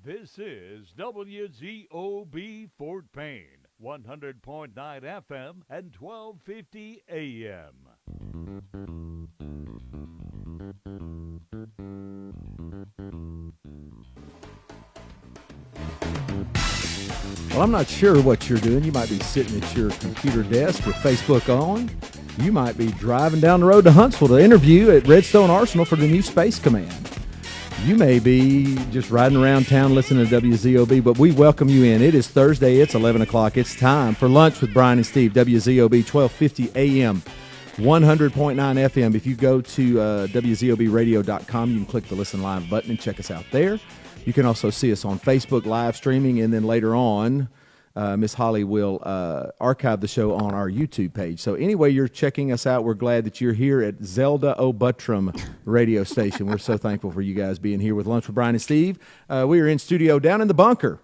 This is WZOB Fort Payne, 100.9 FM and 1250 AM. Well, I'm not sure what you're doing. You might be sitting at your computer desk with Facebook on. You might be driving down the road to Huntsville to interview at Redstone Arsenal for the new Space Command. You may be just riding around town listening to WZOB, but we welcome you in. It is Thursday. It's 11 o'clock. It's time for lunch with Bryan and Steve, WZOB 1250 AM, 100.9 FM. If you go to WZOBradio.com, you can click the Listen Live button and check us out there. You can also see us on Facebook live streaming, and then later on, Miss Holly will archive the show on our YouTube page. So anyway, you're checking us out. We're glad that you're here at Zelda O'Buttram radio station. We're so thankful for you guys being here with Lunch with Bryan and Steve. We are in studio down in the bunker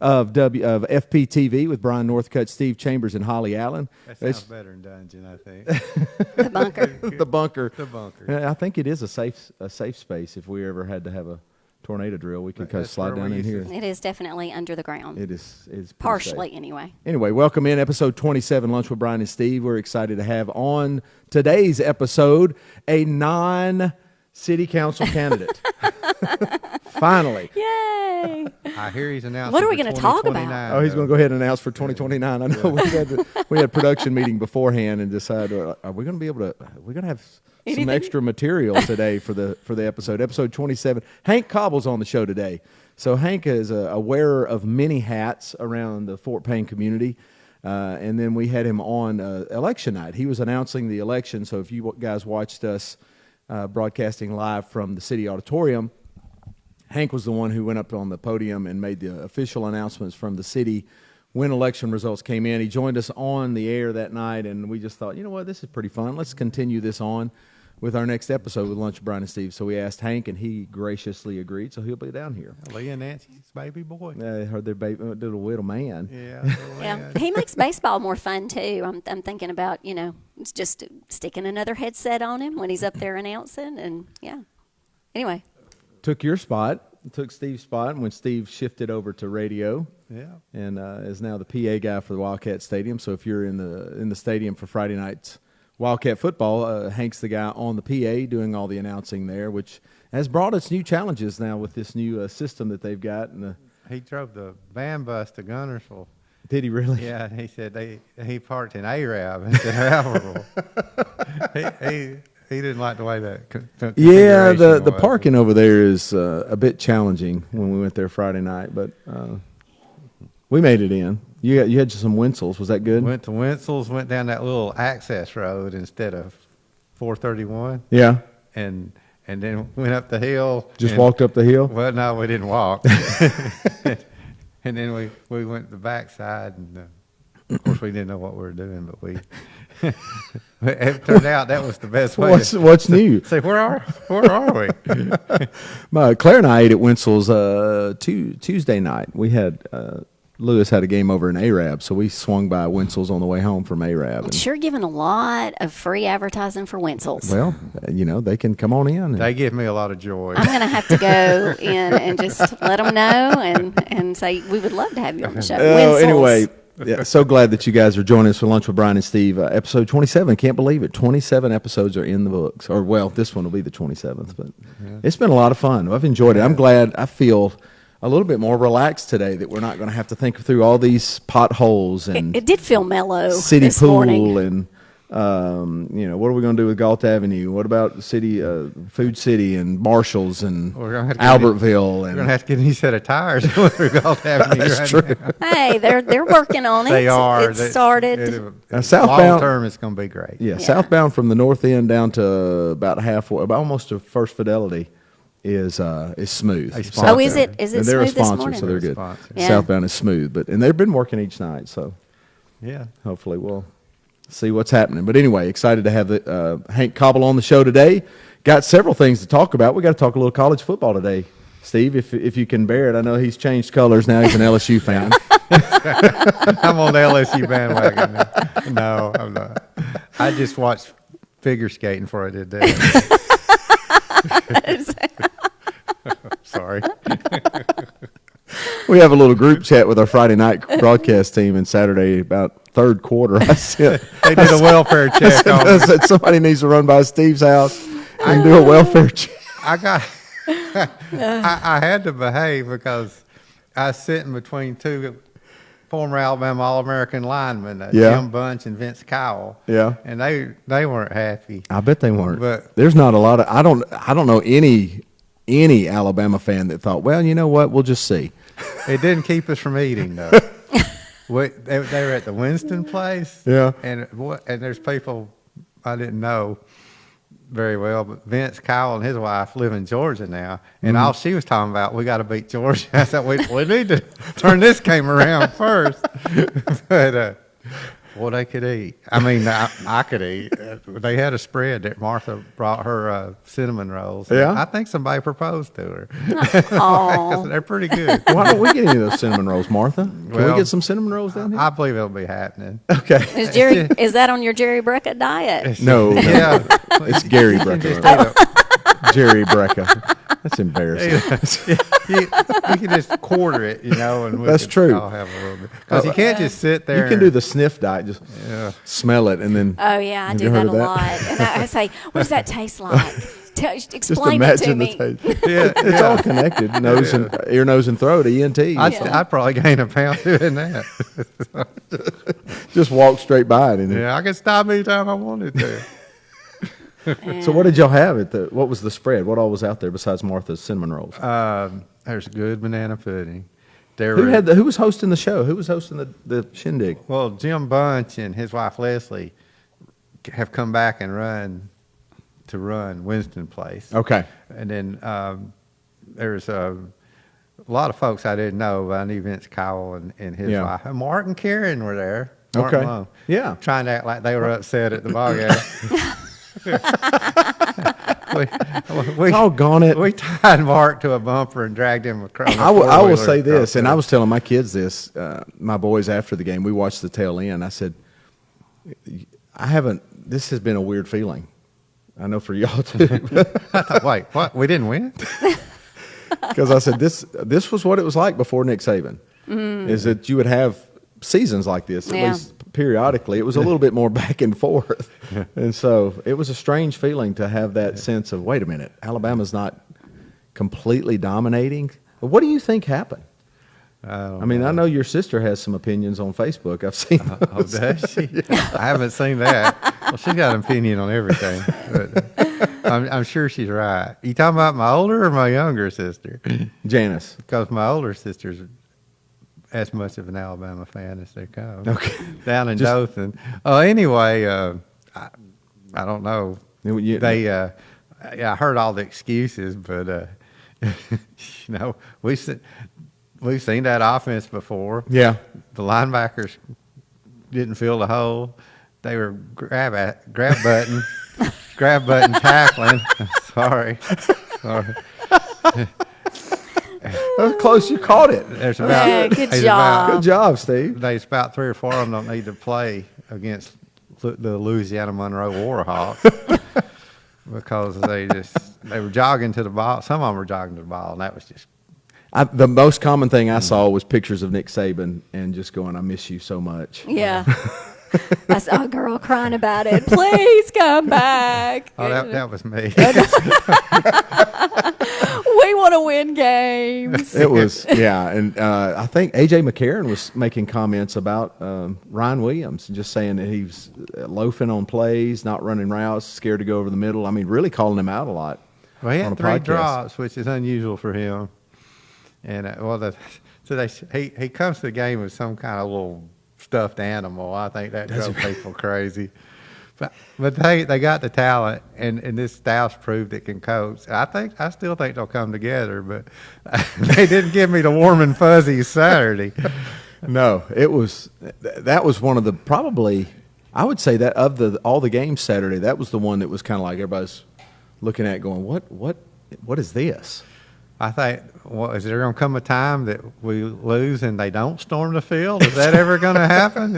of FPTV with Brian Northcutt, Steve Chambers, and Holly Allen. That sounds better than dungeon, I think. The bunker. The bunker. The bunker. I think it is a safe space. If we ever had to have a tornado drill, we could slide down in here. It is definitely under the ground. It is partially safe. Anyway. Anyway, welcome in episode 27, Lunch with Bryan and Steve. We're excited to have on today's episode a non-city council candidate. Finally. Yay! I hear he's announcing. What are we going to talk about? Oh, he's going to go ahead and announce for 2029. I know we had a production meeting beforehand and decided, are we going to be able to? We're going to have some extra material today for the episode 27. Hank Cobble's on the show today. So Hank is a wearer of many hats around the Fort Payne community. And then we had him on election night. He was announcing the election. So if you guys watched us broadcasting live from the city auditorium, Hank was the one who went up on the podium and made the official announcements from the city when election results came in. He joined us on the air that night, and we just thought, you know what, this is pretty fun. Let's continue this on with our next episode with Lunch with Bryan and Steve. So we asked Hank, and he graciously agreed, so he'll be down here. Leah Nancy's baby boy. I heard their little little man. Yeah, he makes baseball more fun, too. I'm thinking about, just sticking another headset on him when he's up there announcing, and, yeah. Anyway. Took Steve's spot when Steve shifted over to radio. Yeah, and is now the PA guy for the Wildcat Stadium. So if you're in the stadium for Friday night's Wildcat football, Hank's the guy on the PA doing all the announcing there, which has brought us new challenges now with this new system that they've got. And he drove the van bus to Gunnersville. Did he really? Yeah, he said he parked in Arab instead of Albertville. He didn't like the way that. Yeah, the parking over there is a bit challenging when we went there Friday night, but. We made it in. You had some Wentzels. Was that good? Went to Wentzels, went down that little access road instead of 431. Yeah. And then went up the hill. Just walked up the hill? Well, no, we didn't walk. And then we went the backside, and of course we didn't know what we were doing, but we. It turned out that was the best way. What's new? Say, where are we? Claire and I ate at Wentzels Tuesday night. We had Lewis had a game over in Arab, so we swung by Wentzels on the way home from Arab. It's sure giving a lot of free advertising for Wentzels. Well, they can come on in. They give me a lot of joy. I'm going to have to go in and just let them know and say we would love to have you on the show. Anyway, yeah, so glad that you guys are joining us for Lunch with Bryan and Steve. Episode 27, can't believe it. 27 episodes are in the books. Or, well, this one will be the 27th, but It's been a lot of fun. I've enjoyed it. I'm glad. I feel a little bit more relaxed today that we're not going to have to think through all these potholes and it did feel mellow city this pool morning. And what are we going to do with Galt Avenue? What about city Food City and Marshalls and Albertville? We're going to have to get a new set of tires going through Galt Avenue. That's true. Hey, they're working on it. They are. It started. Southbound, long term, it's going to be great. Yeah, southbound from the north end down to about halfway, about almost to First Fidelity. Is smooth. Oh, is it and smooth they're a this sponsor, morning? so they're good. Yeah. Southbound is smooth, and they've been working each night, so yeah, hopefully we'll see what's happening. But anyway, excited to have Hank Cobble on the show today. Got several things to talk about. We got to talk a little college football today, Steve, if you can bear it. I know he's changed colors now. He's an LSU fan. I'm on the LSU bandwagon now. No, I'm not. I just watched figure skating before I did that. Sorry. We have a little group chat with our Friday night broadcast team, and Saturday about third quarter, I said They did a welfare check on I me. said somebody needs to run by Steve's house and do a welfare check. I got. I had to behave because I was sitting between two former Alabama All-American linemen, Yeah. Jim Bunch and Vince Cowell. Yeah. And they weren't happy. I bet they weren't. But- There's not a lot of I don't know any Alabama fan that thought, well, you know what, we'll just see. It didn't keep us from eating though. They were at the Winston place. Yeah. And there's people I didn't know very well, but Vince Cowell and his wife live in Georgia now, and all she was talking about, we got to beat Georgia. I said, we need to turn this game around first. But well, they could eat. I mean, I could eat. They had a spread that Martha brought her cinnamon rolls. Yeah? I think somebody proposed to her. Aw. They're pretty good. Why don't we get any of those cinnamon rolls, Martha? Can we Well, get some cinnamon rolls down here? I believe it'll be happening. Okay. Is that on your Jerry Brecka diet? No, Yeah. it's Gary You can just Brecka. eat a- Jerry Brecka. That's embarrassing. we can just quarter it, and we That's could true. all have a little bit. Because you can't just sit there. You can do the sniff diet, just Yeah. smell it, and then. Oh yeah, I Have do you that heard a of that? lot. And I say, "What does that taste like? Just Explain it to imagine me." the taste. Yeah, It's all connected. Nose and ear, nose, and throat. ENT. I'd probably gain a pound doing that. Just walk straight by it. And Yeah, I could stop anytime I wanted to. So what did y'all have at the? What was the spread? What all was out there besides Martha's cinnamon rolls? There's good banana pudding. Who was hosting the show? Who was hosting the shindig? Well, Jim Bunch and his wife Leslie have come back and run Winston Place. Okay. And then there's a lot of folks I didn't know, but I knew Vince Cowell and his Yeah. wife. And Mark and Karen were there. Mark Okay. Malone, Yeah. trying to act like they were upset at the ball game. we Doggone it. We tied Mark to a bumper and dragged him across. I will say this, and I was telling my kids this, my boys after the game. We watched the tail end. I said, this has been a weird feeling. I know for y'all too. I thought, wait, what? We didn't win? Because I said, this was what it was like before Nick Saban, is that you would have seasons like this, at Yeah. least periodically. It was a little bit more back and forth. And so it was a strange feeling to have that sense of, wait a minute, Alabama's not completely dominating. What do you think happened? I mean, I know your sister has some opinions on Facebook. I've seen Oh, does she? I haven't seen that. Well, she's got an opinion on everything. But I'm sure she's right. You talking about my older or my younger sister? Janice. Because my older sister's as much of an Alabama fan as they come. Okay. Down in Dothan. Anyway, I don't know. I heard all the excuses, but we've seen that offense before. Yeah. The linebackers didn't fill the hole. They were grab button tackling. Sorry. That was close. You caught it. There's about Yeah, good there's job. Good job, Steve. There's about 3 or 4 of them don't need to play against the Louisiana Monroe Warhawks because they were jogging to the ball. Some of them were jogging to the ball, and that was just. The most common thing I saw was pictures of Nick Saban and just going, I miss you so much. Yeah. I saw a girl crying about it. Please come back. Oh, that was me. We want to win games. It was, yeah. And I think A.J. McCarron was making comments about Ryan Williams, just saying that he was loafing on plays, not running routes, scared to go over the middle. I mean, really calling him out a lot. Well, he on had a 3 podcast. drops, which is unusual for him. And he comes to the game with some kind of little stuffed animal. I think that drove people crazy. But they got the talent, and this staff's proved it can coach. I still think they'll come together, but they didn't give me the warm and fuzzies Saturday. No, that was one of the probably, I would say that of all the games Saturday, that was the one that was kind of like everybody's looking at going, what is this? I think, is there going to come a time that we lose and they don't storm the field? Is that ever going to happen?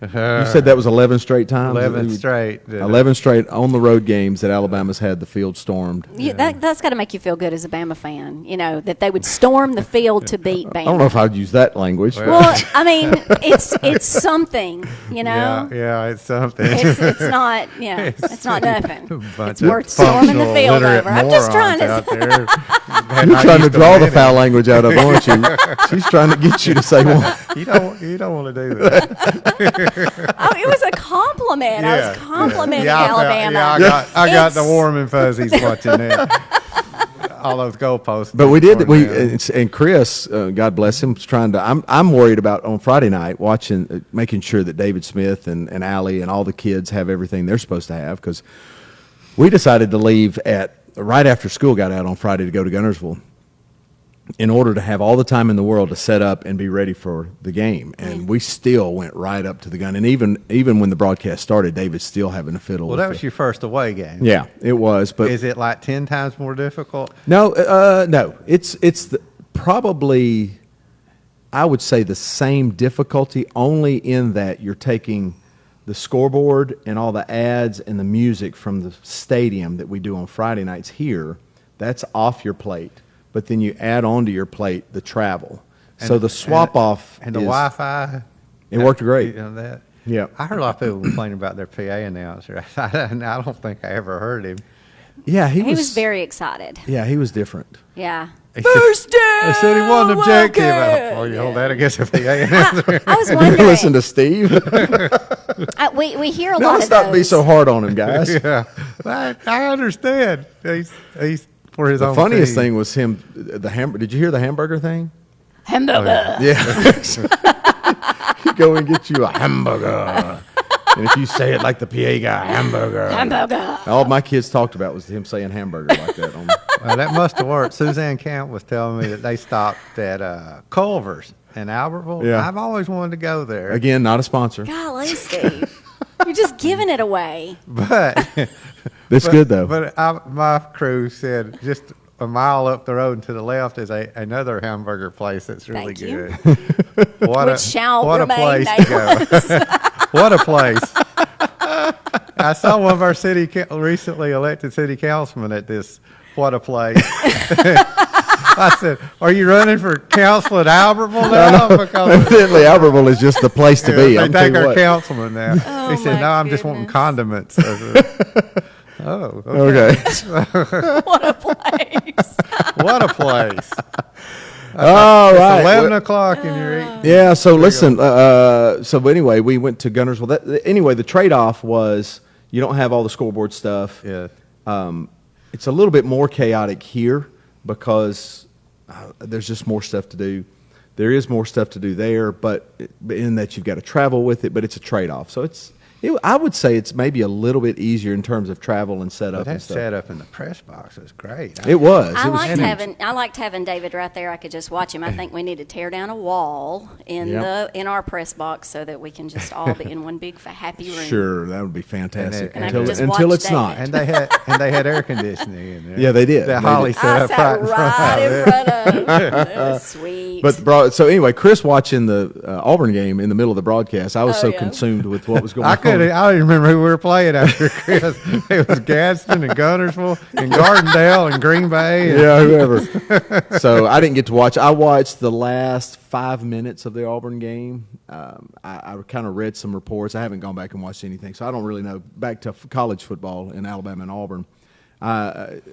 You said that was 11 straight times? 11 straight. 11 straight on the road games that Alabama's had the field stormed. That's got to make you feel good as a Bama fan, that they would storm the field to beat Bama. I don't know if I'd use that language. Well, I mean, it's something, Yeah, it's something. It's not, it's not nothing. It's of worth storming the functional field illiterate over. I'm just trying morons to. out there. You're trying to draw the foul language out of, aren't you? She's trying to get you to say one. You don't want to do that. Oh, it was a compliment. I was complimenting Alabama. I got the warm and fuzzies watching that. All those goalposts. But we did. And Chris, God bless him, was trying to. I'm worried about on Friday night watching, making sure that David Smith and Allie and all the kids have everything they're supposed to have, because we decided to leave at right after school got out on Friday to go to Guntersville, in order to have all the time in the world to set up and be ready for the game. And we still went right up to the gun. And even when the broadcast started, David's still having a fiddle. Well, that was your first away game. Yeah, it was. But is it like 10 times more difficult? No, no. It's probably, I would say, the same difficulty, only in that you're taking the scoreboard and all the ads and the music from the stadium that we do on Friday nights here. That's off your plate. But then you add onto your plate the travel. So the swap off and the Wi-Fi. It worked great. You know that? Yeah. I heard a lot of people complaining about their PA announcer. I don't think I ever heard him. Yeah, He was very excited. Yeah, he was different. Yeah. First down. They said he wasn't objective. Well, you hold that against a PA announcer. I was Did wondering. you listen to Steve? We hear a No, lot of stop those. being so hard on him, guys. Yeah, I understand. He's for his The own funniest team. thing was him. Did you hear the hamburger thing? Hamburger. Yeah. You go and get you a hamburger. And if you say it like the PA guy, hamburger. Hamburger. All my kids talked about was him saying hamburger like that. Well, that must have worked. Suzanne Camp was telling me that they stopped at Culver's in Albertville. Yeah. I've always wanted to go there. Again, not a sponsor. Golly, Steve. You're just giving it away. But It's good, though. But my crew said just a mile up the road and to the left is another hamburger place that's really Thank you. good. What shall a remain place to go. What a place. I saw one of our recently elected city councilmen at this. What a place. I said, are you running for council at Albertville now? Because Evidently, Albertville is just the place to be. they I'm telling take you our what. councilman now. Oh, he said, my no, I'm just wanting goodness. condiments. I said, oh, okay. Okay. What a place. What a place. All It's right. 11 o'clock and you're eating. Yeah, so listen, so anyway, we went to Guntersville. Anyway, the trade-off was you don't have all the scoreboard stuff. Yeah. It's a little bit more chaotic here because there's just more stuff to do. There is more stuff to do there, but in that you've got to travel with it, but it's a trade-off. So I would say it's maybe a little bit easier in terms of travel and setup But and that stuff. setup in the press box was great. It was. I It was liked huge. having David right there. I could just watch him. I think we need to tear down a wall in our press box so that we can just all be in one big happy room. Sure, that would be fantastic. And I can just until watch it's not. And they had air conditioning in there. Yeah, they did. That They Holly did. set I up sat right in front of it. in front of. It was sweet. So anyway, Chris watching the Auburn game in the middle of the broadcast, I was Oh, so yeah. consumed with what was going I on. don't even remember who we were playing after Chris. It was Gadsden and Guntersville and Gardendale and Green Bay. And Yeah, whoever. So I didn't get to watch. I watched the last 5 minutes of the Auburn game. I kind of read some reports. I haven't gone back and watched anything, so I don't really know. Back to college football in Alabama and Auburn.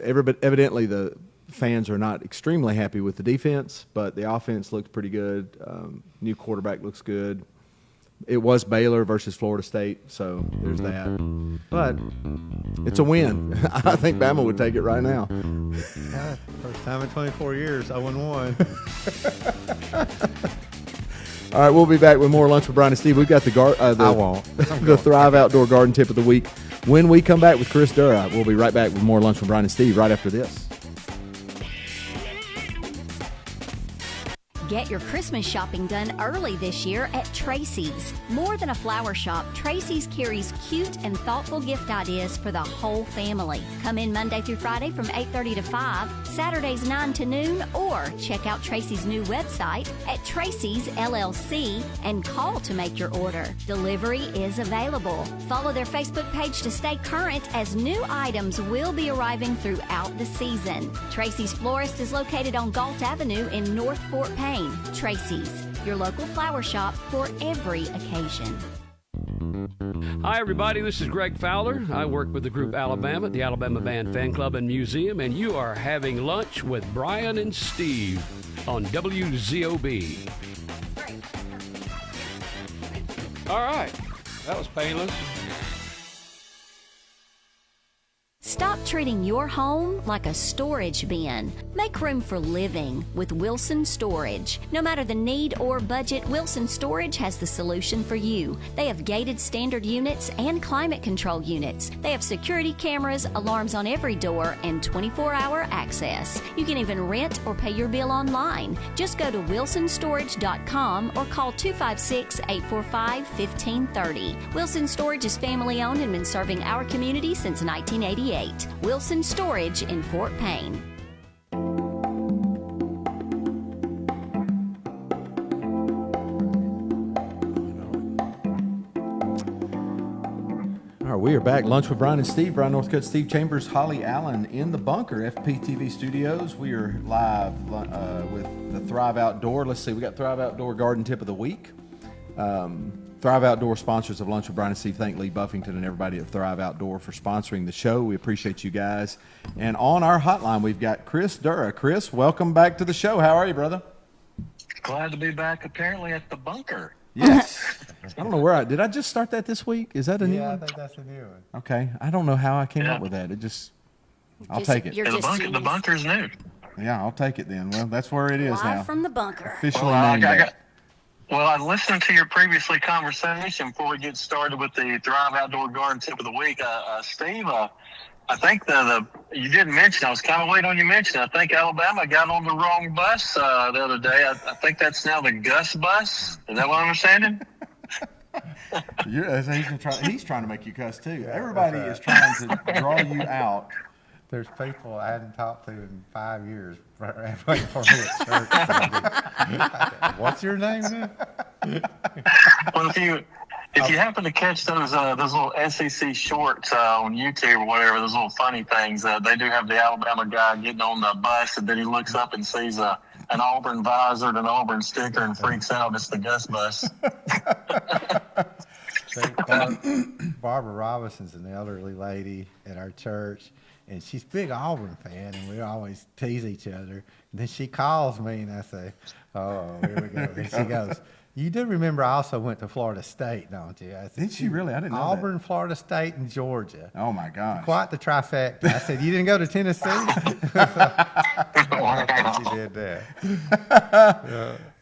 Evidently, the fans are not extremely happy with the defense, but the offense looked pretty good. New quarterback looks good. It was Baylor versus Florida State, so there's that. But it's a win. I think Bama would take it right now. First time in 24 years, 0-1. All right, we'll be back with more Lunch with Bryan and Steve. We've got I won't. the Thrive Outdoor Garden Tip of the Week. When we come back with Chris Dura, we'll be right back with more Lunch with Bryan and Steve right after this. Get your Christmas shopping done early this year at Tracy's. More than a flower shop, Tracy's carries cute and thoughtful gift ideas for the whole family. Come in Monday through Friday from 8:30 to 5, Saturdays 9 to noon, or check out Tracy's new website at Tracy's LLC and call to make your order. Delivery is available. Follow their Facebook page to stay current as new items will be arriving throughout the season. Tracy's Florist is located on Galt Avenue in North Fort Payne. Tracy's, your local flower shop for every occasion. Hi, everybody. This is Greg Fowler. I work with the group Alabama, the Alabama Band Fan Club and Museum, and you are having lunch with Bryan and Steve on WZOB. All right. That was painless. Stop treating your home like a storage bin. Make room for living with Wilson Storage. No matter the need or budget, Wilson Storage has the solution for you. They have gated standard units and climate control units. They have security cameras, alarms on every door, and 24-hour access. You can even rent or pay your bill online. Just go to wilsonstorage.com or call 256-845-1530. Wilson Storage is family owned and been serving our community since 1988. Wilson Storage in Fort Payne. All right, we are back. Lunch with Bryan and Steve. Bryan Northcutt, Steve Chambers, Holly Allen in the bunker, FPTV Studios. We are live with the Thrive Outdoor. Let's see, we got Thrive Outdoor Garden Tip of the Week. Thrive Outdoor, sponsors of Lunch with Bryan and Steve. Thank Lee Buffington and everybody at Thrive Outdoor for sponsoring the show. We appreciate you guys. And on our hotline, we've got Chris Dura. Chris, welcome back to the show. How are you, brother? Glad to be back, apparently, at the bunker. Yes. I don't know where did I just start that this week? Is that a new one? I think that's a new one. Okay. I don't know how I came up with that. I'll take it. The bunker's new. Yeah, I'll take it then. Well, that's where it is now. Live from the bunker. Officially named that. Well, I listened to your previously conversation before we get started with the Thrive Outdoor Garden Tip of the Week. Steve, I think you didn't mention, I was kind of waiting on you to mention, I think Alabama got on the wrong bus the other day. I think that's now the Gus bus. Is that what I'm understanding? He's trying to make you cuss too. Everybody is trying to draw you out. There's people I hadn't talked to in 5 years waiting for me at church. What's your name then? Well, if you happen to catch those little SEC shorts on YouTube or whatever, those little funny things, they do have the Alabama guy getting on the bus, and then he looks up and sees an Auburn visor and an Auburn sticker and freaks out. It's the Gus bus. Barbara Robinson's an elderly lady at our church, and she's a big Auburn fan, and we always tease each other. And then she calls me, and I say, "Oh, here we go." And she goes, "You do remember I also went to Florida State, don't you?" I said, Did she really? I didn't know Auburn, that. Florida State, and Georgia. Oh, my gosh. Quite the trifecta. I said, "You didn't go to Tennessee?" She did that.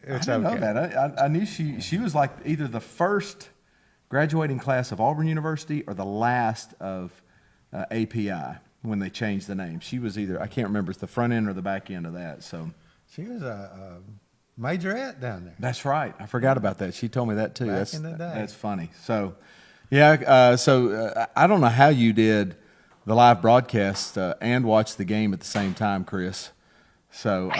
It's I didn't okay. know that. I knew she was like either the first graduating class of Auburn University or the last of API when they changed the name. She was either, I can't remember, it's the front end or the back end of that. So She was a majorette down there. that's right. I forgot about that. She told me that too. Back in the day. That's funny. So, yeah. I don't know how you did the live broadcast and watch the game at the same time, Chris. So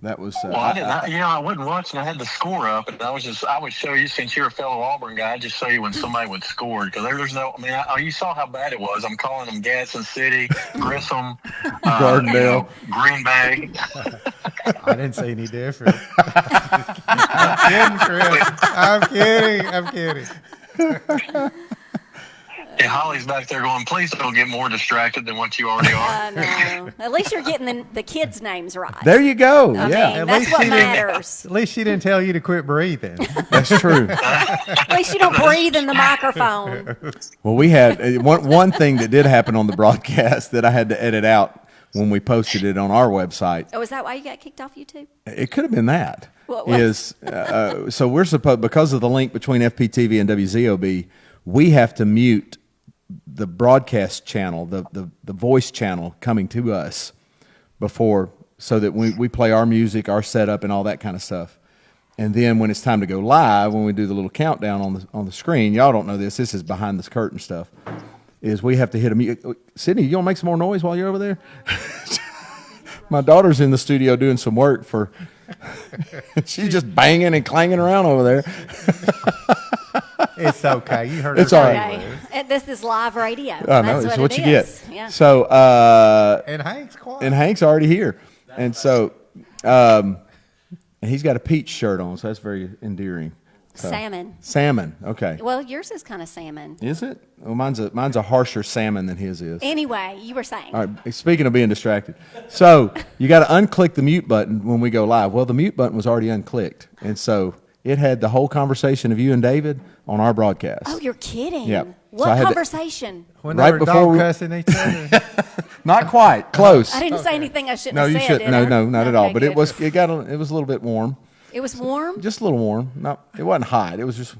that was. Well, I wasn't watching. I had the score up, and I would show you, since you're a fellow Auburn guy, I'd just show you when somebody would score, because there's no. I mean, you saw how bad it was. I'm calling them Gadsden City, Grissom, Gardendale, Green Bay. I didn't see any difference. I'm kidding, Chris. I'm kidding. Yeah, Holly's back there going, "Please don't get more distracted than what you already are." No. At least you're getting the kids' names right. There you go. I Yeah. mean, At that's least what she didn't- matters. At least she didn't tell you to quit breathing. That's true. At least you don't breathe in the microphone. Well, we had one thing that did happen on the broadcast that I had to edit out when we posted it on our website. Oh, is that why you got kicked off YouTube? It could have been that. What was? So we're supposed, because of the link between FPTV and WZOB, we have to mute the broadcast channel, the voice channel coming to us before so that we play our music, our setup, and all that kind of stuff. And then when it's time to go live, when we do the little countdown on the screen, y'all don't know this. This is behind the curtain stuff. Is we have to hit a mute. Sydney, you want to make some more noise while you're over there? My daughter's in the studio doing some work for. She's just banging and clanging around over there. It's okay. You heard It's her all say right. it. Okay. This is live radio. I know. That's It's what what it you is. get. Yeah. So, And Hank's already here, and so, and he's got a peach shirt on, so that's very endearing. So, Salmon. Okay. Well, yours is kind of salmon. Is it? Well, mine's a harsher salmon than his is. Anyway, you were saying. All right. Speaking of being distracted, so you got to unclick the mute button when we go live. Well, the mute button was already unclicked, and so it had the whole conversation of you and David on our broadcast. Oh, you're kidding. Yep. What So I had to- conversation? When Right they were before dog we- cussing each other. Not quite. Close. I didn't say anything I shouldn't No, have you said. shouldn't. did I? No, not at all. Okay, But good. it was a little bit warm. It was warm? Just a little warm. It wasn't hot. It was just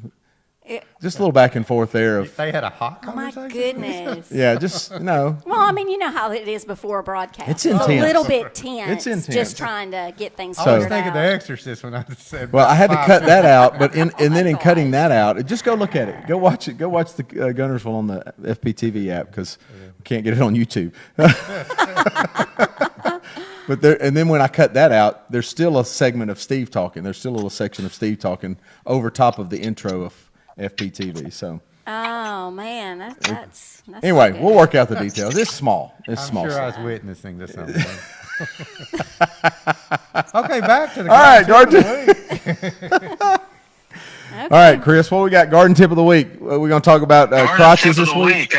It- a little back and forth there. They had a hot oh, my conversation. goodness. Yeah, just no. Well, I mean, you know how it is before a broadcast. It's a intense. little bit tense. It's intense. Just trying to get things I was figured thinking out. The Exorcist when I said. Well, I had to five cut that out, but and then in God. cutting that out, just go look at it. Go watch it. Go watch the Gunnersville on the FPTV app because we can't get it on YouTube. But and then when I cut that out, there's still a segment of Steve talking. There's still a little section of Steve talking over top of the intro of FPTV. So Oh, man. That's anyway, good. we'll work out the details. It's small. It's I'm small. sure I stuff. was witnessing to something. Okay, back to the. All right, garden George. tip of the week. All right, Chris, what we got? Garden tip of the week. We're going to talk about Garden crotches tip this of the week.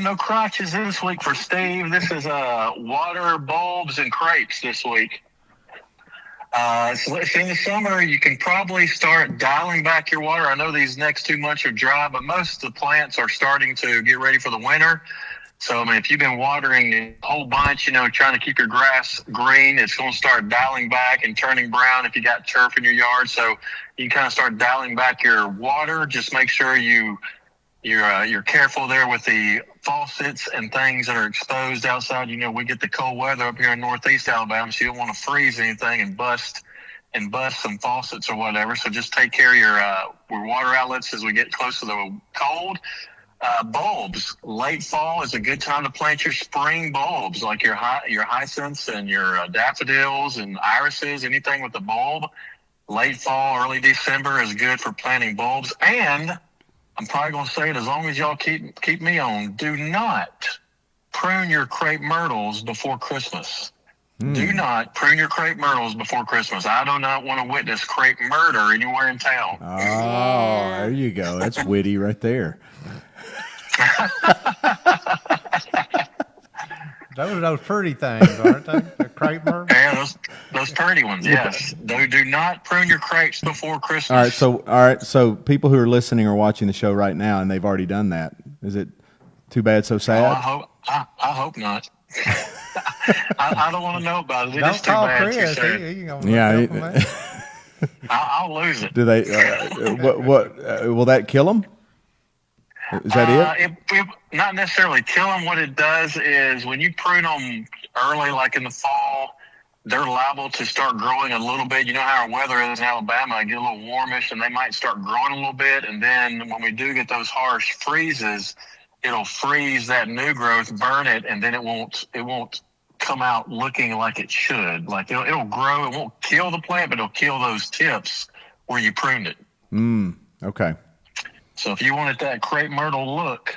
No crotches this week for Steve. This is water bulbs and crepes this week. So in the summer, you can probably start dialing back your water. I know these next 2 months are dry, but most of the plants are starting to get ready for the winter. So, I mean, if you've been watering a whole bunch, trying to keep your grass green, it's going to start dialing back and turning brown if you got turf in your yard. So you can kind of start dialing back your water. Just make sure you're careful there with the faucets and things that are exposed outside. We get the cold weather up here in northeast Alabama, so you don't want to freeze anything and bust some faucets or whatever. So just take care of your water outlets as we get close to the cold. Bulbs. Late fall is a good time to plant your spring bulbs, like your hyacinths and your daffodils and irises, anything with a bulb. Late fall, early December is good for planting bulbs. And I'm probably going to say it as long as y'all keep me on. Do not prune your crepe myrtles before Christmas. Do not prune your crepe myrtles before Christmas. I do not want to witness crepe murder anywhere in town. Oh, there you go. That's witty right there. Those are those pretty things, aren't they? The crepe myrtle. Yeah, those pretty ones, yes. Do not prune your crepes before Christmas. All right. So people who are listening or watching the show right now, and they've already done that. Is it too bad, so sad? I hope not. I don't want to know about it. It's Don't too call bad. Chris. Too soon. He gonna Yeah, look up on that. I'll lose it. Do they? What will that kill them? Is that it? It not necessarily kill them. What it does is when you prune them early, like in the fall, they're liable to start growing a little bit. You know how our weather is in Alabama. It get a little warmish, and they might start growing a little bit. And then when we do get those harsh freezes, it'll freeze that new growth, burn it, and then it won't come out looking like it should. Like it'll grow. It won't kill the plant, but it'll kill those tips where you pruned it. Okay. So if you wanted that crepe myrtle look,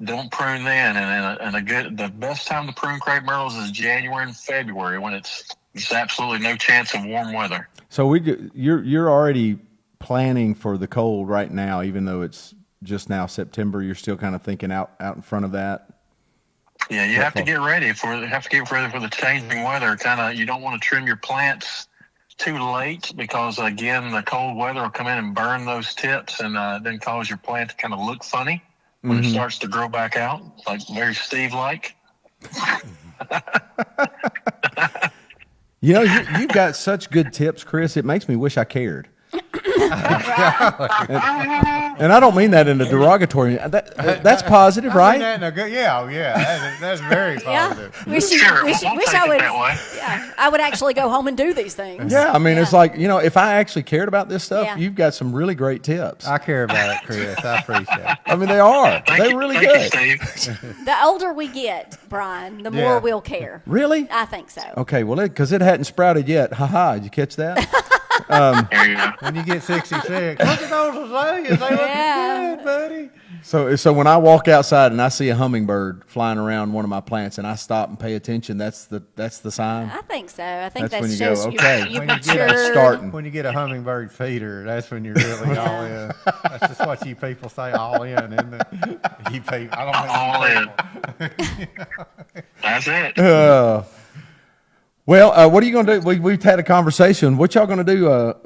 don't prune then. And the best time to prune crepe myrtles is January and February when it's absolutely no chance of warm weather. So you're already planning for the cold right now, even though it's just now September. You're still kind of thinking out in front of that. Yeah, you have to get ready for the changing weather. You don't want to trim your plants too late because again the cold weather will come in and burn those tips and then cause your plant to kind of look funny when it starts to grow back out, like very Steve-like. You've got such good tips, Chris. It makes me wish I cared. And I don't mean that in a derogatory. That's positive, I right? mean that in a good, yeah. That's very positive. Yeah. Wish I would. Yeah, I would actually go home and do these things. Yeah, I mean, it's like, if I actually cared about this stuff, Yeah. you've got some really great tips. I care about it, Chris. I appreciate it. I mean, they are. They're really good. Thank you, Steve. The older we get, Brian, the more we'll care. Really? I think so. Okay, well, because it hadn't sprouted yet. Ha-ha, did you catch that? There you go. When you get 66, look at those azaleas. They Yeah. look good, buddy. So when I walk outside and I see a hummingbird flying around one of my plants and I stop and pay attention, that's the sign. I think so. I think That's that when you shows go, okay. you When you get mature. starting. When you get a hummingbird feeder, that's when you're really all in. That's just what you people say, all in, isn't it? You people, I don't know. All in. That's it. Well, what are you going to do? We've had a conversation. What y'all going to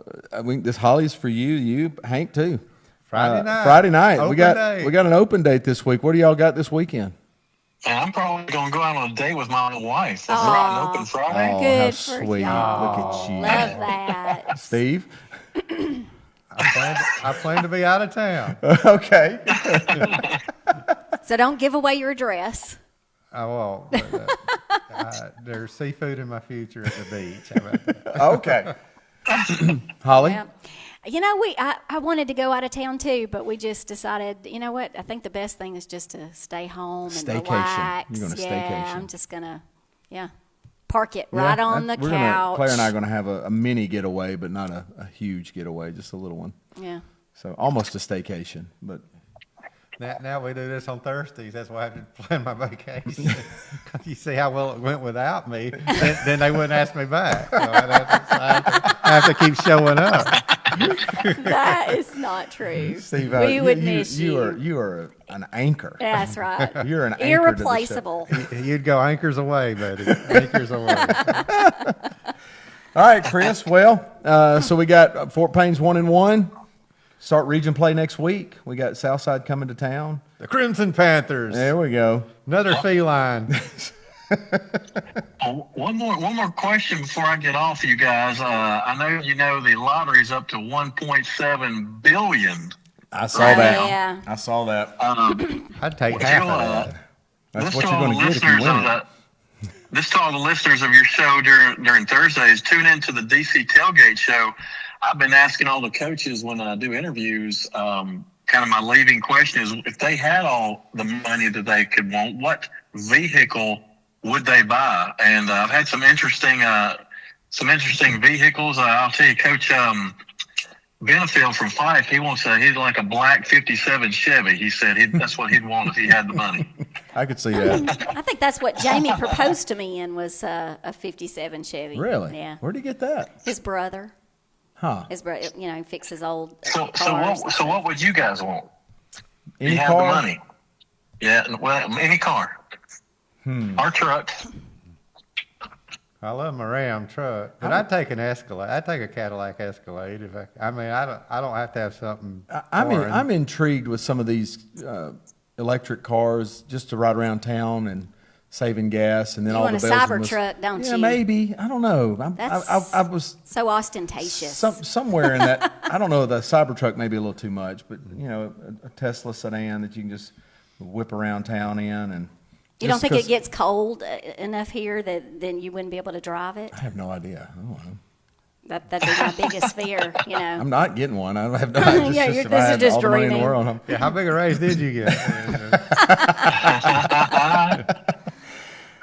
do? This Holly's for you, Hank too. Friday night. Friday night. Open we got day. an open date this week. What do y'all got this weekend? And I'm probably going to go out on a date with my wife. It's Rotten Open Friday. Oh, Good how for sweet! y'all. Look at you, Love that. Steve. I plan to be out of town. Okay. So don't give away your address. I won't. But, there's seafood in my future at the beach. How about that? Okay. Holly. Yeah. I wanted to go out of town too, but we just decided, you know what? I think the best thing is just to stay home and Staycation. relax. You're gonna yeah, staycation. I'm just gonna, park it right on the couch. Claire and I are going to have a mini getaway, but not a huge getaway, just a little one. Yeah. So almost a staycation, but. Now we do this on Thursdays. That's why I had to plan my vacation. You see how well it went without me. Then they wouldn't ask me back. So I have to keep showing up. That is not true. Steve, we would miss you. You are an anchor. That's right. You're an anchor Irreplaceable. You'd go anchors away, buddy. Anchors away. All right, Chris. Well, so we got Fort Payne's 1-1. Start region play next week. We got Southside coming to town. The Crimson Panthers. There we go. Another feline. One more question before I get off, you guys. I know the lottery's up to 1.7 billion. I saw that. Yeah. I saw that. I'd take half of that. That's what you're going to get if you win it. This to all the listeners of your show during Thursdays. Tune into the DC Tailgate Show. I've been asking all the coaches when I do interviews, kind of my leading question is, if they had all the money that they could want, what vehicle would they buy? And I've had some interesting vehicles. I'll tell you, Coach Benefield from Fife, he'd like a black 57 Chevy. He said that's what he'd want if he had the money. I could see that. I think that's what Jamie proposed to me in was a 57 Chevy. Really? Yeah. Where'd he get that? His brother. Huh? His brother, he fixes old So cars. so what would you guys want? Any you have car? the money. Yeah, well, any car. Our truck. I love my Ram truck, but I'd take an Escalade. I'd take a Cadillac Escalade if I don't have to have something. I'm intrigued with some of these electric cars just to ride around town and saving gas, and then You all want the a bells and cyber whistles. truck, don't yeah, you? maybe. I don't know. I was so ostentatious. somewhere in that. I don't know. The Cybertruck may be a little too much, but a Tesla sedan that you can just whip around town in, and You don't just think 'cause- it gets cold enough here that then you wouldn't be able to drive it? I have no idea. I don't know. That'd be my biggest fear, I'm not getting one. I don't have no idea. Yeah, If I this is had just all the money in the dreaming. world. Yeah, how big a raise did you get?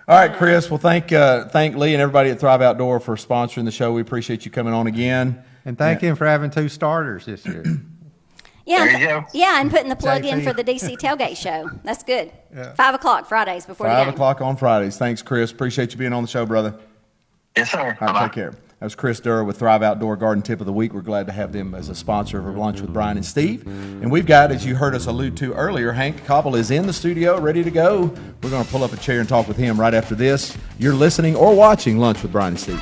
All right, Chris. Well, thank Lee and everybody at Thrive Outdoor for sponsoring the show. We appreciate you coming on again. And thank him for having 2 starters this year. Yeah, There you go. yeah, and putting the plug in JP. for the DC Tailgate Show. That's good. 5 o'clock Fridays before the 5 game. o'clock on Fridays. Thanks, Chris. Appreciate you being on the show, brother. Yes, sir. All right, Bye-bye. take care. That was Chris Durr with Thrive Outdoor Garden Tip of the Week. We're glad to have them as a sponsor of Lunch with Bryan and Steve. And we've got, as you heard us allude to earlier, Hank Cobble is in the studio, ready to go. We're going to pull up a chair and talk with him right after this. You're listening or watching Lunch with Bryan and Steve.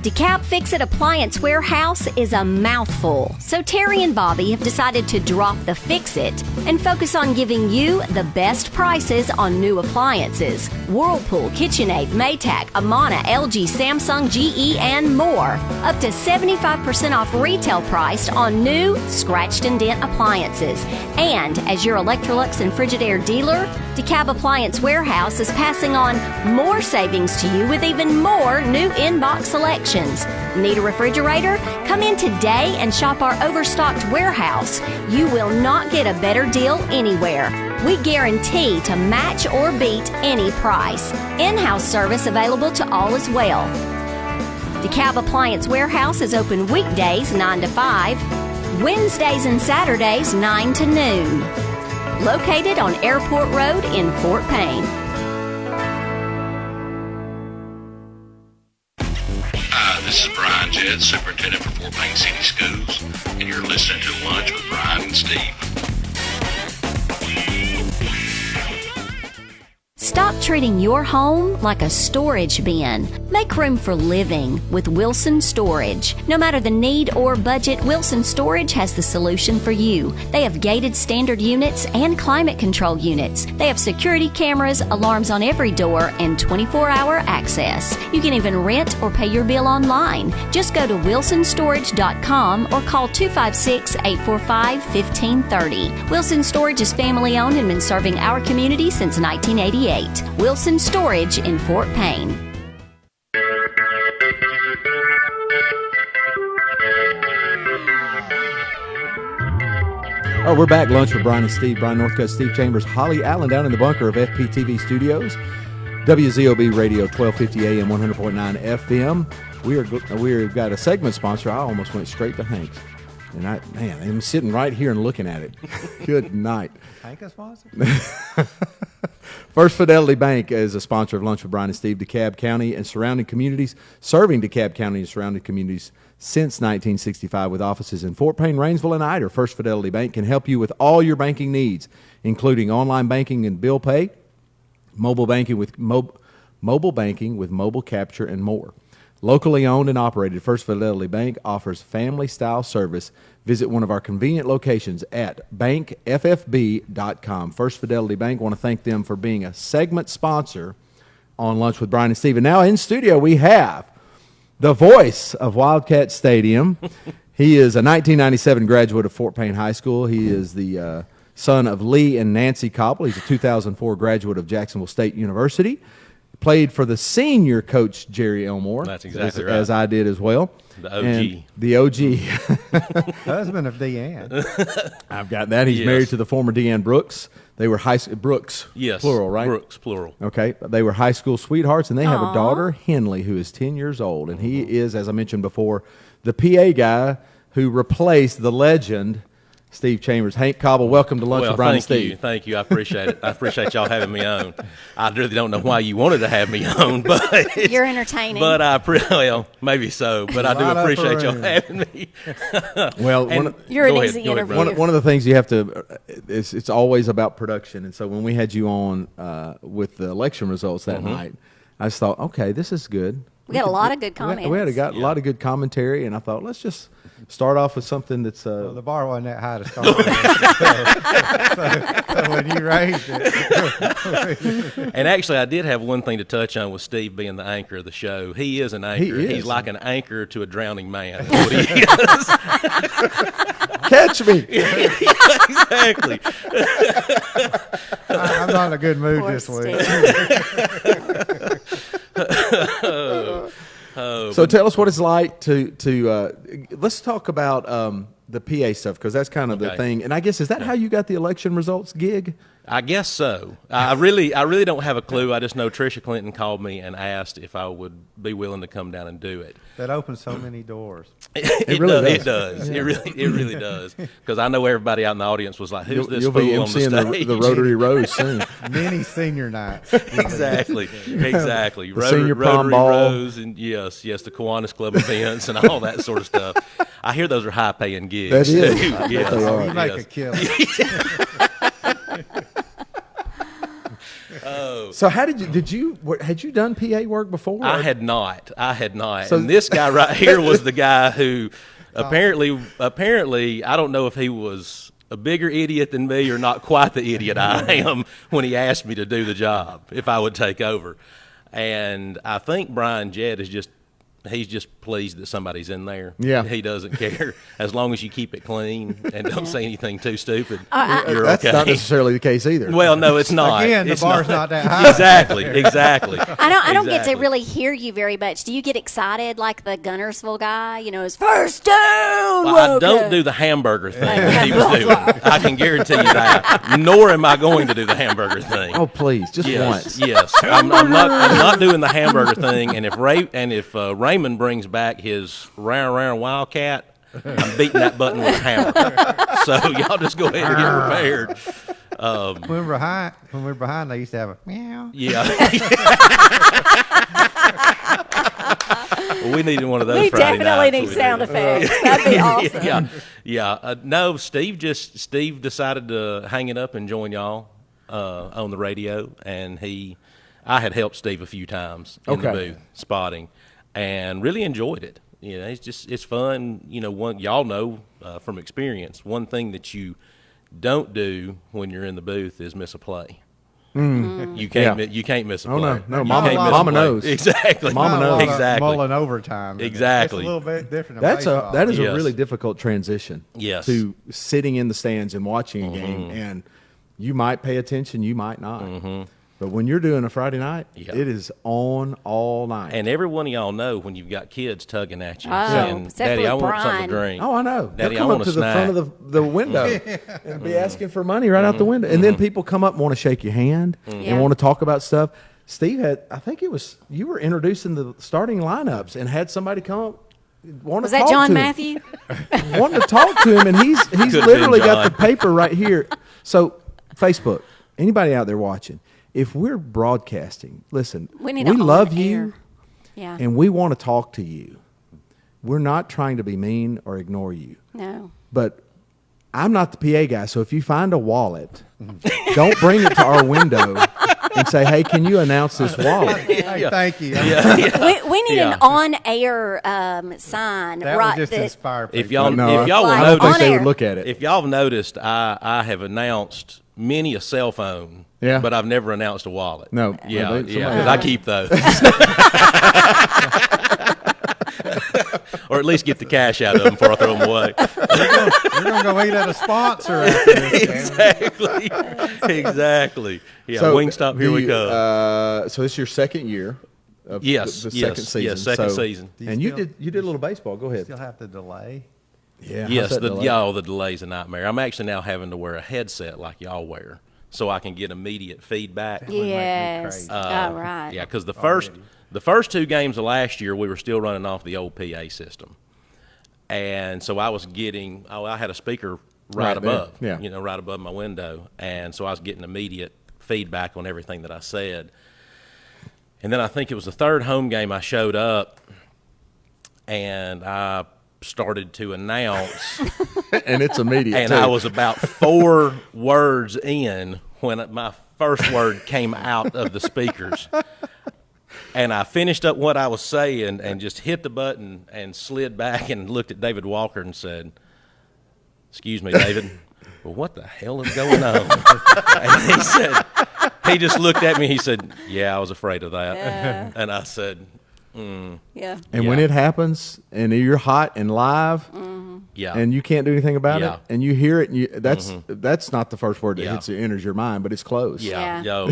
DeKalb Fix-It Appliance Warehouse is a mouthful, so Terry and Bobby have decided to drop the Fix-It and focus on giving you the best prices on new appliances. Whirlpool, KitchenAid, Maytag, Amana, LG, Samsung, GE, and more. Up to 75% off retail price on new scratched and dent appliances. And as your Electrolux and Frigidaire dealer, DeKalb Appliance Warehouse is passing on more savings to you with even more new in-box selections. Need a refrigerator? Come in today and shop our overstocked warehouse. You will not get a better deal anywhere. We guarantee to match or beat any price. In-house service available to all as well. DeKalb Appliance Warehouse is open weekdays 9 to 5, Wednesdays and Saturdays 9 to noon. Located on Airport Road in Fort Payne. Hi, this is Brian Jett, Superintendent for Fort Payne City Schools, and you're listening to Lunch with Bryan and Steve. Stop treating your home like a storage bin. Make room for living with Wilson Storage. No matter the need or budget, Wilson Storage has the solution for you. They have gated standard units and climate control units. They have security cameras, alarms on every door, and 24-hour access. You can even rent or pay your bill online. Just go to wilsonstorage.com or call 256-845-1530. Wilson Storage is family owned and been serving our community since 1988. Wilson Storage in Fort Payne. Oh, we're back. Lunch with Bryan and Steve. Brian Northcutt, Steve Chambers, Holly Allen down in the bunker of FPTV Studios. WZOB Radio, 1250 AM, 100.9 FM. We've got a segment sponsor. I almost went straight to Hank's. And I'm sitting right here and looking at it. Good night. Hank a sponsor? First Fidelity Bank is a sponsor of Lunch with Bryan and Steve. DeKalb County and surrounding communities, serving DeKalb County and surrounding communities since 1965 with offices in Fort Payne, Rainsville, and Ider. First Fidelity Bank can help you with all your banking needs, including online banking and bill pay, mobile banking with mobile capture, and more. Locally owned and operated, First Fidelity Bank offers family-style service. Visit one of our convenient locations at bankffb.com. First Fidelity Bank, want to thank them for being a segment sponsor on Lunch with Bryan and Steve. And now in studio we have the voice of Wildcat Stadium. He is a 1997 graduate of Fort Payne High School. He is the son of Lee and Nancy Cobble. He's a 2004 graduate of Jacksonville State University. Played for the senior coach, Jerry Elmore. That's exactly right. As I did as well. The OG. And the OG. Husband of Deanne. I've got that. He's Yes. married to the former Deanne Brooks. They were Brooks. Yes. Plural, right? Brooks, plural. Okay. They were high school sweethearts, and they have a Aw. daughter, Henley, who is 10 years old. And he is, as I mentioned before, the PA guy who replaced the legend, Steve Chambers. Hank Cobble, welcome to Lunch with Bryan and Steve. Thank you. I appreciate it. I appreciate y'all having me on. I really don't know why you wanted to have me on, but You're entertaining. But well, maybe so. But I do Right up appreciate y'all around. having me. Well, And- You're an go ahead, easy go ahead, interview. brother. one of the things you have to, it's always about production. And so when we had you on with the election results that night, I just thought, okay, this is good. We got a lot of good We had comments. a lot of good commentary, and I thought, let's just start off with something that's Well, the bar wasn't that high to start with. so when you raised it. And actually, I did have one thing to touch on with Steve being the anchor of the show. He is an anchor. He is. He's like an anchor to a drowning man. That's what he is. catch me. Exactly. I'm not in a good mood Poor this week. Steve. So tell us what it's like to let's talk about the PA stuff, because that's kind of the Okay. thing. And I guess, is that how you got the election results gig? I guess so. I really don't have a clue. I just know Tricia Clinton called me and asked if I would be willing to come down and do it. That opens so many doors. It really does. It really does. Because I know everybody out in the audience was like, "Who's this You'll fool be on the emceeing stage?" the Rotary Rose soon. Many senior nights. Exactly. The senior prom Rotary ball. Rose, and yes, the Kiwanis Club events and all that sort of stuff. I hear those are high-paying gigs. That is. too. I bet Yes, they are. You make yes. a killing. No. So how had you done PA work before? I had not. So- And this guy right here was the guy who apparently, I don't know if he was a bigger idiot than me or not quite the idiot I am when he asked me to do the job, if I would take over. And I think Brian Jett is he's just pleased that somebody's in there. Yeah. He doesn't care. As long as you keep it clean and don't say anything too stupid, you're That's okay. not necessarily the case either. Well, no, it's not. Again, the It's bar's not that high. Exactly. I don't get to Exactly. really hear you very much. Do you get excited like the Gunnersville guy? You know, his first down. Well, I don't do the hamburger thing that he was doing. I can guarantee you that. Nor am I going to do the hamburger thing. Oh, please, just once. Yes. I'm not doing the hamburger thing. And if Raymond brings back his round Wildcat, I'm beating that button with a hammer. So y'all just go ahead and get prepared. When we were behind, they used to have a meow. Yeah. Well, we needed one of those. We Friday definitely nights. need We sound did. effects. That'd be awesome. Yeah. No, Steve decided to hang it up and join y'all on the radio, and I had helped Steve a few times in the booth spotting, and really enjoyed it. You know, it's fun. You know, y'all know from experience, one thing that you don't do when you're in the booth is miss a play. You can't miss a play. Oh no, You Mama can't miss a Mama play. knows. Exactly. Mama knows. Exactly. Mulling overtime. Exactly. It's a little bit different. That is a Yes. really difficult transition. Yes. To sitting in the stands and watching a game, and you might pay attention, you might not. But when you're doing a Friday night, Yeah. it is on all night. And every one of y'all know when you've got kids tugging at you, Oh, saying, except "Daddy, for I want something Brian. to drink." Oh, I know. Daddy, They'll I come want up a to the front snack. of the window and be asking for money right out the window. And then people come up and want to shake your hand Yeah. and want to talk about stuff. Steve I think it was, you were introducing the starting lineups and had somebody come up. Was that John Matthew? Wanting to talk to him, and he's Could've literally been got the John. paper right here. So, Facebook, anybody out there watching, if we're broadcasting, listen, We we need to love on you, air. Yeah. and we want to talk to you. We're not trying to be mean or ignore you, No. but I'm not the PA guy. So if you find a wallet, don't bring it to our window and say, "Hey, can you announce this wallet?" Hey, thank you. We need Yeah. an on-air sign. That right, would just that- inspire people. If y'all, No, if y'all Like, I will don't think notice, they on would air. look at it. if y'all have noticed, I have announced many a cell phone, Yeah. but I've never announced a wallet. No. Yeah, No, yeah, they- because I keep those. Or at least get the cash out of them before I throw them away. You're going to go eat at a sponsor after this. Exactly. Yeah, So Wingstop, here we go. So it's your second year. Of Yes, the yes, second season. yes, second So- season. And you did a little baseball. Go ahead. Still have to delay. Yeah. how's Yes, that delay? the delay's a nightmare. I'm actually now having to wear a headset like y'all wear, so I can get immediate feedback. Yes. crazy. All right. Yeah, because the first two games of last year we were still running off the old PA system, and so I was getting I had a speaker right Right there, above, yeah. right above my window, and so I was getting immediate feedback on everything that I said. And then I think it was the third home game I showed up, and I started to announce. And it's immediate. And too. I was about 4 words in when my first word came out of the speakers. And I finished up what I was saying and just hit the button and slid back and looked at David Walker and said, "Excuse me, David, well, what the hell is going on?" And he just looked at me. He said, "Yeah, I was afraid of that." Yeah. And I said, Yeah. And when Yeah. it happens, and you're hot and live, "Yeah." and you can't do anything about Yeah. it, and you hear it, and that's not the first word that Yeah. enters your mind, but it's close. Yeah, Yeah. yo.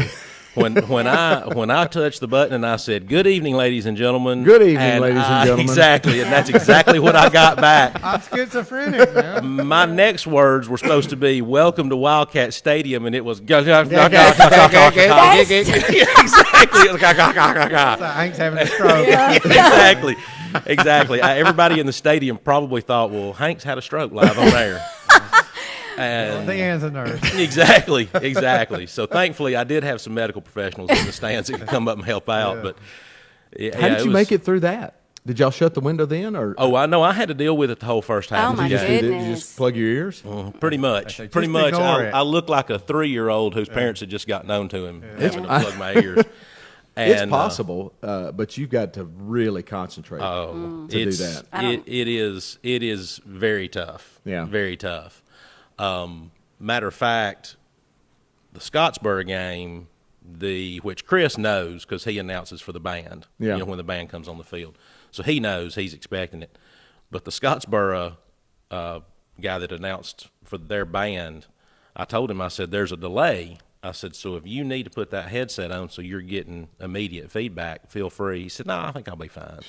When I touched the button and I said, "Good evening, ladies and gentlemen." Good evening, and ladies and gentlemen. Exactly, and that's exactly what I got back. I'm schizophrenic, man. My next words were supposed to be "Welcome to Wildcat Stadium," and it was exactly. Hank's having a stroke. Exactly. Everybody in the stadium probably thought, "Well, Hank's had a stroke live on air." And Leanne's a nurse. Exactly. So thankfully, I did have some medical professionals in the stands that could come up and help out. But How did you make it through that? Did y'all shut the window then, or? Oh, I know. I had to deal with it the whole first half Oh, of the my game. Did goodness. you just plug your ears? Pretty much. Just Pretty much. ignore it. I look like a 3-year-old whose parents had just gotten on to him having to plug my ears. It's And, possible, but you've got to really concentrate to do that. It is very tough. Yeah. Very tough. Matter of fact, the Scottsboro game, which Chris knows because he announces for the band. Yeah. You know, when the band comes on the field, so he knows, he's expecting it. But the Scottsboro guy that announced for their band, I told him, I said, "There's a delay." I said, "So if you need to put that headset on so you're getting immediate feedback, feel free." He said, "No, I think I'll be fine."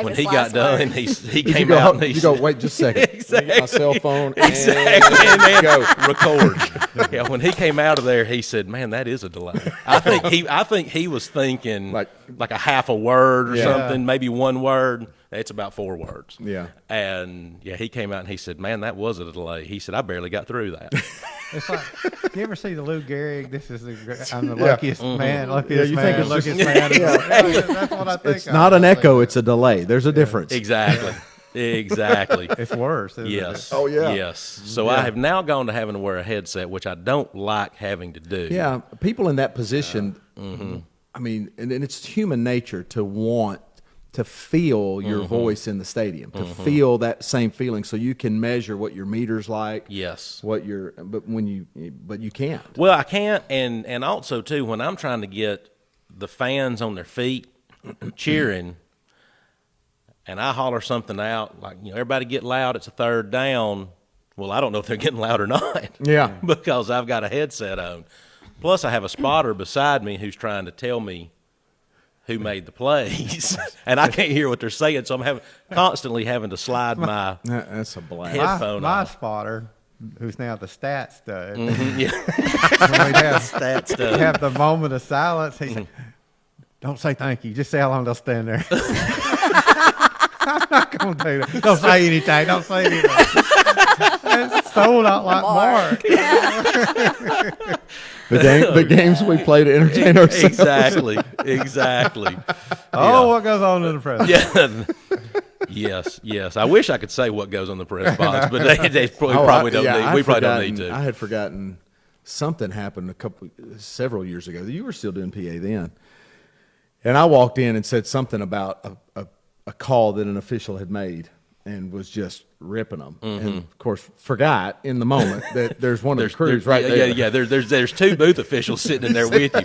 When he got done, he came out and he you go, wait just a second. Exactly. Get my cell phone Exactly, and and then go. record. Yeah, when he came out of there, he said, "Man, that is a delay." I think he was thinking Like a half a word or Yeah. something, maybe one word. It's about 4 words. Yeah. And yeah, he came out and he said, "Man, that was a delay." He said, "I barely got through that." It's like, you ever see the Lou Gehrig? I'm the luckiest man, luckiest you man, think it's luckiest just- man. Yeah. That's what I think. It's not an echo; it's a delay. There's a difference. Exactly. Exactly. It's worse. Isn't Yes. Oh, yeah. Yes. So I have now gone to having to wear a headset, which I don't like having to do. Yeah, people in that position. I mean, and it's human nature to want to feel your voice in the stadium, to feel that same feeling, so you can measure what your meter's like. Yes. But you can't. Well, I can't, and also too, when I'm trying to get the fans on their feet cheering, and I holler something out like, everybody get loud, it's a 3rd down. Well, I don't know if they're getting loud or not. Yeah. Because I've got a headset on. Plus, I have a spotter beside me who's trying to tell me who made the plays, and I can't hear what they're saying, so I'm constantly having to slide my That's a blast. headphone my off. spotter, who's now the stats stud, Yeah. when we'd That stuff. have the moment of silence, he said, "Don't say thank you. Just say how long they'll stand there." I'm not going to do that. Don't say anything. Don't say anything. It's so not like Mark. The games we play to entertain ourselves. Exactly. Oh, what goes on in the press? Yeah. Yes. I wish I could say what goes on the press box, but they probably don't need. We probably don't need to. I had forgotten something happened several years ago. You were still doing PA then, and I walked in and said something about a call that an official had made and was just ripping them, and of course forgot in the moment that there's one of the crews right there. Yeah. There's 2 booth officials sitting in there with you.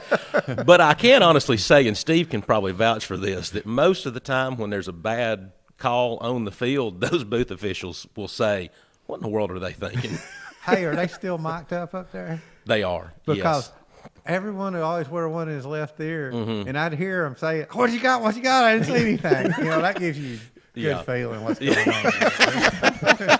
But I can honestly say, and Steve can probably vouch for this, that most of the time when there's a bad call on the field, those booth officials will say, "What in the world are they thinking?" Hey, are they still mic'd up there? They are. Because yes. everyone would always wear one in his left ear, and I'd hear him say, "What you got? What you got?" I didn't see anything. That gives you good feeling what's going on.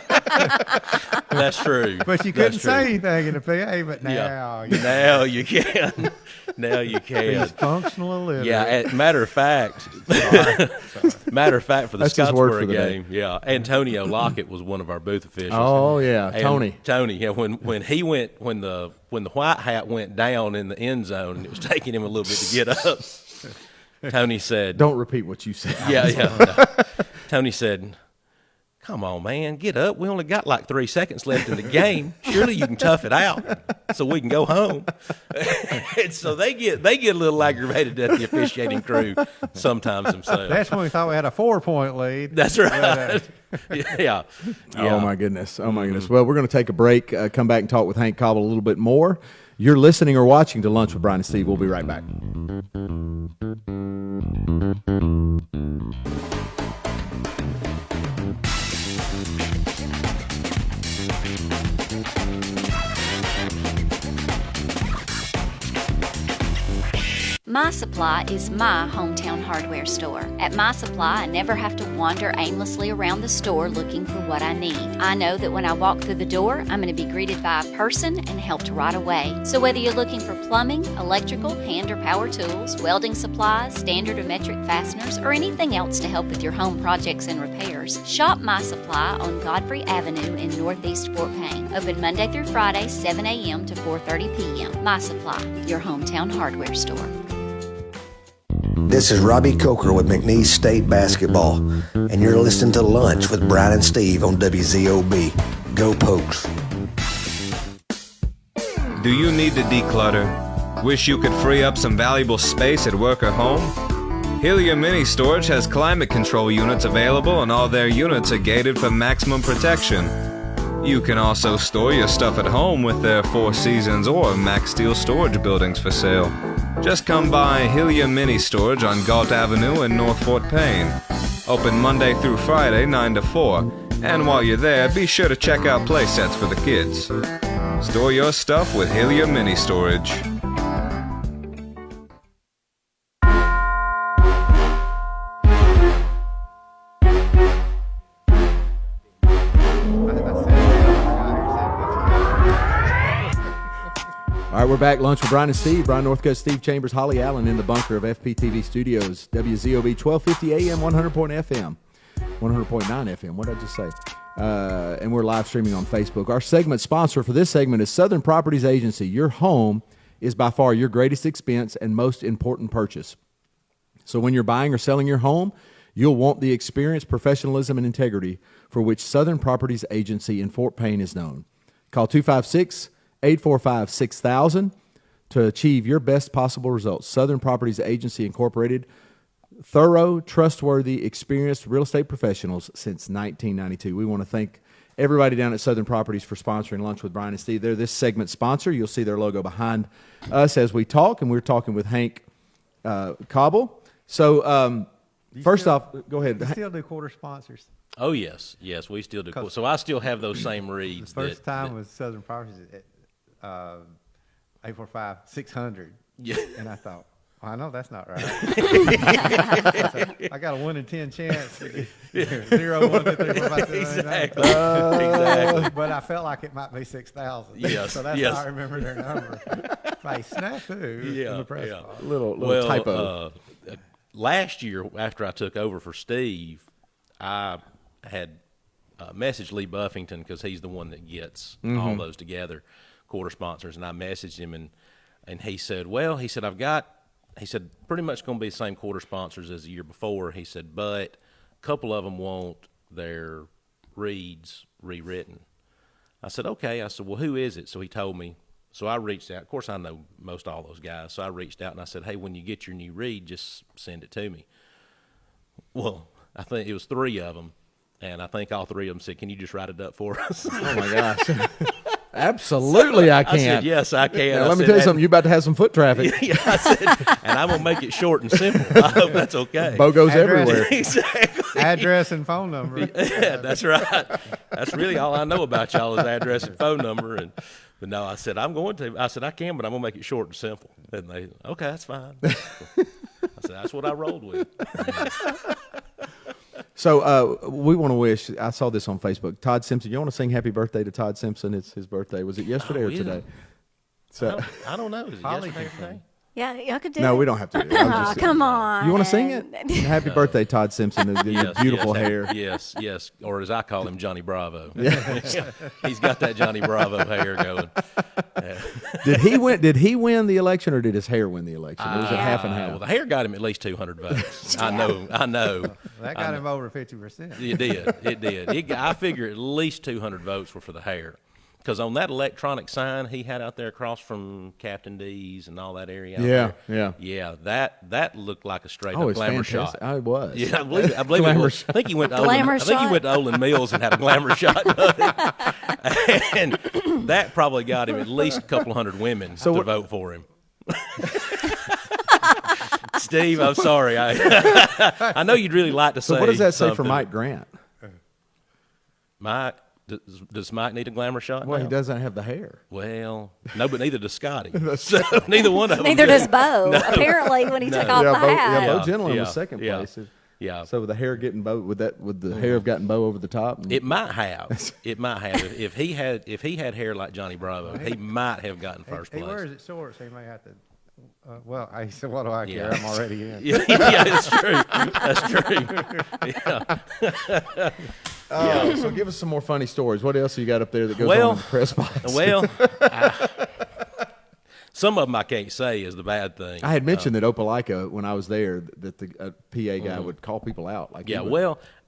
That's true. But you couldn't say anything in the PA, but now Now you can. Now you can. he's functional illiterate. Yeah, matter of fact, for the That's his word for Scottsboro the game, day. yeah, Antonio Lockett was one of our booth officials. Oh yeah, And Tony. yeah, when the white hat went down in the end zone, and it was taking him a little bit to get up. Tony said, Don't repeat what you said. no. Tony said, "Come on, man, get up. We only got like 3 seconds left in the game. Surely you can tough it out so we can go home." And so they get a little aggravated at the officiating crew sometimes themselves. That's when we thought we had a 4-point lead. That's right. Yeah. Oh my goodness. Oh my goodness. Well, we're going to take a break, come back and talk with Hank Cobble a little bit more. You're listening or watching to Lunch with Bryan and Steve. We'll be right back. My Supply is my hometown hardware store. At My Supply, I never have to wander aimlessly around the store looking for what I need. I know that when I walk through the door, I'm going to be greeted by a person and helped right away. So whether you're looking for plumbing, electrical, hand or power tools, welding supplies, standard or metric fasteners, or anything else to help with your home projects and repairs, shop My Supply on Godfrey Avenue in Northeast Fort Payne. Open Monday through Friday, 7 a.m. to 4:30 p.m. My Supply, your hometown hardware store. This is Robbie Coker with McNeese State Basketball, and you're listening to Lunch with Bryan and Steve on WZOB. Go Pokes. Do you need to declutter? Wish you could free up some valuable space at work or home? Helium Mini Storage has climate control units available, and all their units are gated for maximum protection. You can also store your stuff at home with their Four Seasons or Max Steel storage buildings for sale. Just come by Helium Mini Storage on Galt Avenue in North Fort Payne. Open Monday through Friday, 9 to 4. And while you're there, be sure to check out play sets for the kids. Store your stuff with Helium Mini Storage. All right, we're back. Lunch with Bryan and Steve. Brian Northcutt, Steve Chambers, Holly Allen in the bunker of FPTV Studios. WZOB 1250 AM, 100 point FM. 100.9 FM. What did I just say? And we're live streaming on Facebook. Our segment sponsor for this segment is Southern Properties Agency. Your home is by far your greatest expense and most important purchase. So when you're buying or selling your home, you'll want the experience, professionalism, and integrity for which Southern Properties Agency in Fort Payne is known. Call 256-845-6000 to achieve your best possible results. Southern Properties Agency Incorporated. Thorough, trustworthy, experienced real estate professionals since 1992. We want to thank everybody down at Southern Properties for sponsoring Lunch with Bryan and Steve. They're this segment sponsor. You'll see their logo behind us as we talk, and we're talking with Hank Cobble. So first off, go ahead. You still do quarter sponsors? Oh, yes. Yes, we still do. So I still have those same reads. The first time was Southern Properties at 845-600. Yeah. And I thought, I know that's not right. I got a 1 in 10 chance. 0, 1, 2, 3, 4, 5, 6, 7, 8, 9. Exactly. But I felt like it might be 6,000. Yes. So that's how I remember their number. By snafu in the press box. Little typo. Last year, after I took over for Steve, I had messaged Lee Buffington because he's the one that gets all those together, quarter sponsors, and I messaged him and he said, he said, pretty much going to be the same quarter sponsors as the year before. He said, but a couple of them want their reads rewritten. I said, okay. I said, well, who is it? So he told me. So I reached out. Of course, I know most all those guys. So I reached out and I said, hey, when you get your new read, just send it to me. Well, I think it was 3 of them. And I think all 3 of them said, can you just write it up for us? Oh, my gosh. Absolutely, I can. I said, yes, I can. Now, let me tell you something. You're about to have some foot traffic. Yeah, I said, and I'm going to make it short and simple. I hope that's okay. Bogos everywhere. Exactly. Address and phone number. Yeah, that's right. That's really all I know about y'all is address and phone number. But no, I said, I said, I can, but I'm going to make it short and simple. And they, okay, that's fine. I said, that's what I rolled with. So we want to wish, I saw this on Facebook, Todd Simpson. You want to sing happy birthday to Todd Simpson? It's his birthday. Was it yesterday or today? So I don't know. Is it yesterday or today? Yeah, y'all could do No, it. we don't have to do it. Oh, come on. You want to sing it? Happy birthday, Todd Simpson. Your beautiful hair. Yes, yes. Or as I call him, Johnny Bravo. He's got that Johnny Bravo hair going. Did he win the election or did his hair win the election? Or was it half and half? Well, the hair got him at least 200 votes. I know. That got him over 50%. It did. I figure at least 200 votes were for the hair. Because on that electronic sign he had out there across from Captain D's and all that area out there. Yeah, that looked like a straight up glamour shot. It was. Yeah, I believe it was. I think he went to Olin Mills and had a glamour shot done. And that probably got him at least a couple hundred women to vote for him. Steve, I'm sorry. I know you'd really like to say. So what does that something. say for Mike Grant? Mike, does Mike need a glamour shot? Well, now? he doesn't have the hair. Well, no, but neither does Scotty. So neither one of them. Neither does Bo. No. Apparently, when he took off the hat. Bo Gentleman was second place. Yeah. So with the hair getting Bo, would the hair have gotten Bo over the top? It might have. If he had hair like Johnny Bravo, he might have gotten first place. He wears it short, so he may have to. I said, what do I care? I'm already in. Yeah, that's true. Yeah. So give us some more funny stories. What else you got up there that goes on in the press box? Some of them I can't say is the bad thing. I had mentioned that Opelika, when I was there, that the PA guy would call people out. Like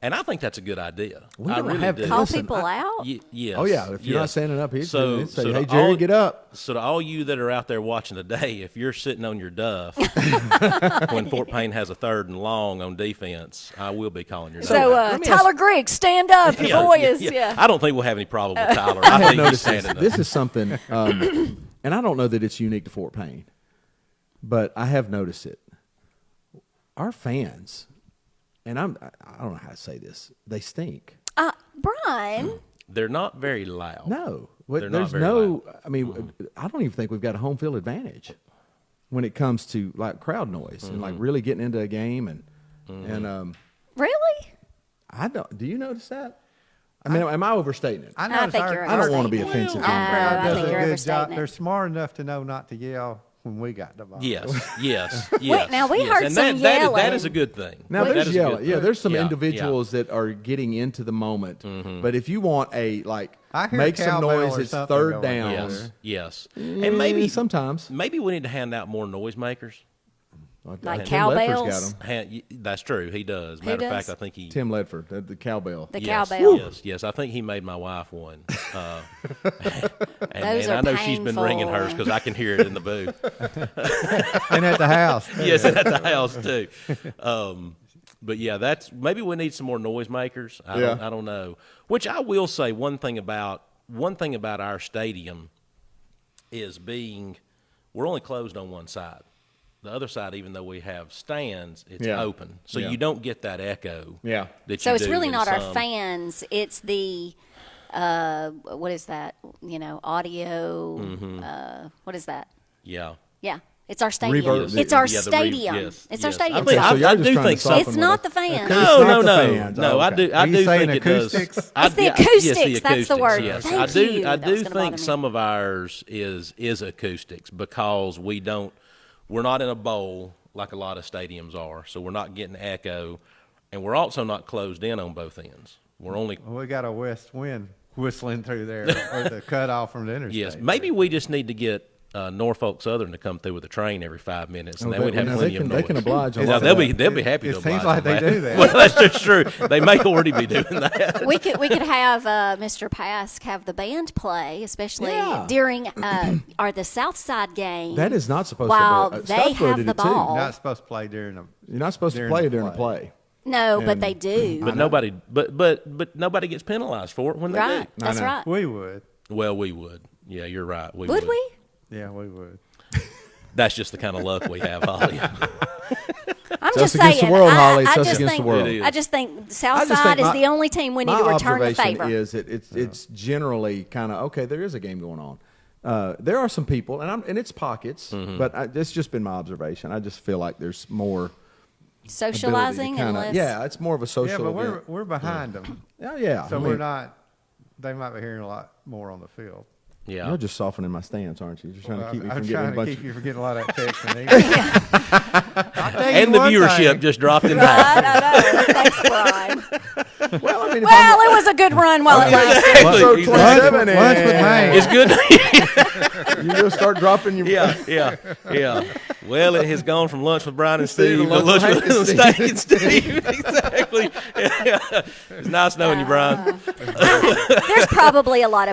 and I think that's a good idea. We I don't really have do. Call people out? Yes. Oh, yeah. If you're not standing up, he'd say, to hey, Jerry, get up. So to all you that are out there watching today, if you're sitting on your duff when Fort Payne has a 3rd and long on defense, I will be calling your name. So, Tyler Griggs, stand up. Your boy is, I don't think we'll have any problem with Tyler. I think he's standing up. This is something, and I don't know that it's unique to Fort Payne, but I have noticed it. Our fans, and I don't know how to say this, they stink. Brian. They're not very loud. No. They're not There's very no, loud. I mean, I don't even think we've got a home field advantage when it comes to like crowd noise and like really getting into a game and Really? I don't. Do you notice that? I mean, am I overstating it? I think you're I don't want to be overstating it. offensive. Our crowd I does think a you're good overstating job. it. They're smart enough to know not to yell when we got the ball. Yes. Wait, now we heard and some that yelling. that is a good thing. Now That there's is a good yelling. thing. Yeah, there's some Yeah, individuals that are getting into the moment. But if you want a I hear make some cowbell noise, or it's something 3rd going down. on. Yes. And maybe sometimes we need to hand out more noisemakers. Like Tim Ledford's cowbells? got 'em. That's true. He does. Matter of fact, does? I think he. Tim Ledford, the cowbell. The Yes, cowbell. Yes. I think he made my wife one. And Those I are know she's been ringing hers painful. because I can hear it in the booth. And at the house. Yes, and at the house too. But yeah, that's maybe we need some more noisemakers. I don't know. Which I will say one thing about our stadium is we're only closed on one side. The other side, even though we have stands, it's open, so you don't get that echo. Yeah. That So you it's do really in not our some. fans. It's the what is that? Audio. What is that? Yeah. Yeah, it's our stadium. Reverb. It's our Yeah, the stadium. yes, It's yes. our stadium. Okay, so y'all just do trying to think soften It's with not us. the fans. Okay. No, not the no. fans. I Okay. do. Are I you do saying think it does. acoustics? It's the Yes, acoustics. That's the word. Yes, Thank I do. you. I That was do gonna bother think me. some of ours is acoustics because we're not in a bowl like a lot of stadiums are, so we're not getting echo, and we're also not closed in on both ends. We're only. We got a west wind whistling through there, or the cutoff from the interstate. Yes, maybe we just need to get Norfolk Southern to come through with a train every 5 minutes, and then they- we'd have now plenty they of can- noise. they can oblige on Now, that. they'll be happy It to oblige. seems like on they do that. Well, that's just true. They may already be doing that. We could have Mr. Pask have the band play, especially Yeah. during the South Side game. That is not supposed while to be. they Scottsboro have did the it too. ball. You're not supposed to play during them. You're not supposed to play during a play. No, but And- they do. But nobody, but nobody gets penalized for it when they Right, do. that's know. right. We would. Well, we would. Yeah, you're right. We Would we? Yeah, we would. That's just the kind of luck we have, Holly. I'm It's just us against saying. the world, Holly. It's I us just against think, the world. It is. I just think I just Southside think is the only team we need to my return the observation favor. is that it's generally kind of okay. There is a game going on. There are some people, and it's pockets, but it's just been my observation. I just feel like there's more Socializing and less. Yeah, it's more of a social. Yeah, but event. we're behind them, yeah. so I mean, we're not. They might be hearing a lot more on the field. Yeah. You're just softening my stance, aren't you? You're just trying to keep me I'm from getting a trying to bunch. keep Of, you from getting a lot of text and emails. And the viewership just dropped in half. I know. Thanks, Brian. well, I mean, Well, it was a good run while it lasted. episode Exactly. 27 Lunch with Maine. It's good. you're gonna start dropping your. Yeah. Well, it has gone from lunch with Bryan and Steve to Lunch lunch with with Hank Steak and Steve. Exactly. Yeah. It's nice knowing you, Brian. There's probably a lot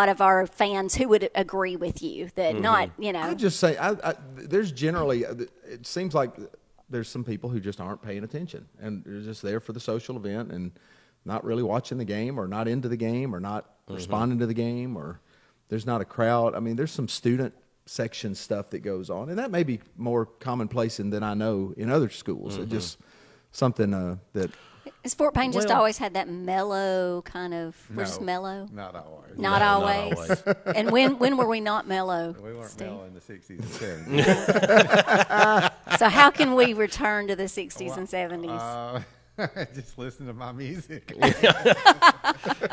of our fans who would agree with you that not, I just say, there's generally. It seems like there's some people who just aren't paying attention, and they're just there for the social event and not really watching the game, or not into the game, or not responding to the game, or there's not a crowd. I mean, there's some student section stuff that goes on, and that may be more commonplace than I know in other schools. It's just something that. Is Fort Payne just always had that mellow kind of? We're just mellow. Not always. Not always. And when were we not mellow? We weren't Steve? mellow in the 60s and 70s. So how can we return to the 60s and 70s? Just listen to my music.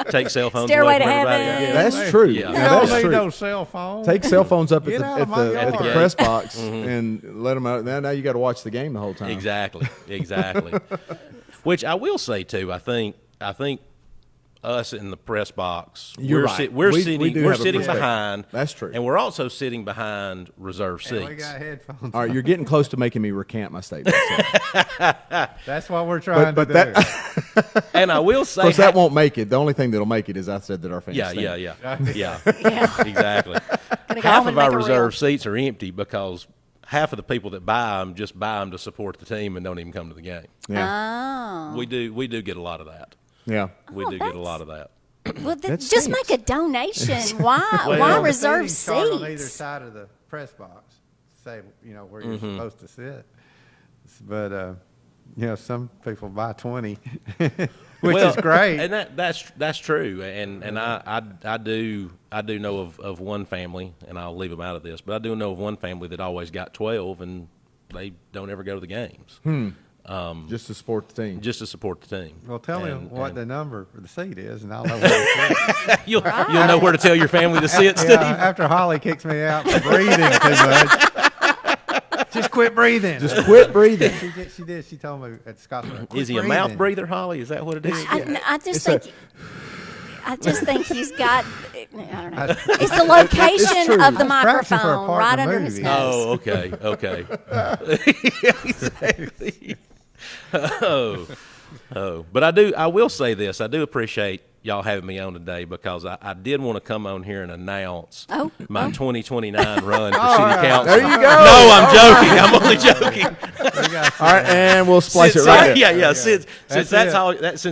Take cell phones Stairway away to from everybody Heaven. else. That's true. Yeah. You Now, don't that's need true. no cell phone. Take cell phones up at Get out of my the yard. press box and let them out. Now you got to watch the game the whole time. Exactly. Which I will say too. I think us in the press box. You're we're right. we're We sitting do we're have a sitting perspective. behind. That's true. And we're also sitting behind reserve seats. And we got headphones. All right, you're getting close to making me recant my statement. That's what we're trying but to that, do. And I will say, of course, that won't make it. The only thing that'll make it is I said that our fans. yeah, think. yeah, Yeah. exactly. Gonna go Half home of and our make a reserve reel. seats are empty because half of the people that buy them just buy them to support the team and don't even come to the game. Yeah. Oh. We do get a lot of that. Yeah. We do get a lot of that. Well, That just stinks. make a donation. Why Well, reserve the seating chart on either seats? side of the press box say, where Mm-hmm. you're supposed to sit. But, some people buy 20, which is great. And that's true. And I do know of one family, and I'll leave them out of this, but I do know of one family that always got 12, and they don't ever go to the games. Just to support the team. Just to support the team. Well, tell me And- what and the number for the seat is, and I'll know where to sit. you'll know where to tell your family to sit, Steve. After Holly kicks me out for breathing too much. Just quit breathing. Just quit breathing. She did. She told me at Scottsdale. Is he a mouth breather, Holly? Is that what it is? I just It's think. I just think he's got. I don't know. It's the location true. of the I was practicing for a microphone part right in the under his movie. nose. Oh, okay. Exactly. Oh. But I will say this. I do appreciate y'all having me on today because I did want to come on here and announce my 2029 run for city council. There you go. No, I'm joking. I'm only joking. All right, and we'll splice it right there. Yeah. Since That's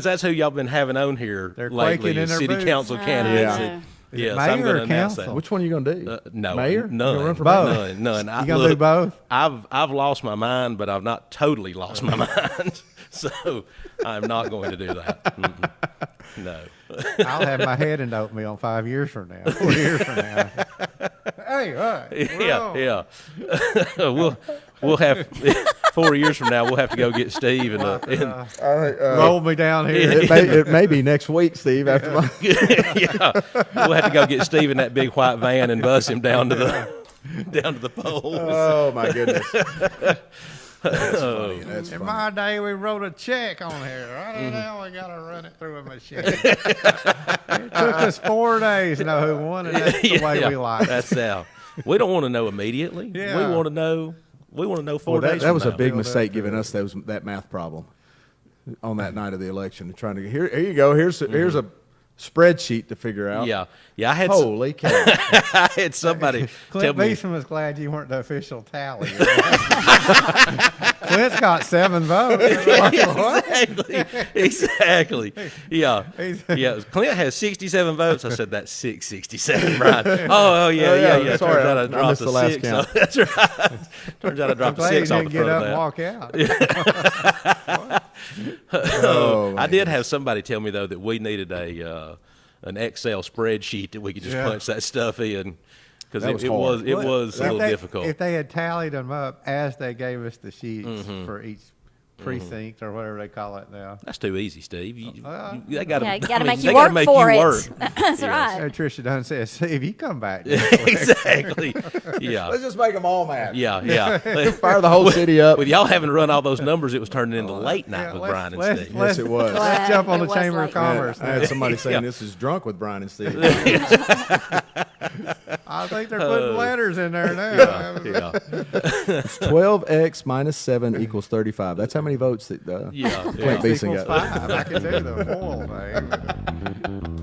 that's who y'all been having on here They're lately, quaking in is their city boots. council candidates. Yeah. Yes, mayor I'm going to or announce council? that. Which one are you going to do? No, Mayor? none. You gonna run for Both. None. You gonna do both? I've lost my mind, but I've not totally lost my mind. So I'm not going to do that. Mm-mm. No. I'll have my head in oatmeal 5 years from now. 4 years from now. Hey, all right. Yeah. We'll have 4 years from now. We'll have to go get Steve and Roll me down here. It may be next week, Steve. After my we'll have to go get Steve in that big white van and bus him down to the polls. Oh my goodness. That's funny. That's In funny. my day, we wrote a check on here. Right now, we got to run it through a machine. It took us 4 days to know who won, and that's the way we like it. That's how. We don't want to know immediately. Yeah. We want to know. 4 Well, days. that was from a now. big mistake giving us that math problem on that night of the election. Trying to here you go. Here's a spreadsheet to figure out. Yeah. I had Holy cow! I had somebody tell Clint me. Beeson was glad you weren't the official tally. Clint's got 7 votes. Exactly. Yeah. Clint has 67 votes. I said that's 667, Brian. Oh yeah. Sorry, Turns out I I dropped missed a the last 6. count. So that's right. Turns out I dropped a Glad he 6 off didn't the get front up of and that. walk out. Oh, I did have somebody tell me though that we needed an Excel spreadsheet that we could just punch that stuff in because That was it hard. was a little difficult. If they had tallied them up as they gave us the sheets Mm-hmm. for each precinct or whatever they call it now. That's too easy, Steve. They got Yeah, to got to make they you gotta work make for you it. work. That's right. Hey, Tricia Dunn says, Steve, you come back. Exactly. Yeah. Let's just make them all mad. Yeah. Fire the whole city up. With y'all having to run all those numbers, it was turning into late night with Bryan and Steve. Yes, it was. Let's jump on It the was Chamber of late. Commerce. I had somebody saying this is drunk with Bryan and Steve. I think they're putting letters in there now. Yeah. 12x minus 7 equals 35. That's how many votes that Clint Beeson Equals got. 5. I can do the full thing.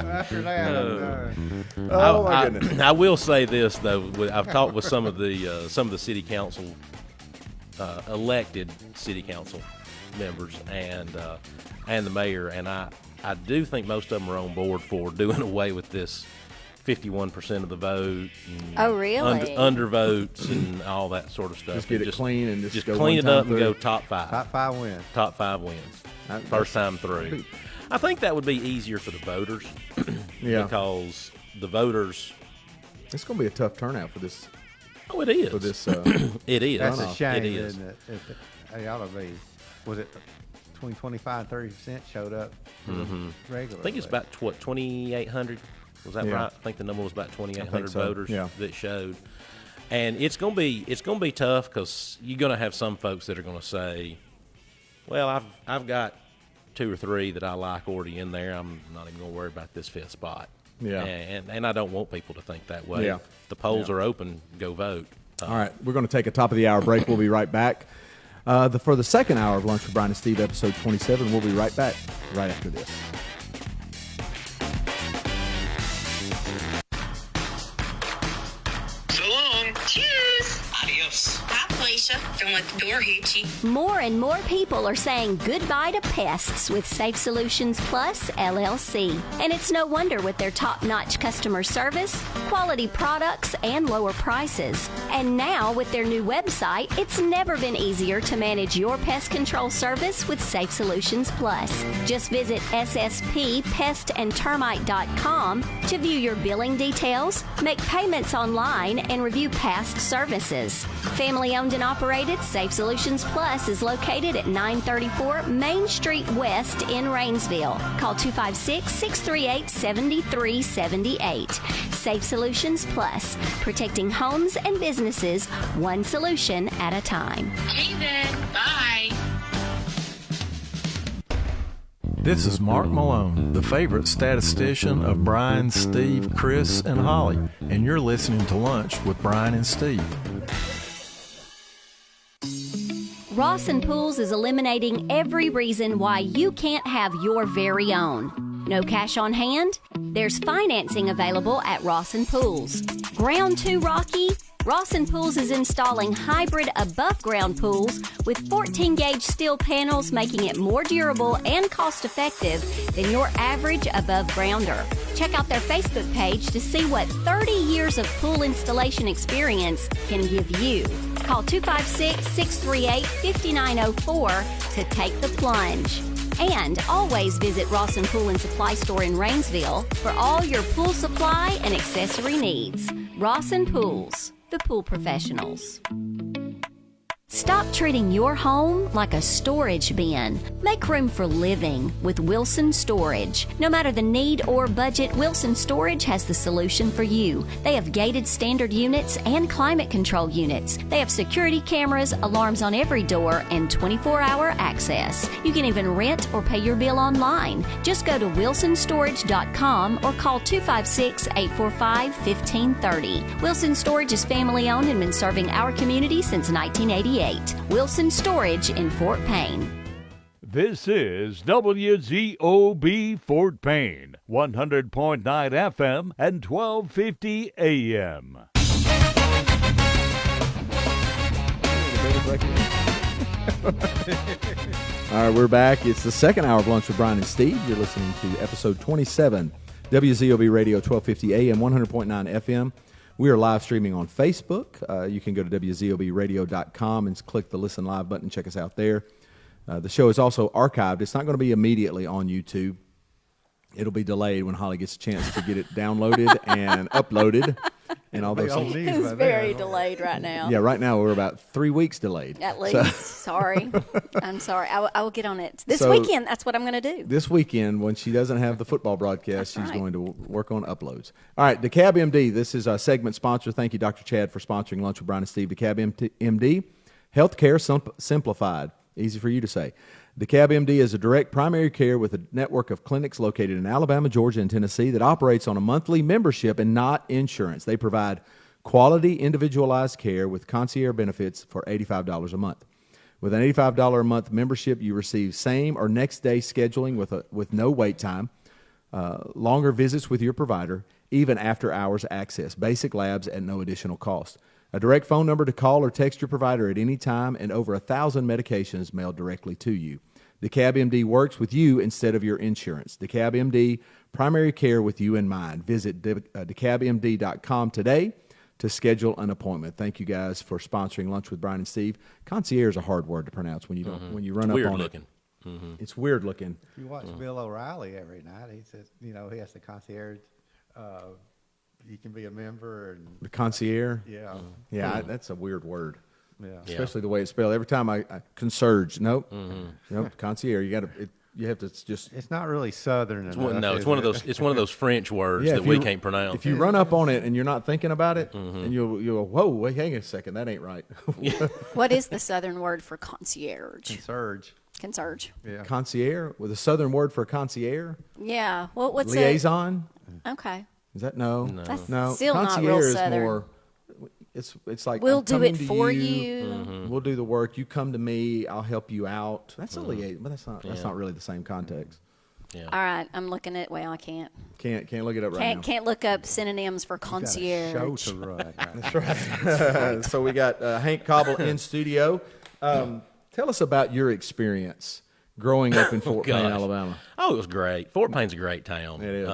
After that, I'm done. Oh my goodness. I will say this though. I've talked with some of the city council elected city council members and the mayor, and I do think most of them are on board for doing away with this 51% of the vote. And Oh, really? Undervotes and all that sort of stuff. Just get And it clean and just go clean one it up time and go through. top 5. Top 5 wins. Top 5 wins. First time through. I think that would be easier for the voters. Yeah. Because the voters. It's going to be a tough turnout for this. Oh, it is. For this, it is. That's a shame, It is. isn't it? It ought to be. Was it between 25 and 30% showed up regularly? I think it's about 2,800. Was that Yeah. right? I think the number was about 2,800 so, voters yeah. that showed. And it's gonna be tough because you're gonna have some folks that are gonna say, "Well, I've got 2 or 3 that I like already in there. I'm not even going to worry about this 5th spot. Yeah. And I don't want people to think that way. Yeah. If the polls are open, go vote. All right, we're going to take a top of the hour break. We'll be right back. For the second hour of Lunch with Bryan and Steve, episode 27, we'll be right back right after this. So long. Cheers. Adios. Bye, Felicia. Don't let the door hit you. More and more people are saying goodbye to pests with Safe Solutions Plus LLC. And it's no wonder with their top-notch customer service, quality products, and lower prices. And now with their new website, it's never been easier to manage your pest control service with Safe Solutions Plus. Just visit sspestandtermite.com to view your billing details, make payments online, and review past services. Family-owned and operated, Safe Solutions Plus is located at 934 Main Street West in Rainsville. Call 256-638-7378. Safe Solutions Plus, protecting homes and businesses one solution at a time. Okay then. Bye. This is Mark Malone, the favorite statistician of Bryan, Steve, Chris, and Holly, and you're listening to Lunch with Bryan and Steve. Ross & Pools is eliminating every reason why you can't have your very own. No cash on hand? There's financing available at Ross & Pools. Ground too rocky? Ross & Pools is installing hybrid above-ground pools with 14-gauge steel panels, making it more durable and cost-effective than your average above-grounder. Check out their Facebook page to see what 30 years of pool installation experience can give you. Call 256-638-5904 to take the plunge. And always visit Ross & Pool and Supply Store in Rainsville for all your pool supply and accessory needs. Ross & Pools, the pool professionals. Stop treating your home like a storage bin. Make room for living with Wilson Storage. No matter the need or budget, Wilson Storage has the solution for you. They have gated standard units and climate control units. They have security cameras, alarms on every door, and 24-hour access. You can even rent or pay your bill online. Just go to wilsonstorage.com or call 256-845-1530. Wilson Storage is family owned and been serving our community since 1988. Wilson Storage in Fort Payne. This is WZOB Fort Payne, 100.9 FM and 1250 AM. All right, we're back. It's the second hour of Lunch with Bryan and Steve. You're listening to episode 27, WZOB Radio, 1250 AM, 100.9 FM. We are live streaming on Facebook. You can go to WZOBradio.com and click the Listen Live button. Check us out there. The show is also archived. It's not going to be immediately on YouTube. It'll be delayed when Holly gets a chance to get it downloaded and uploaded and all those things. It's very delayed right now. Yeah, right now we're about 3 weeks delayed. At least. Sorry. I'm sorry. I will get on it. This weekend, that's what I'm going to do. This weekend, when she doesn't have the football broadcast, she's going to work on uploads. All right, DeKalb MD, this is our segment sponsor. Thank you, Dr. Chad, for sponsoring Lunch with Bryan and Steve. DeKalb MD, healthcare simplified. Easy for you to say. DeKalb MD is a direct primary care with a network of clinics located in Alabama, Georgia, and Tennessee that operates on a monthly membership and not insurance. They provide quality, individualized care with concierge benefits for $85 a month. With an $85 a month membership, you receive same or next day scheduling with no wait time, longer visits with your provider, even after hours access, basic labs at no additional cost. A direct phone number to call or text your provider at any time, and over 1,000 medications mailed directly to you. DeKalb MD works with you instead of your insurance. DeKalb MD, primary care with you in mind. Visit DeKalbMD.com today to schedule an appointment. Thank you guys for sponsoring Lunch with Bryan and Steve. Concierge is a hard word to pronounce when you don't when you run up on looking. it. It's weird looking. If you watch Bill O'Reilly every night, he says, he has the concierge. You can be a member. And the concierge? Yeah. Yeah, that's a weird word. Yeah. Especially the way it's spelled. Every time I concierge, nope, concierge. You have to just. It's not really Southern enough. It's one of those. It's one of those French words that we can't pronounce. If you run up on it and you're not thinking about it, and you'll go, whoa, wait, hang a second, that ain't right. What is the Southern word for concierge? Concierge. Concierge. Yeah. Concierge with a southern word for concierge. Yeah. Well, what's liaison? Okay. Is that no? That's No. still not Concierge real is Southern. more. It's like We'll I'm do coming it to for you. you. Mm-hmm. We'll do the work. You come to me. I'll help you out. That's a liaison, but that's not really the same context. Yeah. All right. I'm looking at. Well, I can't. Can't look it up right now. Can't look up synonyms for concierge. Show to run. That's right. So we got Hank Cobble in studio. Tell us about your experience growing up in Fort Payne, Alabama. Oh, it was great. Fort Payne's a great town. It is.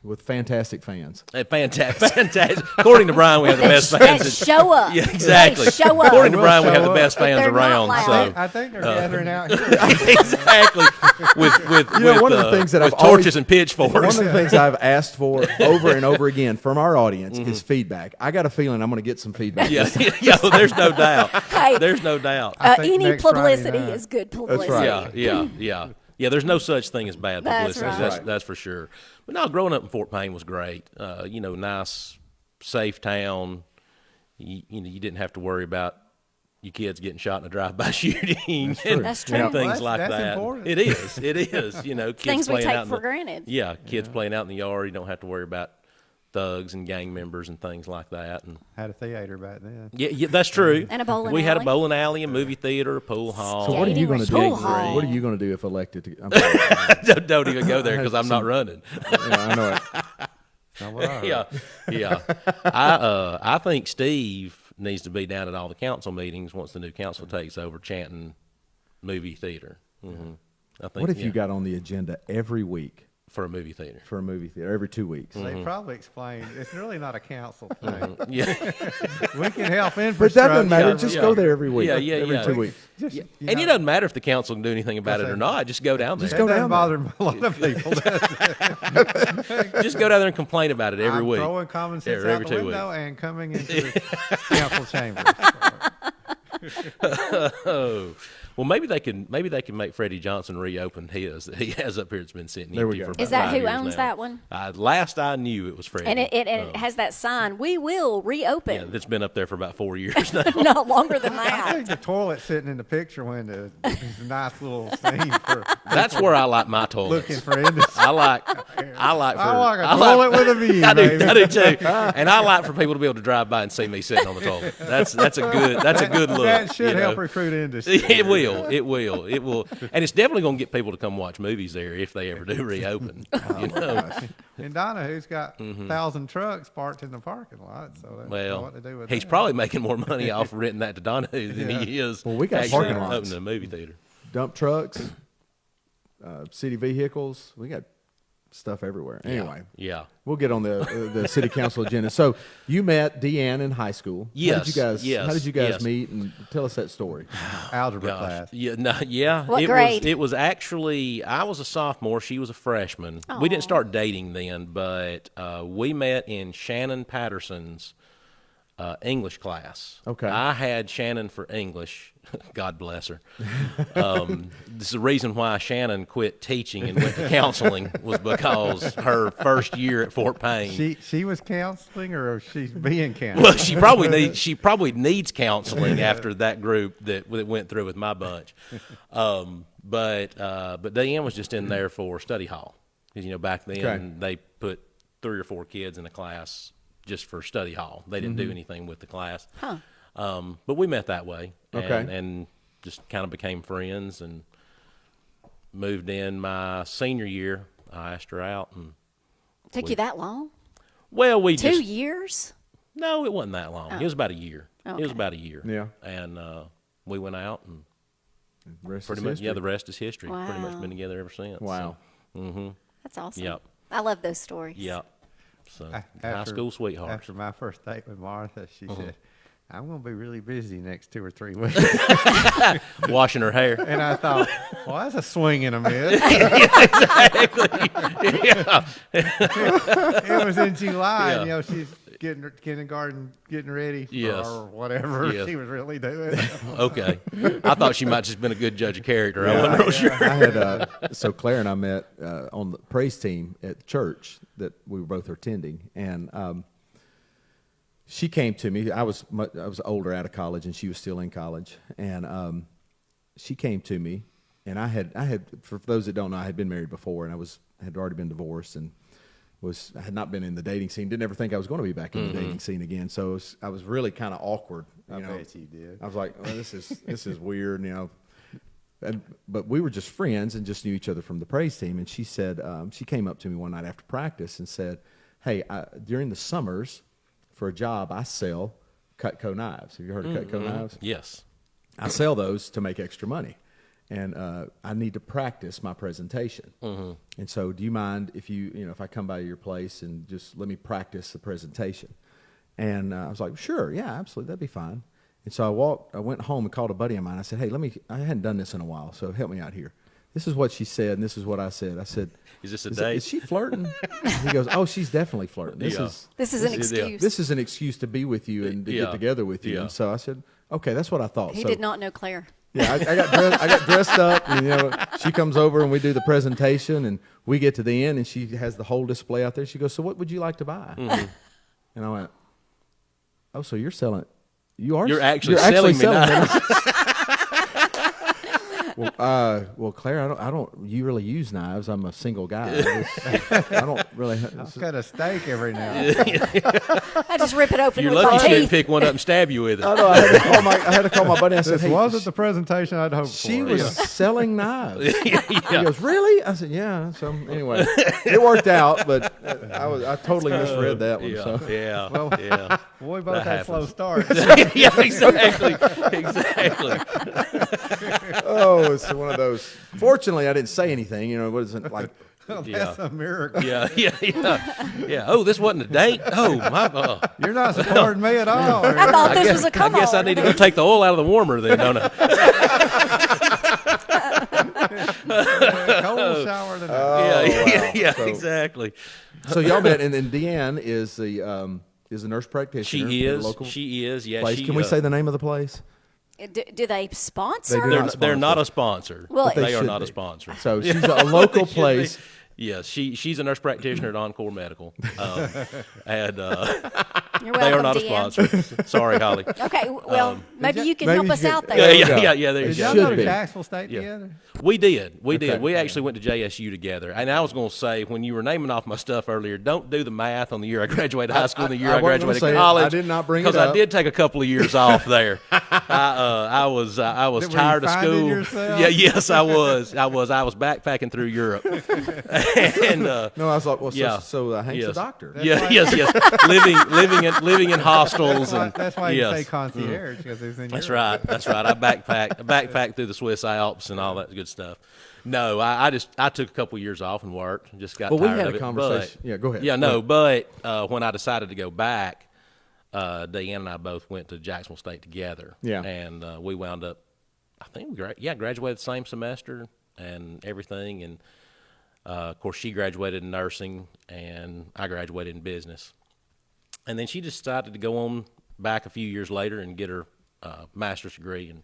With fantastic fans. Fantastic. According to Brian, we have the best fans. That show up. Yeah, exactly. They show up. According to Brian, we have the show best up. fans They're not around. loud. So I think they're gathering out here. exactly. With one of the things that with I've torches always- and pitchforks. One of the things I've asked for over and over again from our audience is feedback. I got a feeling I'm going to get some feedback. Yeah, there's no doubt. Hey. There's no doubt. I think Any next Friday publicity night. is good publicity. right. Yeah. There's no such thing as bad That's publicity. right. That's for sure. But no, growing up in Fort Payne was great. Nice, safe town. You didn't have to worry about your kids getting shot in a drive-by shooting and That's true. things Well, like that's that. important. It is. Kids Things we playing take out in for the, granted. Yeah, kids playing out in the yard. You don't have to worry about thugs and gang members and things like that. And Had a theater back then. yeah, that's true. And a bowling We had a alley. bowling alley, a movie theater, a pool hall. So what are you going to do? Pool hall. What are you going to do if elected? I'm sorry. Don't even go there because I'm not running. I know it. Not what I heard. Yeah. I think Steve needs to be down at all the council meetings once the new council takes over, chanting movie theater. Mm-hmm. I think. What if you got on the agenda every week for a movie theater? for a movie theater every 2 weeks? They probably explained it's really not a council thing. Yeah. We can help But infrastructure. that doesn't matter. Yeah, Just yeah. go there every week. Yeah, every 2 weeks. Just, And it doesn't matter if the council can do anything about it or not. Just go down there. That go doesn't down bother a lot of people. Just go down there and complain about it every I'm week. throwing common sense Every out the 2 window weeks. and coming into the council chambers. Oh. Well, maybe they can make Freddie Johnson reopen his that he has up here. It's been sitting There we empty go. for about Is that 5 who years owns now. that one? Last I knew, it was Freddie. And it has that sign, "We will reopen." Yeah, that's been up there for about 4 years now. Not longer than I that. think the toilet sitting in the picture window is a nice little scene for That's where I like my toilets. looking for industry. I like for a toilet with a view, I do, baby. I do too. And I like for people to be able to drive by and see me sitting on the toilet. That's a good look. That should you know. help recruit industry. It will, and it's definitely going to get people to come watch movies there if they ever do reopen. You know, And Donahue's got 1,000 trucks parked in the parking lot, so they don't know well, what to do with he's that. probably making more money off renting that to Donahue than he is. Well, we got actually parking lots. opening a movie theater. Dump trucks, city vehicles. We got stuff everywhere. Anyway, Yeah. we'll get on the city council agenda. So you met Deanne in high school. Yes, How did you guys yes. meet? And tell us that story. Algebra Gosh. class. Yeah. What it grade? was. It was actually. I was a sophomore. She was a freshman. We didn't start dating then, but we met in Shannon Patterson's English class. Okay. I had Shannon for English. God bless her. This is the reason why Shannon quit teaching and went to counseling was because her first year at Fort Payne. She was counseling, or she's being counseled? Well, she probably needs counseling after that group that went through with my bunch. But Diane was just in there for study hall because back then they put 3 or 4 kids in a class just for study hall. They didn't do anything with the class. Huh. But we met that way, Okay. and just kind of became friends and moved in my senior year. I asked her out, and Took you that long? well, we 2 just years? no, it wasn't that long. It was about a year. It was Okay. about a year. Yeah. And we went out and. Rest Pretty is much, history. yeah. The rest is history. Pretty much Wow. been together ever since. Wow. That's awesome. Yep. I love those stories. Yep. So high After- school sweethearts. After my first date with Martha, she said, I'm going to be really busy next 2 or 3 weeks. Washing her hair. And I thought, well, that's a swing and a miss. Yeah. It was in July, Yeah. and, she's getting her kindergarten, getting ready for Yes. whatever Yes. she was really doing. Okay. I thought she might just been a good judge of character. I wasn't real sure. I had so Claire and I met on the praise team at the church that we were both attending, and she came to me. I was older, out of college, and she was still in college, and she came to me and I had for those that don't know, I had been married before, and had already been divorced, and I had not been in the dating scene. Didn't ever think I was going to be back in the dating scene again. So I was really kind of awkward. I bet you did. I was like, well, this is weird, but we were just friends and just knew each other from the praise team. And she said, she came up to me one night after practice and said, hey, during the summers for a job, I sell Cutco knives. Have you heard of Cutco knives? Yes. I sell those to make extra money. And I need to practice my presentation. And so do you mind if if I come by your place and just let me practice the presentation? And I was like, sure, yeah, absolutely, that'd be fine. And so I went home and called a buddy of mine. I said, hey, I hadn't done this in a while, so help me out here. This is what she said, and this is what I said. I said, is this a date? Is she flirting? He goes, oh, she's definitely flirting. This is an excuse. This is an excuse to be with you and to get together with you. And so I said, okay, that's what I thought. He did not know Claire. Yeah, I got dressed up, and she comes over and we do the presentation, and we get to the end, and she has the whole display out there. She goes, so what would you like to buy? And I went, oh, so you're selling? You're actually selling me knives. Well, Claire, I don't. You really use knives. I'm a single guy. I don't really. I've got a steak every now. I just rip it open. You're with lucky my she didn't teeth. pick one up and stab you with it. I know. I had to call my buddy. I said, This hey, wasn't the presentation I'd hoped for. she was selling knives. He goes, really? I said, yeah. So anyway, it worked out, but I totally misread that one. So. Yeah. Well, Yeah. we both had slow happens. starts. Yeah, exactly. Oh, it's one of those. Fortunately, I didn't say anything. It wasn't like. Well, that's a miracle. Yeah. Oh, this wasn't a date? Oh, my. You're not supporting me at all. I thought this was a come I guess I need to go take the oil out of the warmer then, don't I? Cold shower tonight. Yeah, So- exactly. So y'all met, and then Deanne is the nurse practitioner. She in is. the local She is. Yeah. place. She, Can we say the name of the place? Do they sponsor? They do not They're not sponsor. a sponsor. Well, They they are should not a be. sponsor. So she's a local They should be. place. Yes, she's a nurse practitioner at Encore Medical, and You're they are welcome, not a Deanne. sponsor. Sorry, Holly. Okay, well, maybe you can maybe help you us could- out there. Yeah. There Did you y'all go. go Should to be. Jacksonville State Yeah. together? We did. Okay. We actually went to JSU together. And I was going to say, when you were naming off my stuff earlier, don't do the math on the year I graduated high school and the year I wasn't gonna graduated say it. college. I did not bring it because I up. did take a couple of years off there. I was Were you tired of finding school. yourself? Yeah, yes, I was. I was backpacking through Europe. And No, I was like, well, yeah. so Hank's Yes. a doctor. Yes. living in hostels. That's why you yes. say concierge, because he's in That's Europe. right. That's right. I backpacked through the Swiss Alps and all that good stuff. No, I took a couple years off and worked. And just got Well, we tired had of a it. conversation. But, Yeah, go ahead. Yeah, Go no, ahead. but when I decided to go back, Deanne and I both went to Jacksonville State together. Yeah. And we wound up, I think graduated the same semester and everything. And of course, she graduated in nursing, and I graduated in business. And then she decided to go on back a few years later and get her master's degree in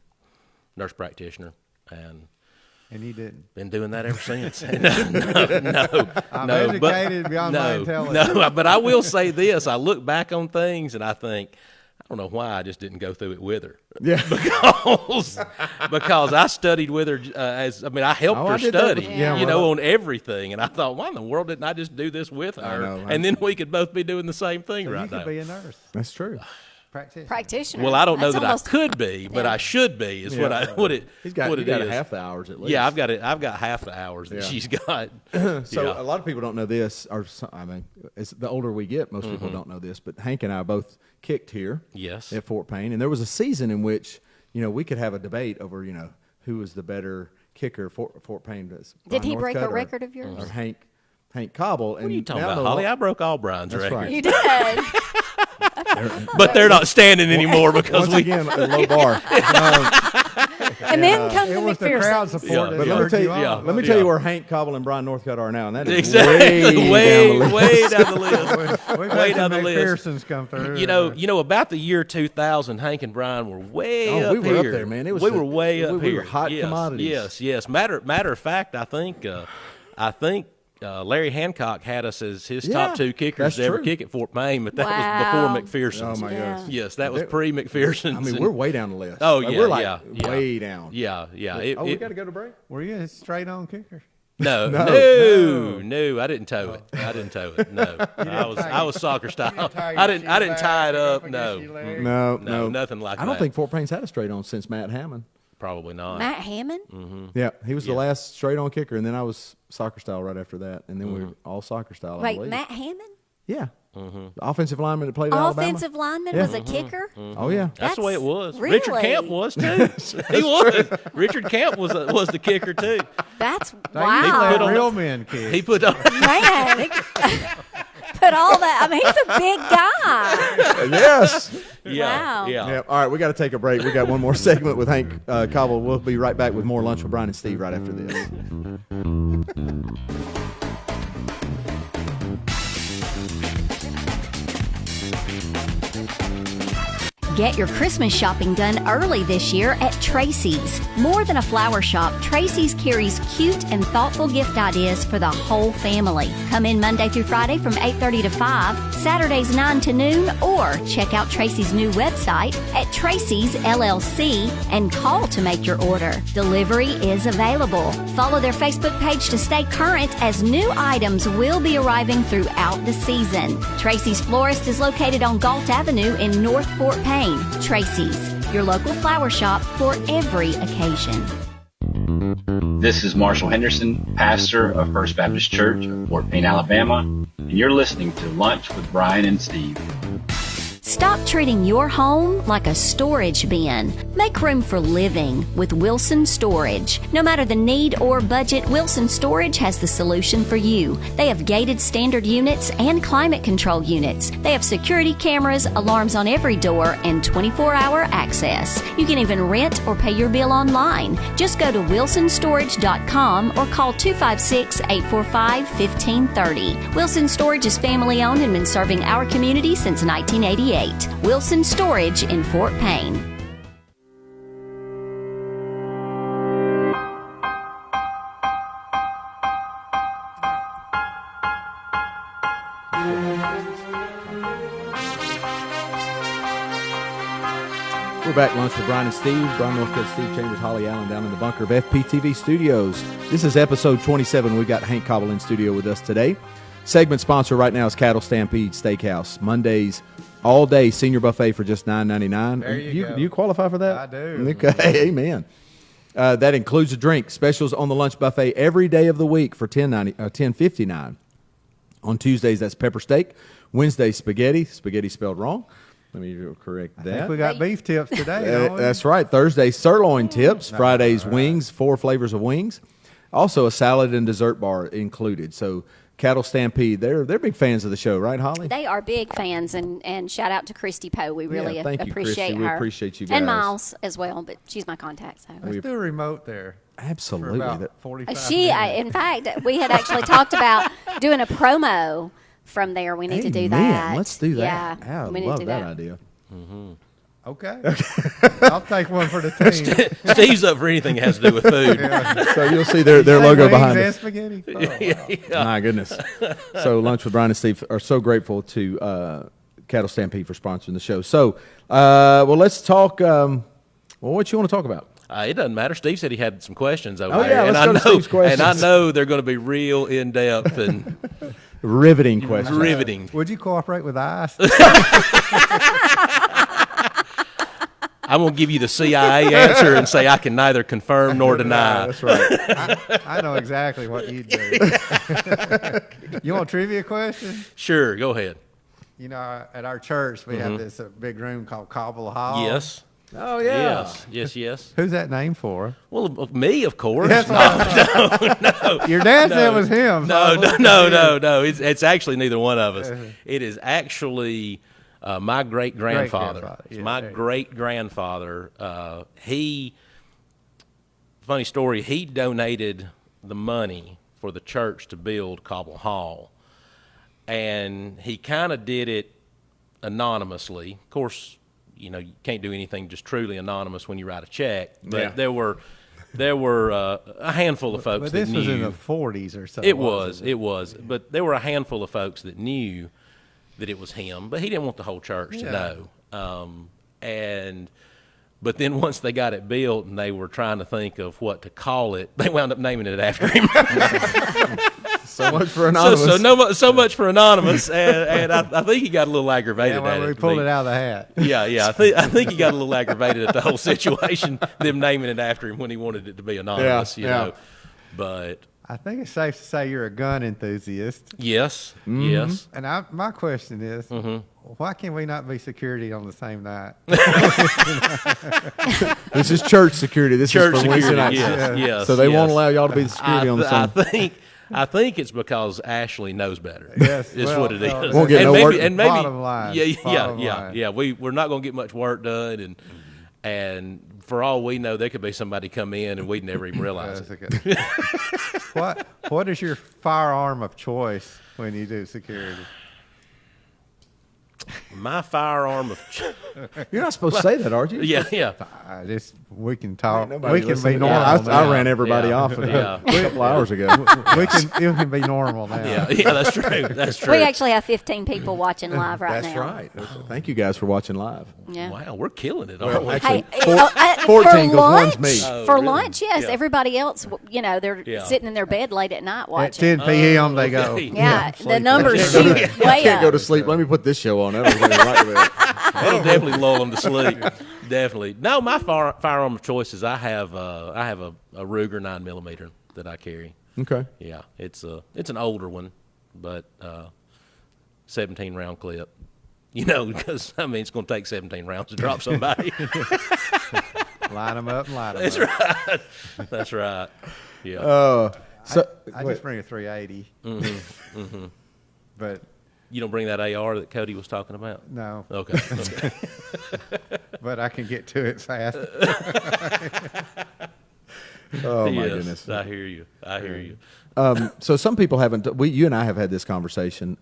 nurse practitioner, and he didn't. been doing that ever since. No, I'm no, educated beyond my intelligence. No, but I will say this: I look back on things and I think, I don't know why I just didn't go through it with her. Yeah. because I studied with her I helped Oh, her I did that study, with- yeah, well, on everything, and I thought, why in the world didn't I just do this with her? know. And then we could both be doing the same thing So right you could now. be a nurse, That's true. Practitioner. Well, I don't know That's that almost- I could be, but Yeah. I should be. Is what it He's got, what you it got is. half the hours at least. Yeah, I've got it. I've got half the hours that Yeah. she's got. So Yeah. a lot of people don't know this, as the older we get, most people don't know this. But Hank and I both kicked here, Yes. at Fort Payne, and there was a season in which we could have a debate over who was the better kicker. Fort Payne does. Did he Brian break a Northcutt record of yours? or Hank Cobble? What are you talking about, Holly? I broke all Brian's That's records. right. You did. But they're not standing anymore because Once again, a low bar. And then come It the was the crowd McPhersons. support Yeah. that But let me spurred tell you, you on. let me tell you where Hank Cobble and Brian Northcutt are now, and that is exactly way way down the list. down the list. We've Way had down some the list. McPhersons come through. You know, about the year 2000, Hank and Brian were way Oh, up we were here. up there, man. It was we the- were way up we here. were hot yes, commodities. Yes. Matter of fact, I think Larry Hancock had us as his top 2 kickers to ever kick at Fort Payne, but that was before McPherson's. Oh my gosh! Yes, that was pre-McPherson's. I mean, we're way down the list. Oh like, yeah, we're way down. Yeah. We got to go to break. Were you a straight on kicker? No, I didn't tow it. No, I was soccer style. I didn't tie it up. No, nothing like that. I don't think Fort Payne's had a straight on since Matt Hammond. Probably not. Matt Hammond? Mm-hmm. Yeah, he was the last straight on kicker, and then I was soccer style right after that, and then we were all soccer style. Wait, Matt Hammond? Yeah. The offensive lineman that played at Alabama. Offensive lineman was a kicker? Oh, yeah. That's the way it was. Really? Richard Camp was, too. He was. Richard Camp was the kicker, too. That's He wow. let real men kick. He put on. Man, put all that. I mean, he's a big guy. Yes. Wow. Yeah. All right, we got to take a break. We got one more segment with Hank Cobble. We'll be right back with more Lunch with Bryan and Steve right after this. Get your Christmas shopping done early this year at Tracy's. More than a flower shop, Tracy's carries cute and thoughtful gift ideas for the whole family. Come in Monday through Friday from 8:30 to 5, Saturdays 9 to noon, or check out Tracy's new website at Tracy's LLC and call to make your order. Delivery is available. Follow their Facebook page to stay current as new items will be arriving throughout the season. Tracy's Florist is located on Galt Avenue in North Fort Payne. Tracy's, your local flower shop for every occasion. This is Marshall Henderson, pastor of First Baptist Church of Fort Payne, Alabama, and you're listening to Lunch with Bryan and Steve. Stop treating your home like a storage bin. Make room for living with Wilson Storage. No matter the need or budget, Wilson Storage has the solution for you. They have gated standard units and climate control units. They have security cameras, alarms on every door, and 24-hour access. You can even rent or pay your bill online. Just go to wilsonstorage.com or call 256-845-1530. Wilson Storage is family owned and been serving our community since 1988. Wilson Storage in Fort Payne. We're back, Lunch with Bryan and Steve. Brian Northcutt, Steve Chambers, Holly Allen down in the bunker of FPTV Studios. This is episode 27. We've got Hank Cobble in studio with us today. Segment sponsor right now is Cattle Stampede Steakhouse. Mondays, all day senior buffet for just $9.99. There you go. Do you qualify for that? I do. Okay, amen. That includes a drink. Specials on the lunch buffet every day of the week for $10.59. On Tuesdays, that's pepper steak. Wednesday, spaghetti. Spaghetti spelled wrong. Let me correct that. I think we got beef tips today, don't we? That's right. Thursday, sirloin tips. Fridays, wings, 4 flavors of wings. Also, a salad and dessert bar included. So, Cattle Stampede, they're big fans of the show, right, Holly? They are big fans, and shout out to Christy Poe. We really thank you, appreciate Christy. her. We appreciate you guys. And Miles as well, but she's my contact. So. Let's do a remote there. Absolutely. For about 45 in fact, we had actually talked about doing a promo from there. We need to do that. Let's do that. Yeah, we I need love to do that that. idea. Mm-hmm. Okay. I'll take one for the team. Steve's up for anything that has to do with food. So you'll see their logo behind and us. spaghetti. Oh, wow. My goodness. So Lunch with Bryan and Steve are so grateful to Cattle Stampede for sponsoring the show. So, let's talk. What you want to talk about? It doesn't matter. Steve said he had some questions over there. there. Let's go to Steve's questions. And I know they're going to be real in-depth and riveting questions. Riveting. Would you cooperate with ICE? I'm going to give you the CIA answer and say I can neither confirm nor deny. That's right. I know exactly what you'd do. You want a trivia question? Sure, go ahead. You know, at our church, we have this big room called Cobble Hall. Yes. Oh, yeah. Yes. Who's that named for? Well, me, of course. Yes, No. Your dad said it was him. No. It's actually neither one of us. It is actually my great-grandfather. My great-grandfather. Funny story, he donated the money for the church to build Cobble Hall. And he kind of did it anonymously. Of course, you can't do anything just truly anonymous when you write a check. But there were there were a handful of folks But that this knew. was in the 40s or so. It was. But there were a handful of folks that knew that it was him, but he didn't want the whole church to know. But then once they got it built and they were trying to think of what to call it, they wound up naming it after him. So much for anonymous. So much for anonymous, and I think he got a little aggravated at it. We pulled it out of the hat. Yeah. I think he got a little aggravated at the whole situation, them naming it after him when he wanted it to be anonymous. You know, but I think it's safe to say you're a gun enthusiast. Yes, Mm-hmm. yes. And my question is, why can we not be security on the same night? This is church security. This Church is for Wednesday security, nights. yes, So they won't yes. allow y'all to be the security on the same. I think it's because Ashley knows better. Yes, is well, what it is. well, Won't get and no maybe, work. and maybe, Bottom line. Yeah. We're not going to get much work done, and for all we know, there could be somebody come in and we'd never even realize it. Okay. What is your firearm of choice when you do security? My firearm of You're not supposed to say that, are you? yeah. We can talk. Nobody We can listen be to normal. that. I now. ran everybody Yeah. off a Yeah. couple hours ago. We can be normal now. Yeah, that's true. That's true. We actually have 15 people watching live right That's now. right. Thank you guys for watching live. Yeah. Wow, we're killing it, aren't we? Actually, Hey, 14 for 'cause one's lunch, me. Oh, for really? lunch, yes. Yeah. Everybody else, they're Yeah. sitting in their bed late at night At watching. 10 p.m. they go. okay. Yeah, the sleep. numbers Can't shoot go to bed. way Can't go to up. sleep. Let me put this show on. That'll bring me right to bed. That'll definitely lull them to sleep. Definitely. No, my firearm of choice is I have a Ruger 9mm that I carry. Okay. Yeah, it's an older one, but 17 round clip. You know, because it's going to take 17 rounds to drop somebody. Line them up and line them That's up. right. That's right. Yeah. I just bring a 380. But You don't bring that AR that Cody was talking about? no, Okay. but I can get to it fast. Oh my Yes, goodness. I hear you. So some people haven't. You and I have had this conversation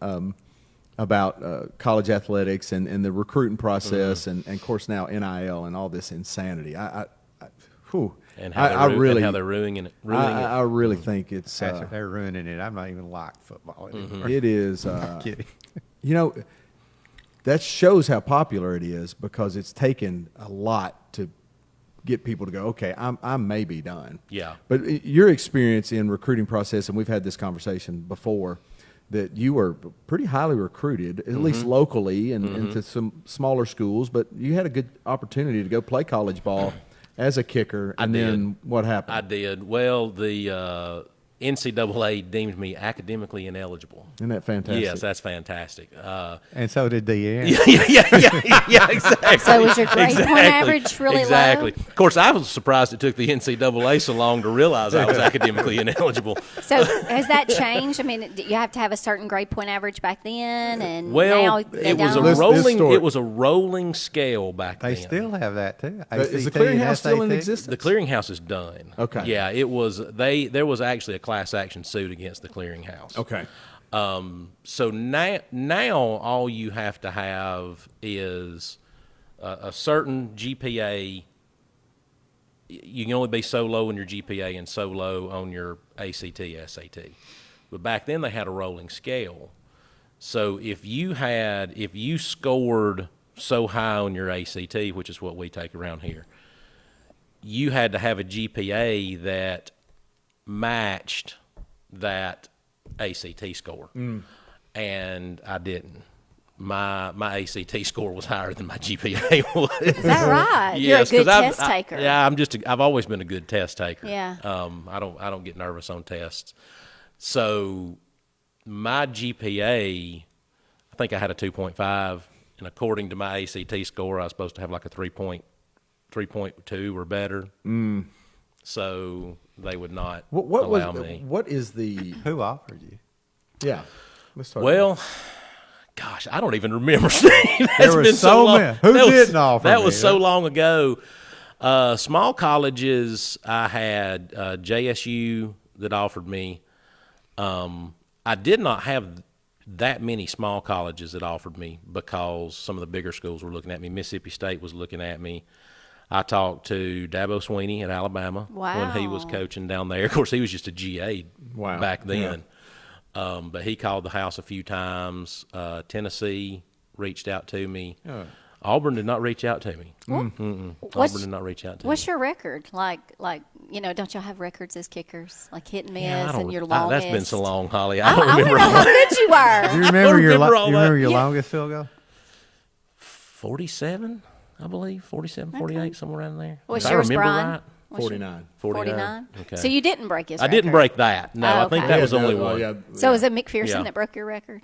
about college athletics and the recruiting process, and of course now NIL and all this insanity. And how they're ruining it. I really think it's They're ruining it. I'm not even like football anymore. it is. Kidding. You know, that shows how popular it is because it's taken a lot to get people to go, okay, I may be done. Yeah. But your experience in recruiting process, and we've had this conversation before, that you were pretty highly recruited, at least locally and into some smaller schools, but you had a good opportunity to go play college ball as a kicker. And then what happened? I did. Well, the NCAA deemed me academically ineligible. Isn't that fantastic? Yes, that's fantastic. And so did DN. Yeah, exactly. So was your grade point average really low? Of course, I was surprised it took the NCAA so long to realize I was academically ineligible. So has that changed? I mean, you have to have a certain grade point average back then, and Well, now they it was don't? a This rolling. story. It was a rolling scale back They then. still have that too. Is the ACT and clearinghouse still in SAT? existence? The clearinghouse is done. Okay. Yeah, it was. There was actually a class action suit against the clearinghouse. Okay. So now all you have to have is a certain GPA. You can only be so low in your GPA and so low on your ACT, SAT. But back then they had a rolling scale. So if you scored so high on your ACT, which is what we take around here, you had to have a GPA that matched that ACT score. And I didn't. My ACT score was higher than my GPA was. Is that right? Yes, You're a 'cause good test taker. I've always been a good test taker. Yeah. I don't get nervous on tests. So my GPA, I think I had a 2.5, and according to my ACT score, I was supposed to have like a 3.2 or better. So they would not allow me. What is the? Who offered you? Yeah. Let's talk Well, gosh, I don't even remember. Steve. That's There were been so long. many. Who That was- didn't offer That me? was so long ago. Small colleges, I had JSU that offered me. I did not have that many small colleges that offered me because some of the bigger schools were looking at me. Mississippi State was looking at me. I talked to Dabo Sweeney at Alabama when he was Wow. coaching down there. Of course, he was just a GA back then. But he called the house a few times. Tennessee reached out to me. Auburn did not reach out to me. Auburn did not reach out to me. What's your record? Like, don't y'all have records as kickers? Like hit and miss and your That's longest? been so long, Holly. I I don't want to remember know all how that. good you are. Do you remember your Yeah. longest field goal? 47, I believe. 47, 48, somewhere around there. What's If I yours, remember Brian? right. 49. 49? Okay. So you didn't break his I record? didn't break that. No, Oh, I think okay. that was only one. So was it McPherson Yeah. that broke your record?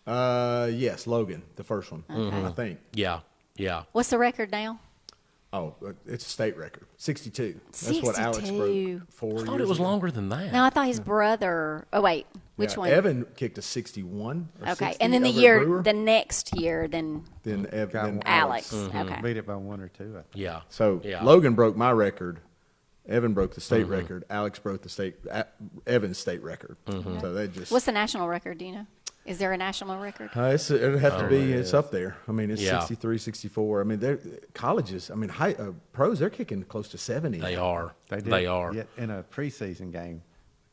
Yes, Logan, the first one, I think. Yeah. What's the record now? Oh, it's a state record, 62. That's what Alex 62. broke 4 I years thought it was ago. longer than that. No, I thought his brother. Oh wait, which Yeah, one? Evan kicked a 61. Or Okay, 60 and then over at Brewer. the next year, then then Alex. Mm-hmm. Okay. Beat it by 1 or 2. I think. Yeah. So Yeah. Logan broke my record. Evan broke the state record. Alex broke the Evan's state record. So they just. What's the national record? Do you know? Is there a national record? It'd have to be. It's up there. I mean, it's Yeah. 63, 64. I mean, they're colleges. I mean, pros. They're kicking close to 70. They are. They did They are. get in a preseason game.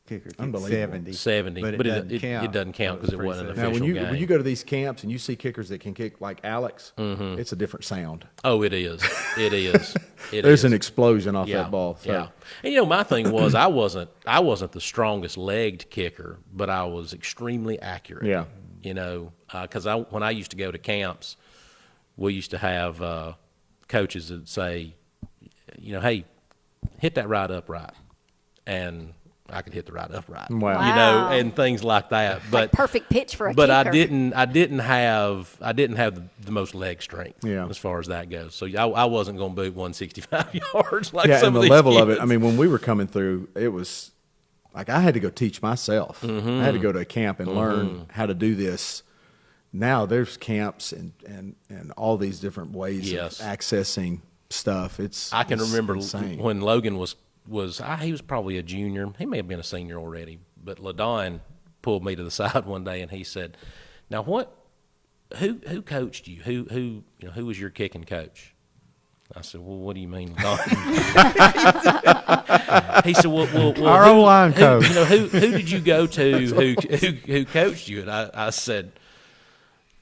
Kicker kicked Unbelievable. 70. 70, but it doesn't count because it was wasn't an preseason. Now, official game. when you go to these camps and you see kickers that can kick like Alex, it's a different sound. Oh, it is. It is. There's an explosion off Yeah, that ball. So. Yeah. And my thing was I wasn't the strongest legged kicker, but I was extremely accurate. Yeah. Because when I used to go to camps, we used to have coaches that say, hey, hit that right upright, and I could hit the right upright. Wow. And things like that. But Like perfect pitch for a but kicker. I didn't have the most leg strength as far as that goes. So I wasn't going to boot 165 yards like some and of the these level of kids. it. I mean, when we were coming through, it was like I had to go teach myself. I had to go to a camp and learn how to do this. Now there's camps and all these different ways of accessing stuff. I can remember insane. when Logan was he was probably a junior. He may have been a senior already. But LaDon pulled me to the side one day and he said, "Now who coached you? Who was your kicking coach?" I said, "Well, what do you mean, LaDon?" He said, "Well, Our O-line coach. Who did you go to? Who coached you?" And I said,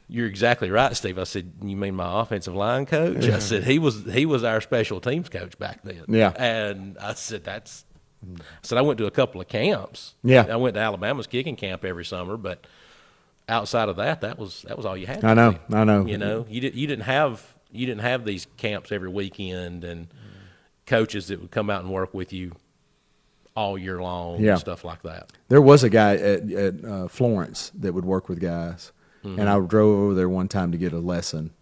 "You're exactly right, Steve." I said, "You mean my offensive line coach?" I said, he was our special teams coach back then. Yeah. And I said, I went to a couple of camps. Yeah. I went to Alabama's kicking camp every summer, but outside of that was all you had. I know. You didn't have these camps every weekend and coaches that would come out and work with you all year long and stuff like that. There was a guy at Florence that would work with guys. And I drove over there one time to get a lesson,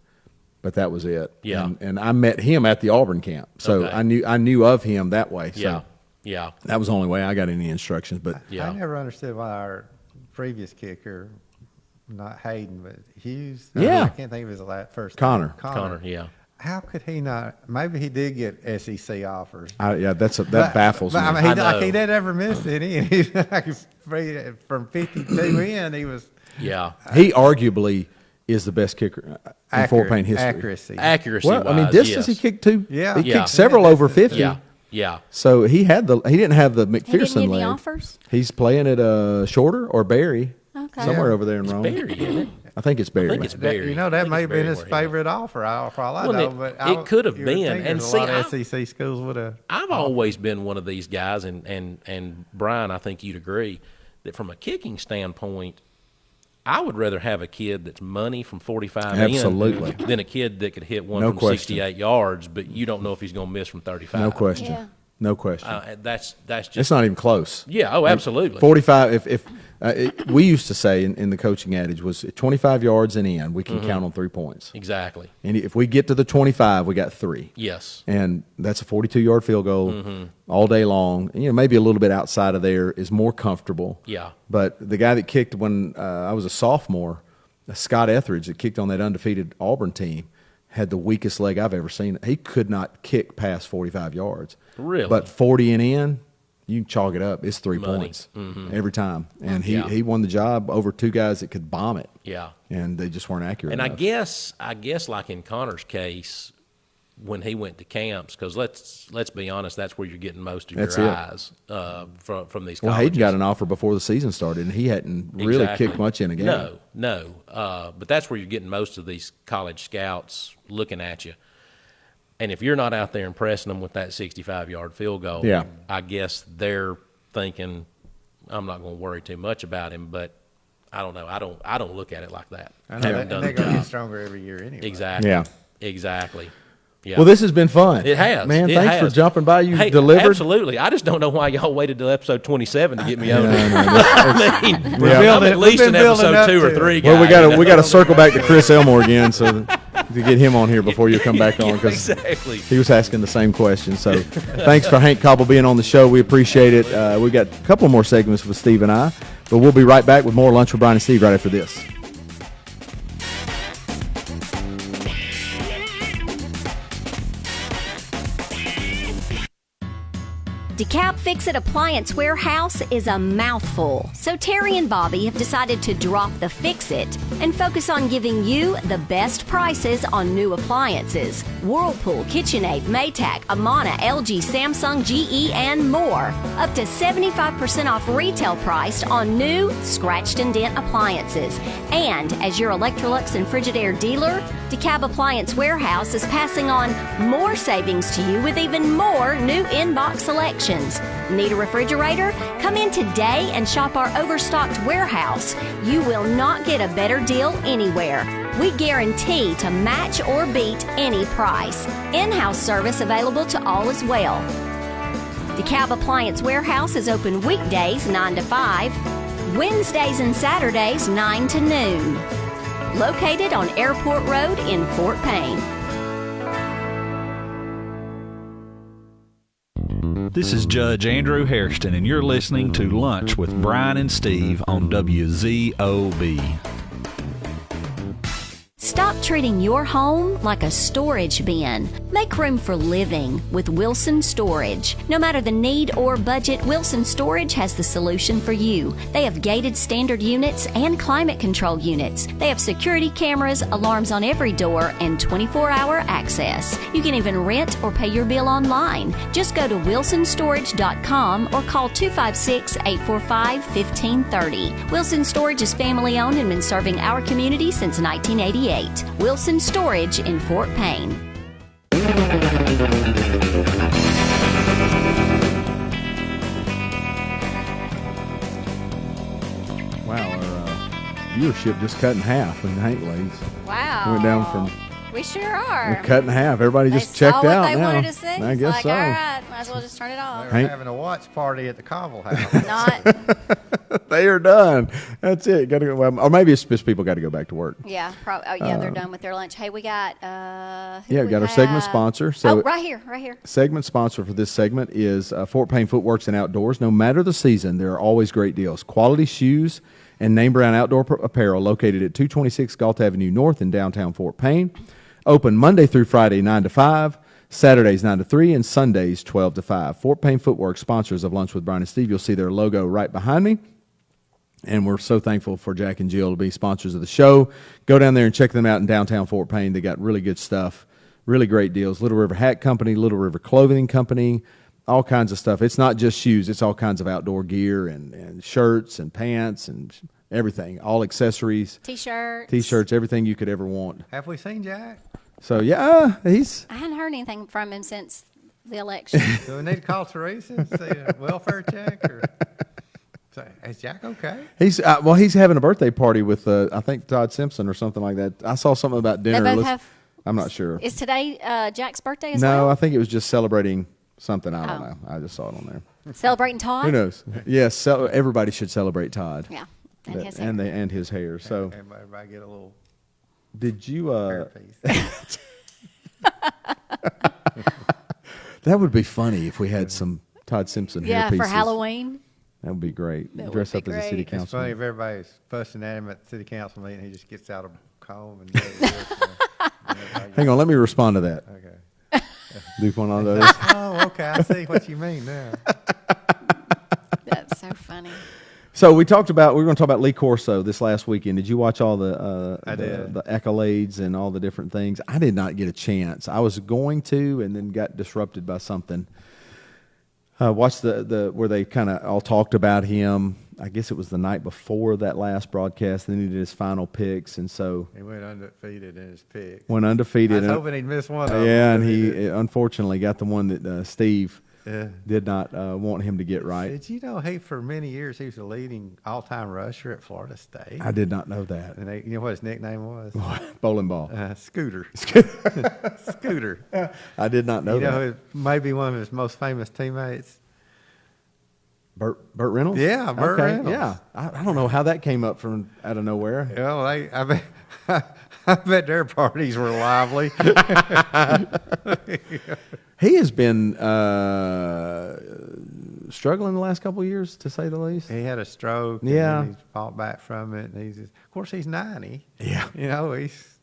but that was it. Yeah. And I met him at the Auburn camp, so Okay. I knew of him that way. So Yeah. that was the only way I got any instructions. But I never understood why our previous kicker, not Hayden, but Hughes. Yeah. I can't think of his first Connor. name. Connor, yeah. How could he not? Maybe he did get SEC offers. that baffles me. I mean, I know. he didn't ever miss any. And he's like from 52 in, he was Yeah. He arguably is the best kicker in Fort Payne history. Accuracy. Well, I mean, Accuracy-wise, distance yes. he kicked too. Yeah. He Yeah. kicked several over 50. Yeah. So he didn't have the He didn't McPherson get any leg. offers? He's playing at Shorter or Barry, Okay. somewhere over there in Rome. Barry, isn't it? I think it's Barry. I think it's Barry. You know, that may have been his Barry where he favorite offer, for all I Well, know. it- But it could have you would been. think And there's see, a lot of I- SEC schools would have. I've always been one of these guys, and Brian, I think you'd agree, that from a kicking standpoint, I would rather have a kid that's money from 45 Absolutely. in than a kid that could hit one No from question. 68 yards, but you don't know if he's going to miss from 35. No question. Yeah. No question. That's just It's not even close. Yeah, oh, absolutely. 45. If we used to say in the coaching adage was 25 yards and in, we can count on 3 points. Exactly. And if we get to the 25, we got 3. Yes. And that's a 42-yard field goal all day long. And, maybe a little bit outside of there is more comfortable. Yeah. But the guy that kicked when I was a sophomore, Scott Etheridge, that kicked on that undefeated Auburn team, had the weakest leg I've ever seen. He could not kick past 45 yards. Really? But 40 and in, you can chalk it up. It's 3 Money. points every time. And Yeah. he won the job over 2 guys that could bomb it. Yeah. And they just weren't accurate And enough. I guess like in Connor's case, when he went to camps, because let's be honest, that's where you're getting most of That's your it. eyes from these colleges. Well, Hayden got an offer before the season started, and he hadn't really Exactly. kicked much in a game. No. But that's where you're getting most of these college scouts looking at you. And if you're not out there impressing them with that 65-yard field goal, Yeah. I guess they're thinking, I'm not going to worry too much about him. But I don't know. I don't look at it like that. And they're the going to get job. stronger every year anyway. Exactly. Yeah. Exactly. Yeah. Well, this has been fun. It has. Man, It thanks has. for jumping by. You Hey, delivered. Absolutely. I just don't know why y'all waited till episode 27 to get me on there. No, I mean, Yeah. I'm at least in episode 2 or 3, guys. Well, we got to circle back to Chris Elmore again to get him on here before you come back on, because Exactly. he was asking the same question. So thanks for Hank Cobble being on the show. We appreciate it. We got a couple more segments with Steve and I, but we'll be right back with more Lunch with Bryan and Steve right after this. DeKalb Fix-It Appliance Warehouse is a mouthful, so Terry and Bobby have decided to drop the fix-it and focus on giving you the best prices on new appliances. Whirlpool, KitchenAid, Maytag, Amana, LG, Samsung, GE, and more. Up to 75% off retail priced on new scratched and dent appliances. And as your Electrolux and Frigidaire dealer, DeKalb Appliance Warehouse is passing on more savings to you with even more new in-box selections. Need a refrigerator? Come in today and shop our overstocked warehouse. You will not get a better deal anywhere. We guarantee to match or beat any price. In-house service available to all as well. DeKalb Appliance Warehouse is open weekdays 9 to 5, Wednesdays and Saturdays 9 to noon. Located on Airport Road in Fort Payne. This is Judge Andrew Hairston, and you're listening to Lunch with Bryan and Steve on WZOB. Stop treating your home like a storage bin. Make room for living with Wilson Storage. No matter the need or budget, Wilson Storage has the solution for you. They have gated standard units and climate control units. They have security cameras, alarms on every door, and 24-hour access. You can even rent or pay your bill online. Just go to wilsonstorage.com or call 256-845-1530. Wilson Storage is family owned and been serving our community since 1988. Wilson Storage in Fort Payne. Wow, our viewership just cut in half when Hank leaves. Wow. Went down from We sure are. cut in half. Everybody They just checked saw what out they now. wanted to see. I It's guess like, so. all right, might as well just turn it off. They're Hank- having a watch party at the Cobble house. Not, They are done. That's it. Got to go. Well, or maybe it's just people got to go back to work. yeah, they're done with their lunch. Hey, we got, who Yeah, we got our segment sponsor. So oh, right here. segment sponsor for this segment is Fort Payne Footworks and Outdoors. No matter the season, there are always great deals. Quality shoes and name brand outdoor apparel located at 226 Galt Avenue North in downtown Fort Payne. Open Monday through Friday 9 to 5, Saturdays 9 to 3, and Sundays 12 to 5. Fort Payne Footworks, sponsors of Lunch with Bryan and Steve. You'll see their logo right behind me. And we're so thankful for Jack and Jill to be sponsors of the show. Go down there and check them out in downtown Fort Payne. They got really good stuff, really great deals. Little River Hat Company, Little River Clothing Company, all kinds of stuff. It's not just shoes. It's all kinds of outdoor gear and shirts and pants and everything, all accessories. T-shirts, everything you could ever want. Have we seen Jack? So, yeah, he's... I hadn't heard anything from him since the election. Do we need to call Teresa and see a welfare check? Or say, is Jack okay? He's having a birthday party with, I think, Todd Simpson or something like that. I saw something about dinner. They both have. I'm not sure. Is today Jack's birthday as well? No, I think it was just celebrating something. I don't know. I just saw it on there. Celebrating Todd? Who knows? Yes, everybody should celebrate Todd. Yeah, and his hair. And his hair. So, Everybody get a little did you? hairpiece. That would be funny if we had some Todd Simpson hair pieces. Yeah, for Halloween. That would be great. That Dress would up be as a city great. It's councilman. funny if everybody's fussing at him at the city council meeting, he just gets out a comb and does this. Hang on, let me respond to that. Okay. Do one of those. Oh, okay. I see what you mean now. That's so funny. So we were going to talk about Lee Corso this last weekend. Did you watch all the accolades and all the different things? I did not get a chance. I was going to, and then got disrupted by something. Watched the where they kind of all talked about him. I guess it was the night before that last broadcast. Then he did his final picks, and so he went undefeated in his picks. Went undefeated. I was hoping he'd miss one of them. Yeah, and he unfortunately got the one that Steve did not want him to get right. Did you know for many years he was the leading all-time rusher at Florida State? I did not know that. And you know what his nickname was? Bowling ball. Scooter. Scooter. I did not know that. You know, maybe one of his most famous teammates. Burt Reynolds? Yeah, Burt Reynolds. Yeah. I don't know how that came up from out of nowhere. Well, I bet their parties were lively. He has been struggling the last couple of years, to say the least. He had a stroke. Yeah. And he's fought back from it. And of course, he's 90. Yeah. You know, he's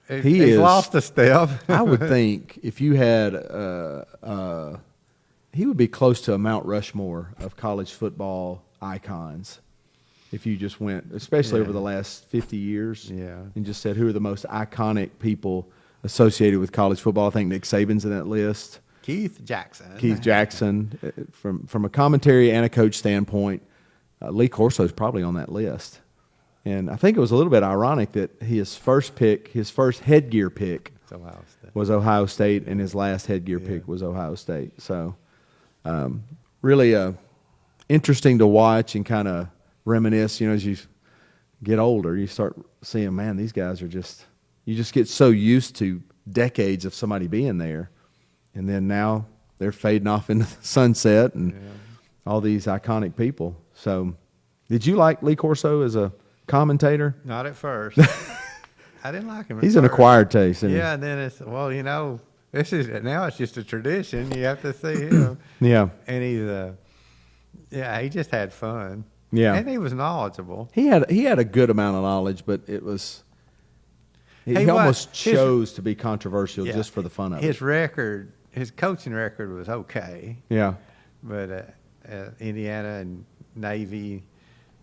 is, lost a step. I would think if you had, he would be close to a Mount Rushmore of college football icons. If you just went, especially over the last 50 years, and just said who are the most iconic people associated with college football. I think Nick Saban's in that list. Keith Jackson. From a commentary and a coach standpoint, Lee Corso is probably on that list. And I think it was a little bit ironic that his first headgear pick was Ohio State, and his last headgear pick was Ohio State. So really interesting to watch and kind of reminisce. You know, as you get older, you start seeing, man, these guys are you just get so used to decades of somebody being there. And then now they're fading off into the sunset and all these iconic people. So did you like Lee Corso as a commentator? Not at first. I didn't like him. He's an acquired taste. Yeah, and then it's, well, you know, now it's just a tradition. You have to see him. Yeah. And he just had fun. Yeah. And he was knowledgeable. He had a good amount of knowledge, but it was he almost chose to be controversial just for the fun of it. His coaching record was okay. Yeah. But Indiana and Navy,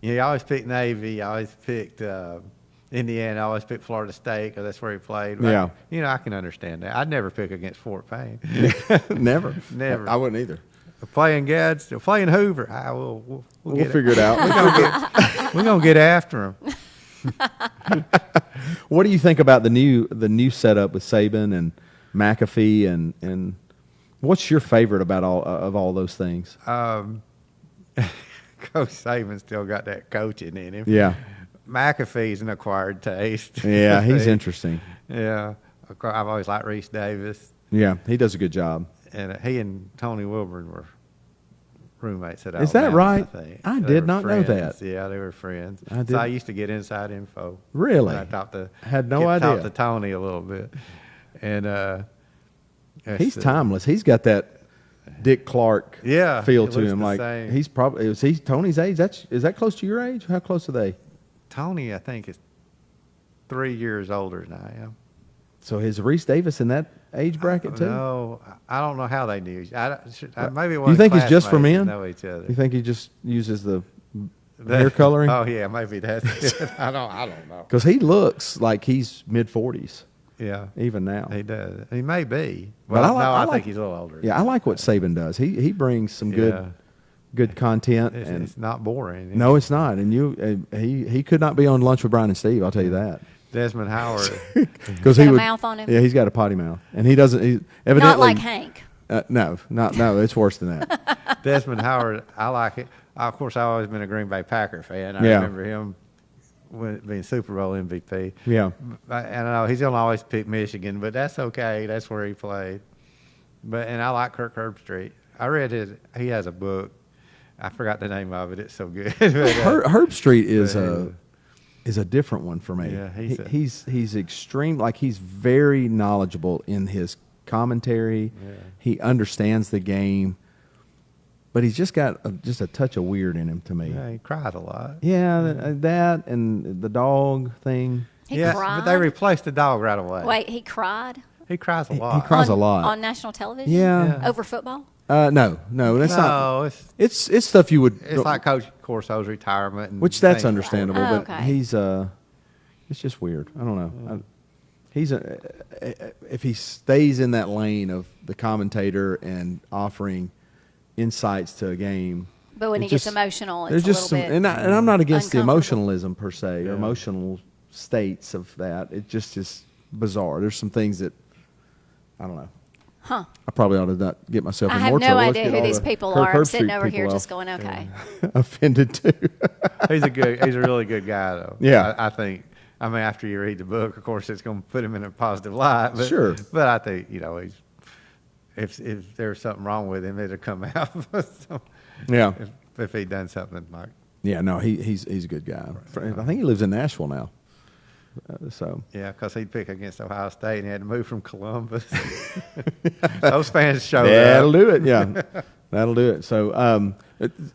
he always picked Navy. I always picked Indiana. I always picked Florida State because that's where he played. But I can understand that. I'd never pick against Fort Payne. Never. Never. I wouldn't either. Playing Gads, playing Hoover. We'll figure it out. We're gonna get after him. What do you think about the new setup with Saban and McAfee and what's your favorite about all those things? Coach Saban still got that coaching in him. Yeah. McAfee's an acquired taste. Yeah, he's interesting. Yeah, I've always liked Reese Davis. Yeah, he does a good job. And he and Tony Wilburn were roommates at Alabama. Is that right? I think. I did not know that. Yeah, they were friends. So I used to get inside info. Really? I talked to Tony a little bit. And he's timeless. He's got that Dick Clark feel to him. Like same. He's probably is he Tony's age? Is that close to your age? How close are they? Tony, I think, is 3 years older than I am. So is Reese Davis in that age bracket too? No, I don't know how they knew. Maybe it you think it's just for men? Know each other. You think he just uses the hair coloring? Oh yeah, maybe that's it. I don't know. Because he looks like he's mid-40s. Yeah, even now he does. He may be, but I think he's a little older. Yeah, I like what Saban does. He brings some good content, and it's not boring. No, it's not. And he could not be on Lunch with Bryan and Steve. I'll tell you that. Desmond Howard, because he would, a mouth on him. Yeah, he's got a potty mouth, and he doesn't. He evidently not like Hank. No, it's worse than that. Desmond Howard, I like it. Of course, I've always been a Green Bay Packer fan. I remember him being Super Bowl MVP. Yeah, and I know he's gonna always pick Michigan, but that's okay. That's where he played. And I like Kirk Herbstreit. I read he has a book. I forgot the name of it. It's so good. Herbstreit is a different one for me. Yeah, he's extreme. Like he's very knowledgeable in his commentary. Yeah. He understands the game, but he's just got a touch of weird in him to me. Yeah, he cries a lot. Yeah, that and the dog thing. He cried? But they replaced the dog right away. Wait, he cried? He cries a lot. He cries a lot on national television. Yeah. Over football. No, that's not. It's stuff you would. It's like Coach Corso's retirement, and which that's things understandable, Oh, but okay. he's it's just weird. I don't know. If he stays in that lane of the commentator and offering insights to a game. But when it he gets just- emotional, there's it's a just little some, bit and I'm not against the uncomfortable. emotionalism per se or emotional states of that. It just is bizarre. There's some things that I don't know. Huh. I probably ought to not get myself I in have more no trouble. Let's idea get who all these the people Kirk are. I'm Herbstreit sitting over here people just off. going, okay. Offended too. He's a really good guy, though. Yeah. I think. I mean, after you read the book, of course, it's going to put him in a positive light. But, Sure. But I think he's. If there's something wrong with him, it'll come out. So, Yeah. If he'd done something like. Yeah, no, he's a good guy. I think he lives in Nashville now. So Yeah, because he'd pick against Ohio State and he had to move from Columbus. Those fans showed that'll up. do it. Yeah, that'll do it. So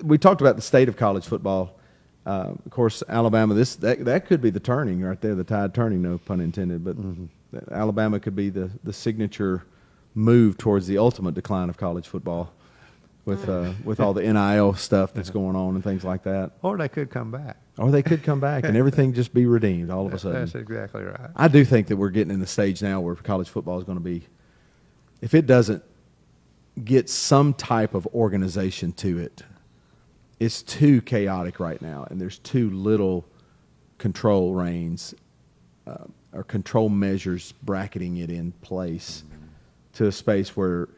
we talked about the state of college football. Of course, Alabama. That could be the turning right there, the tide turning. No pun intended. But Alabama could be the signature move towards the ultimate decline of college football, with all the NIL stuff that's going on and things like that. Or they could come back. Or they could come back and everything just be redeemed all of a sudden. That's exactly right. I do think that we're getting in the stage now where college football is going to be, if it doesn't get some type of organization to it, it's too chaotic right now, and there's too little control reins or control measures bracketing it in place to a space where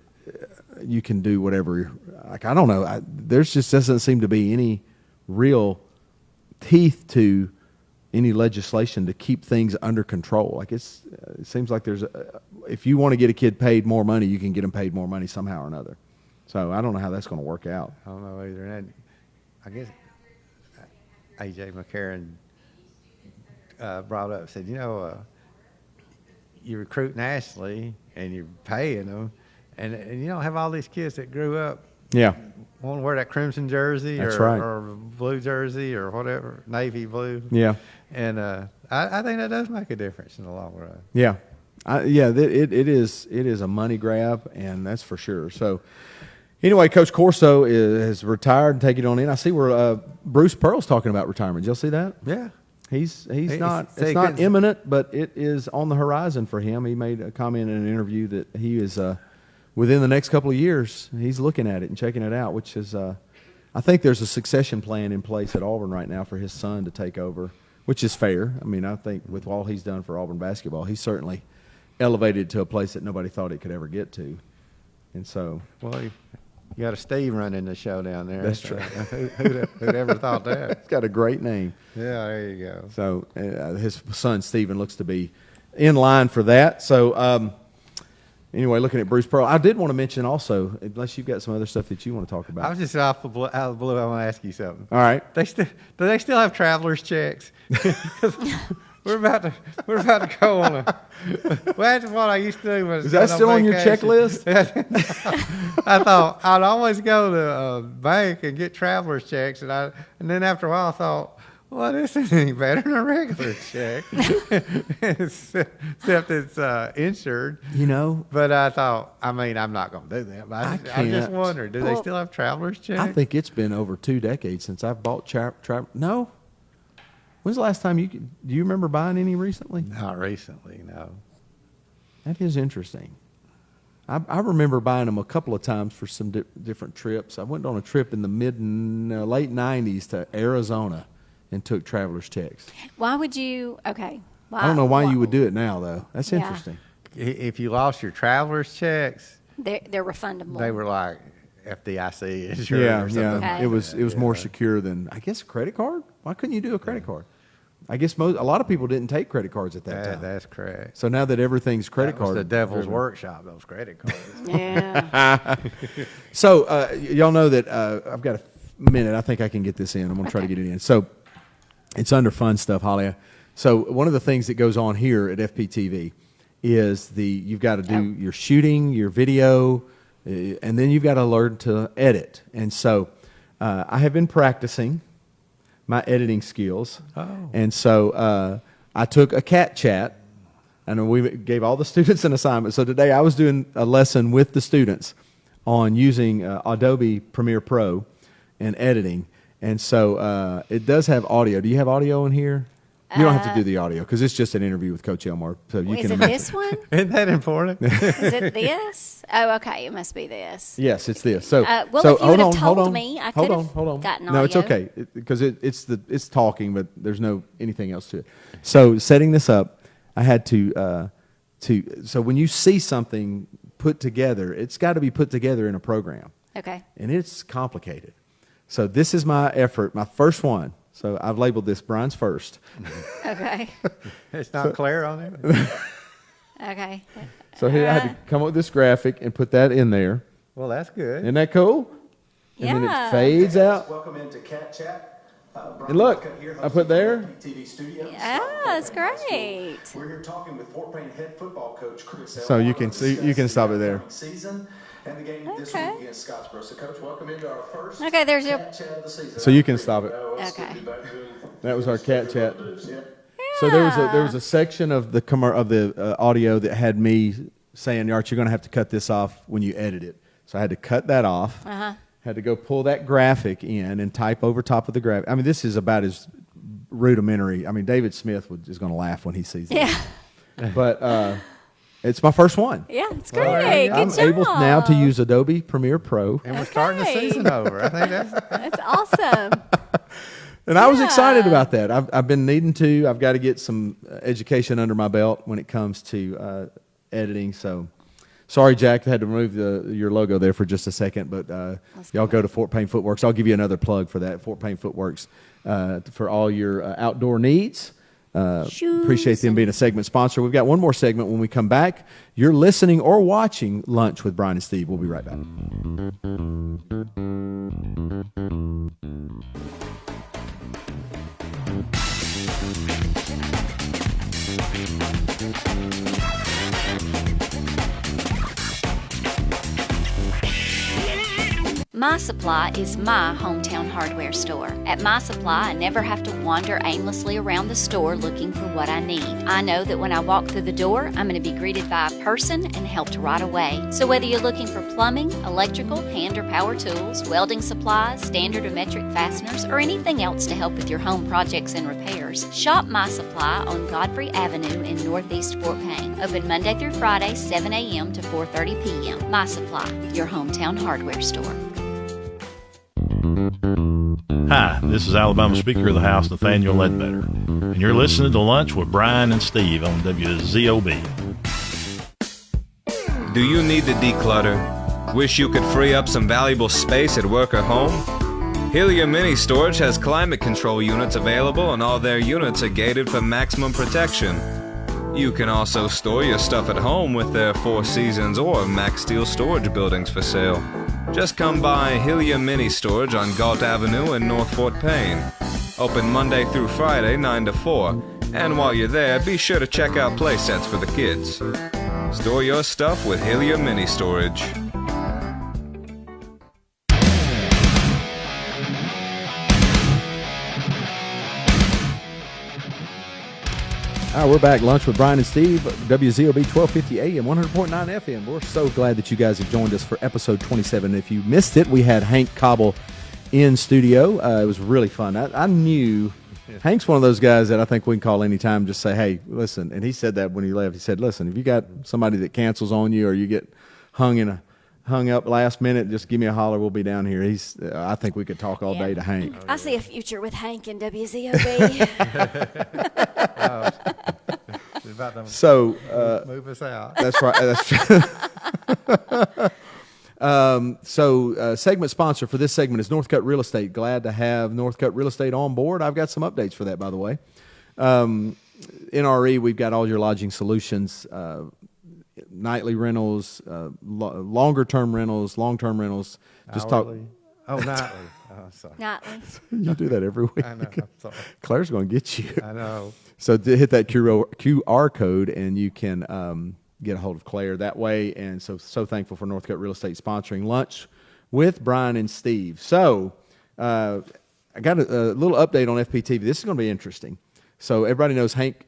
you can do whatever. Like, I don't know. There's just doesn't seem to be any real teeth to any legislation to keep things under control. Like it seems like there's if you want to get a kid paid more money, you can get them paid more money somehow or another. So I don't know how that's going to work out. I don't know either. And I guess A.J. McCarron brought up, said, you recruit nationally and you're paying them, and you don't have all these kids that grew up want to wear that crimson jersey or blue jersey or whatever, navy blue. Yeah. And I think that does make a difference in the long run. Yeah. It is a money grab, and that's for sure. So anyway, Coach Corso has retired and taken it on in. I see where Bruce Pearl's talking about retirement. Did y'all see that? Yeah. It's not imminent, but it is on the horizon for him. He made a comment in an interview that he is within the next couple of years, he's looking at it and checking it out, which is I think there's a succession plan in place at Auburn right now for his son to take over, which is fair. I mean, I think with all he's done for Auburn basketball, he's certainly elevated to a place that nobody thought it could ever get to. And so, well, you got a Steve running the show down there. That's true. Who'd ever thought that? It's got a great name. Yeah, there you go. So his son Stephen looks to be in line for that. So anyway, looking at Bruce Pearl, I did want to mention also, unless you've got some other stuff that you want to talk about. I was just out of the blue. I want to ask you something. All right. Do they still have traveler's checks? We're about to go on a. Well, that's what I used to do. Is that still on your checklist? I thought I'd always go to a bank and get traveler's checks, and then after a while I thought, well, this isn't any better than a regular check, except it's insured. But I thought, I'm not going to do that. But I just wondered, do they still have traveler's checks? I think it's been over 2 decades since I've bought No. When's the last time do you remember buying any recently? Not recently, no. That is interesting. I remember buying them a couple of times for some different trips. I went on a trip in the late 90s to Arizona and took traveler's checks. Why would you? Okay. I don't know why you would do it now, though. That's interesting. If you lost your traveler's checks, they're refundable. They were like FDIC insurance. Or something. Okay. It was more secure than, I guess, a credit card. Why couldn't you do a credit card? I guess a lot of people didn't take credit cards at that time. That's correct. So now that everything's credit card, the devil's workshop, those credit cards. Yeah. So y'all know that I've got a minute. I think I can get this in. I'm going to try to get it in. So it's under fun stuff, Holly. So one of the things that goes on here at FPTV is you've got to do your shooting, your video, and then you've got to learn to edit. And so I have been practicing my editing skills. And so I took a cat chat, and we gave all the students an assignment. So today I was doing a lesson with the students on using Adobe Premiere Pro and editing. And so it does have audio. Do you have audio in here? You don't have to do the audio because it's just an interview with Coach Elmore. So you Is can it this one? Isn't that important? Is it this? Oh, okay. It must be this. Yes, it's this. So, well, so if you hold would have on, told hold on, me, I hold could on, have hold on. gotten No, it's audio. okay because it's talking, but there's no anything else to it. So setting this up, I had to so when you see something put together, it's got to be put together in a program. Okay. And it's complicated. So this is my effort, my first one. So I've labeled this Brian's first. Okay. It's not clear on it. Okay. So here I had to come up with this graphic and put that in there. Well, that's good. Isn't that cool? Yeah. And then it fades out. Welcome into Cat Chat. And look, I put there. TV studios. Yeah, that's great. We're here talking with Fort Payne head football coach Chris. So you can see, you can stop it there. Season and the game this Okay. week against Scottsboro. So, Coach, welcome into our first Okay, there's your. Cat Chat of the season. So you can stop it. Okay. That was our cat chat. So there was a section of the audio that had me saying, "Art, you're going to have to cut this off when you edit it." So I had to cut that off. Uh-huh. Had to go pull that graphic in and type over top of the graphic. I mean, this is about as rudimentary. I mean, David Smith is going to laugh when he sees it. Yeah. But it's my first one. Yeah, it's great. I'm Good job. able now to use Adobe Premiere Pro. And we're starting the Okay. season over. I think That's awesome. And I was excited about that. I've been needing to. I've got to get some education under my belt when it comes to editing. So, sorry, Jack, I had to remove your logo there for just a second. But y'all go to Fort Payne Footworks. I'll give you another plug for that. Fort Payne Footworks for all your outdoor needs. Appreciate them being a segment sponsor. We've got one more segment when we come back. You're listening or watching Lunch with Bryan and Steve. We'll be right back. My Supply is my hometown hardware store. At My Supply, I never have to wander aimlessly around the store looking for what I need. I know that when I walk through the door, I'm going to be greeted by a person and helped right away. So whether you're looking for plumbing, electrical, hand or power tools, welding supplies, standard or metric fasteners, or anything else to help with your home projects and repairs, shop My Supply on Godfrey Avenue in Northeast Fort Payne. Open Monday through Friday, 7 a.m. to 4:30 p.m. My Supply, your hometown hardware store. Hi, this is Alabama Speaker of the House, Nathaniel Ledbetter, and you're listening to Lunch with Bryan and Steve on WZOB. Do you need to declutter? Wish you could free up some valuable space at work or home? Helium Mini Storage has climate control units available, and all their units are gated for maximum protection. You can also store your stuff at home with their Four Seasons or Max Steel storage buildings for sale. Just come by Helium Mini Storage on Galt Avenue in North Fort Payne. Open Monday through Friday, 9 to 4. And while you're there, be sure to check out play sets for the kids. Store your stuff with Helium Mini Storage. All right, we're back. Lunch with Bryan and Steve, WZOB 1250 AM, 100.9 FM. We're so glad that you guys have joined us for episode 27. If you missed it, we had Hank Cobble in studio. It was really fun. I knew Hank's one of those guys that I think we can call anytime, just say, hey, listen. And he said that when he left. He said, listen, if you got somebody that cancels on you or you get hung up last minute, just give me a holler. We'll be down here. I think we could talk all day to Hank. I see a future with Hank and WZOB. So move us out. That's right. That's true. Segment sponsor for this segment is Northcutt Real Estate. Glad to have Northcutt Real Estate on board. I've got some updates for that, by the way. NRE, we've got all your lodging solutions, nightly rentals, longer-term rentals, long-term rentals. Just Hourly. talk. Oh, nightly. Oh, sorry. Nightly. You do that every week. I know. I'm sorry. Claire's going to get you. I know. So hit that QR code, and you can get a hold of Claire that way. And so thankful for Northcutt Real Estate sponsoring Lunch with Bryan and Steve. So I got a little update on FPTV. This is going to be interesting. So everybody knows Hank.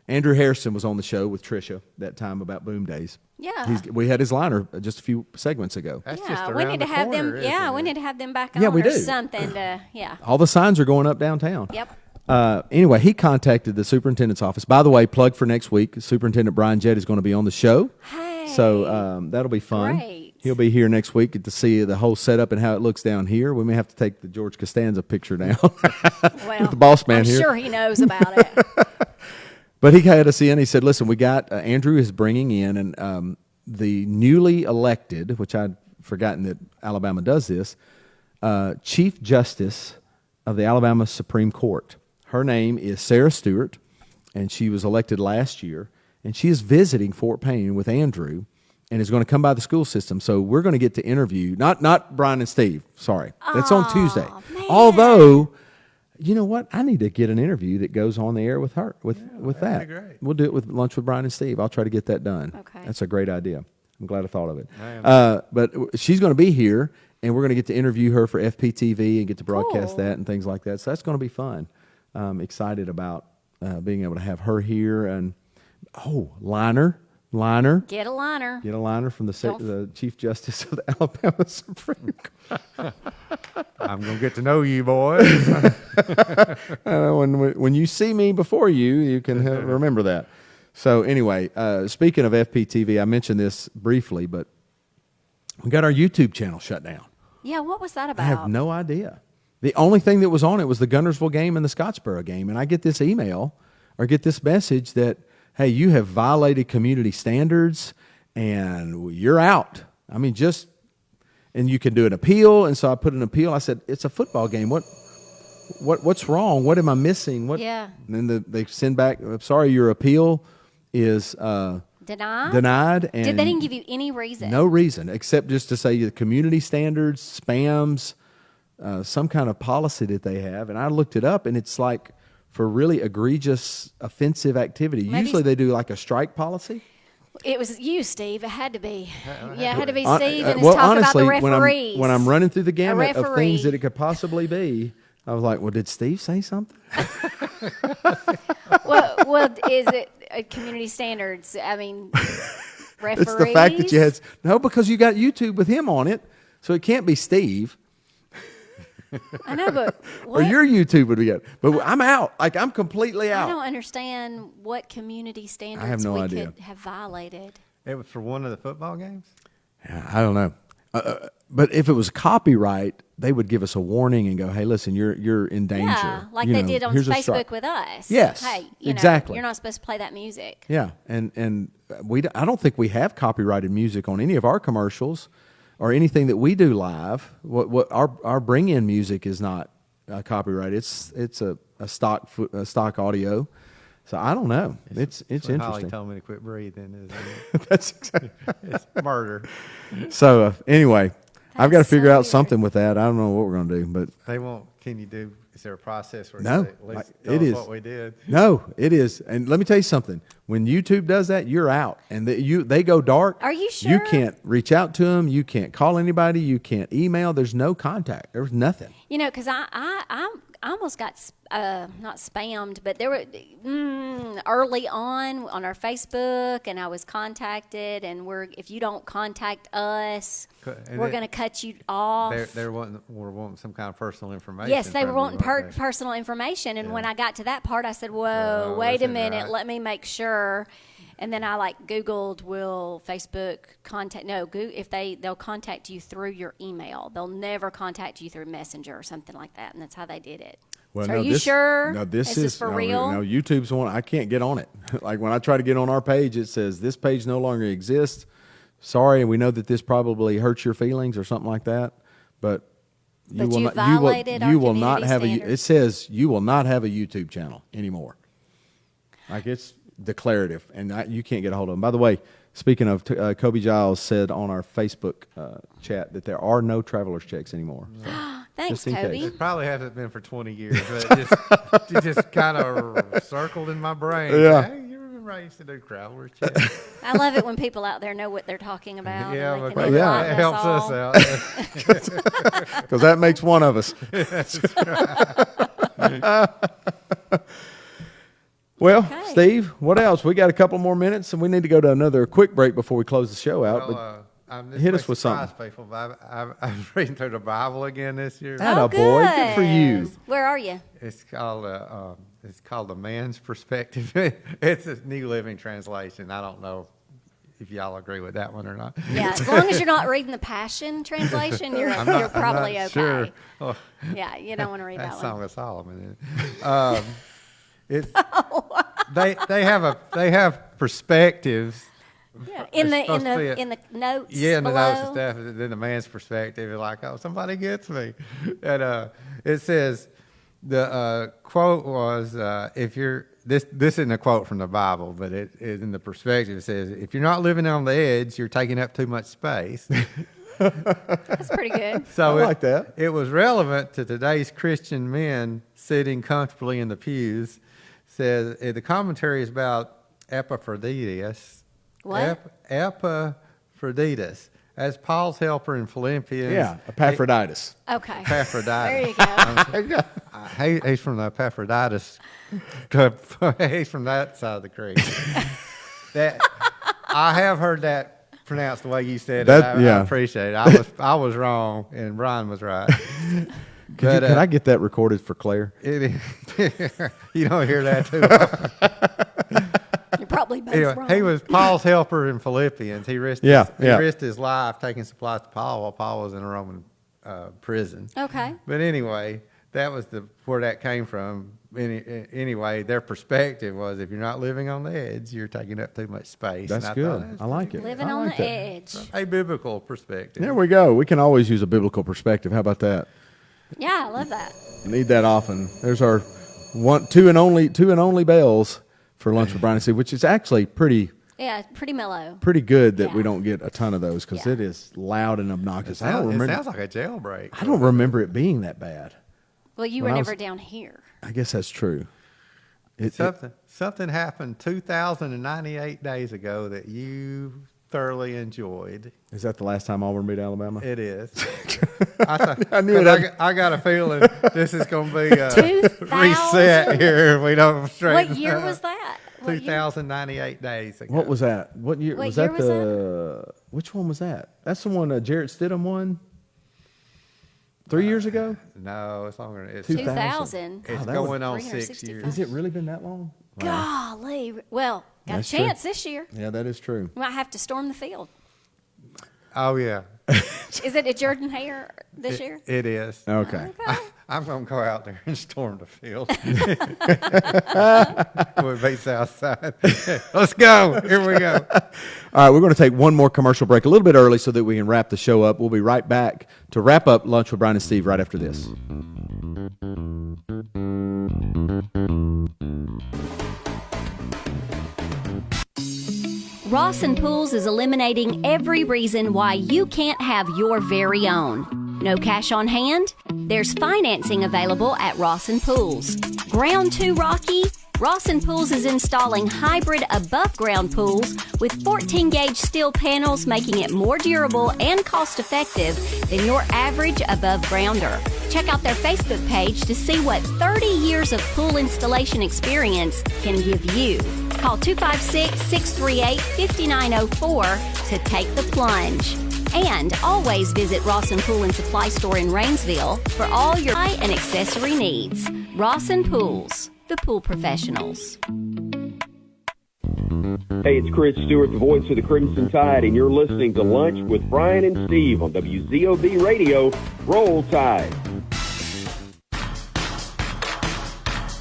Andrew Harrison was on the show with Tricia that time about Boom Days. Yeah. We had his liner just a few segments ago. That's Yeah, just we around need to the have corner, them. Yeah, isn't we it? need to have them back Yeah, on we or do. something. Yeah. All the signs are going up downtown. Yep. Anyway, he contacted the superintendent's office. By the way, plug for next week, Superintendent Brian Jett is going to be on the show. Hey. So that'll be fun. Great. He'll be here next week, get to see the whole setup and how it looks down here. We may have to take the George Costanza picture down. Well, the boss man I'm here. sure he knows about it. But he had us in. He said, listen, we got Andrew is bringing in and the newly elected, which I'd forgotten that Alabama does this, Chief Justice of the Alabama Supreme Court. Her name is Sarah Stewart, and she was elected last year. And she is visiting Fort Payne with Andrew and is going to come by the school system. So we're going to get to interview, not Bryan and Steve, sorry. That's on Tuesday. Man. Although, you know what? I need to get an interview that goes on the air with her, with that. that'd be great. We'll do it with Lunch with Bryan and Steve. I'll try to get that done. Okay. That's a great idea. I'm glad I thought of it. I am. But she's going to be here, and we're going to get to interview her for FPTV and get to broadcast Cool. that and things like that. So that's going to be fun. I'm excited about being able to have her here. And, liner. Get a liner. Get a liner from the Don't- Chief Justice of the Alabama Supreme Court. I'm going to get to know you, boy. When you see me before you can remember that. So anyway, speaking of FPTV, I mentioned this briefly, but we got our YouTube channel shut down. Yeah, what was that about? I have no idea. The only thing that was on it was the Gunnersville game and the Scottsboro game. And I get this email or get this message that, hey, you have violated community standards and you're out. I mean, and you can do an appeal. And so I put an appeal. I said, it's a football game. What's wrong? What am I missing? Yeah. And then they send back, I'm sorry, your appeal is Denied? And They didn't give you any reason? No reason, except just to say the community standards, spams, some kind of policy that they have. And I looked it up, and it's like for really egregious, offensive activity. Maybe Usually they do like a strike policy. It was you, Steve. It had to be. Yeah, it had to be Hon- Steve. And well, it's talk honestly, about the referees. when I'm running through the gamut of referee. things that it could possibly be, I was like, well, did Steve say something? well, is it community standards? I mean, referees. It's the fact that you had because you got YouTube with him on it, so it can't be Steve. I know, but Or your YouTube would be good. But I'm out. Like, I'm completely I out. don't understand what community standards have no we idea. could have violated. It was for one of the football games? Yeah, I don't know. But if it was copyright, they would give us a warning and go, hey, listen, you're in danger. Yeah, like You they know, did on here's a Facebook strike. with us. Yes, Hey, exactly. you're not supposed to play that music. Yeah, and I don't think we have copyrighted music on any of our commercials or anything that we do live. What our bring in music is not copyrighted. It's a stock audio. So I don't know. It's when interesting. Holly told me to quit breathing. Isn't it? That's exactly. It's murder. So anyway, I've got to That's figure so out weird. something with that. I don't know what we're going to do, but They won't. Can you do? Is there a process where No, you say, at least tell it us is. what we did? no, it is. And let me tell you something. When YouTube does that, you're out, and they go dark. Are you You sure? can't reach out to them. You can't call anybody. You can't email. There's no contact. There's nothing. Because I almost got not spammed, but there were early on our Facebook, and I was contacted, and if you don't contact us, And we're it- going to cut you off. They were wanting some kind of personal information. Yes, they from were you, wanting weren't they? personal information, and when I got to that part, I said, "Whoa, Oh, wait this a isn't minute, right. let me make sure." And then I Googled, will Facebook contact? No, if they'll contact you through your email. They'll never contact you through Messenger or something like that, and that's how they did it. Well, So no, are you this, sure? No, this is for real? No, YouTube's the one. I can't get on it. Like when I try to get on our page, it says this page no longer exists. Sorry, and we know that this probably hurts your feelings or something like that. But you But will you not. violated our You will not community have standards. It says you will not have a YouTube channel anymore. Like it's declarative, and you can't get a hold of them. By the way, speaking of, Kobe Giles said on our Facebook chat that there are no traveler's checks anymore. So, Thanks, just in Kobe. case. It probably hasn't been for 20 years, but it just kind of circled in my brain. Yeah. Hey, you remember I used to do traveler's checks? I love it when people out there know what they're talking about. Yeah, and they because can yeah. it enlighten helps all. us out. Because that makes one of us. Well, Okay. Steve, what else? We got a couple more minutes, and we need to go to another quick break before we close the show out. Hit us with something. People, but I was reading through the Bible again this year. Atta boy, good for you. Where are you? It's called the Man's Perspective. It's a New Living Translation. I don't know if y'all agree with that one or not. Yeah, as long as you're not reading the Passion Translation, you're probably okay. Sure. Oh, Yeah, you don't want to read that Song one. of Solomon. It's they have perspectives. Yeah, It's in supposed to be the notes. Yeah, in the below. notes and stuff. Then the man's perspective is like, oh, somebody gets me. And it says the quote was, if you're this isn't a quote from the Bible, but it is in the perspective. It says, if you're not living on the edge, you're taking up too much space. That's pretty good. So I like that. It was relevant to today's Christian men sitting comfortably in the pews. Says the commentary is about Epaphroditus. What? Epaphroditus, as Paul's helper in Philippians. Yeah, Epaphroditus. Okay. Epaphroditus. There you go. He's from the Epaphroditus. He's from that side of the creek. I have heard that pronounced the way you said it. I appreciate it. I was wrong, and Brian was right. Could I get that recorded for Claire? You don't hear that too often. You're probably both wrong. He was Paul's helper in Philippians. He risked his life taking supplies to Paul while Paul was in a Roman prison. Okay. But anyway, that was where that came from. Anyway, their perspective was, if you're not living on the edge, you're taking up too much space. That's good. I like it. Living I on like the that. edge. A biblical perspective. There we go. We can always use a biblical perspective. How about that? Yeah, I love that. Need that often. There's our two and only bells for Lunch with Bryan and Steve, which is actually pretty pretty mellow. Pretty good that we don't get a ton of those because it is loud and obnoxious. It sounds like a jailbreak. I don't remember it being that bad. Well, you were never down here. I guess that's true. Something happened 2,098 days ago that you thoroughly enjoyed. Is that the last time Auburn beat Alabama? It is. I knew it. I got a feeling this is going to be a reset here. We don't straighten. What year was that? 2,098 days ago. What was that? What year was that? Which one was that? That's the one Jarrett Stidham won 3 years ago. No, it's longer. It's 2000. It's going on 6 years. Has it really been that long? Wow. Golly. Well, got a chance this year. Yeah, that is true. We might have to storm the field. Oh yeah. Is it at Jordan Hare this year? It is. Okay. I'm going to go out there and storm the field. We'll be Southside. Let's go. Here we go. All right, we're going to take one more commercial break a little bit early so that we can wrap the show up. We'll be right back to wrap up Lunch with Bryan and Steve right after this. Rawson Pools is eliminating every reason why you can't have your very own. No cash on hand? There's financing available at Rawson Pools. Ground too rocky? Rawson Pools is installing hybrid above-ground pools with 14-gauge steel panels, making it more durable and cost-effective than your average above-grounder. Check out their Facebook page to see what 30 years of pool installation experience can give you. Call 256-638-5904 to take the plunge. And always visit Rawson Pool and Supply Store in Rainsville for all your eye and accessory needs. Rawson Pools, the pool professionals. Hey, it's Chris Stewart, the voice of the Crimson Tide, and you're listening to Lunch with Bryan and Steve on WZOB Radio. Roll Tide.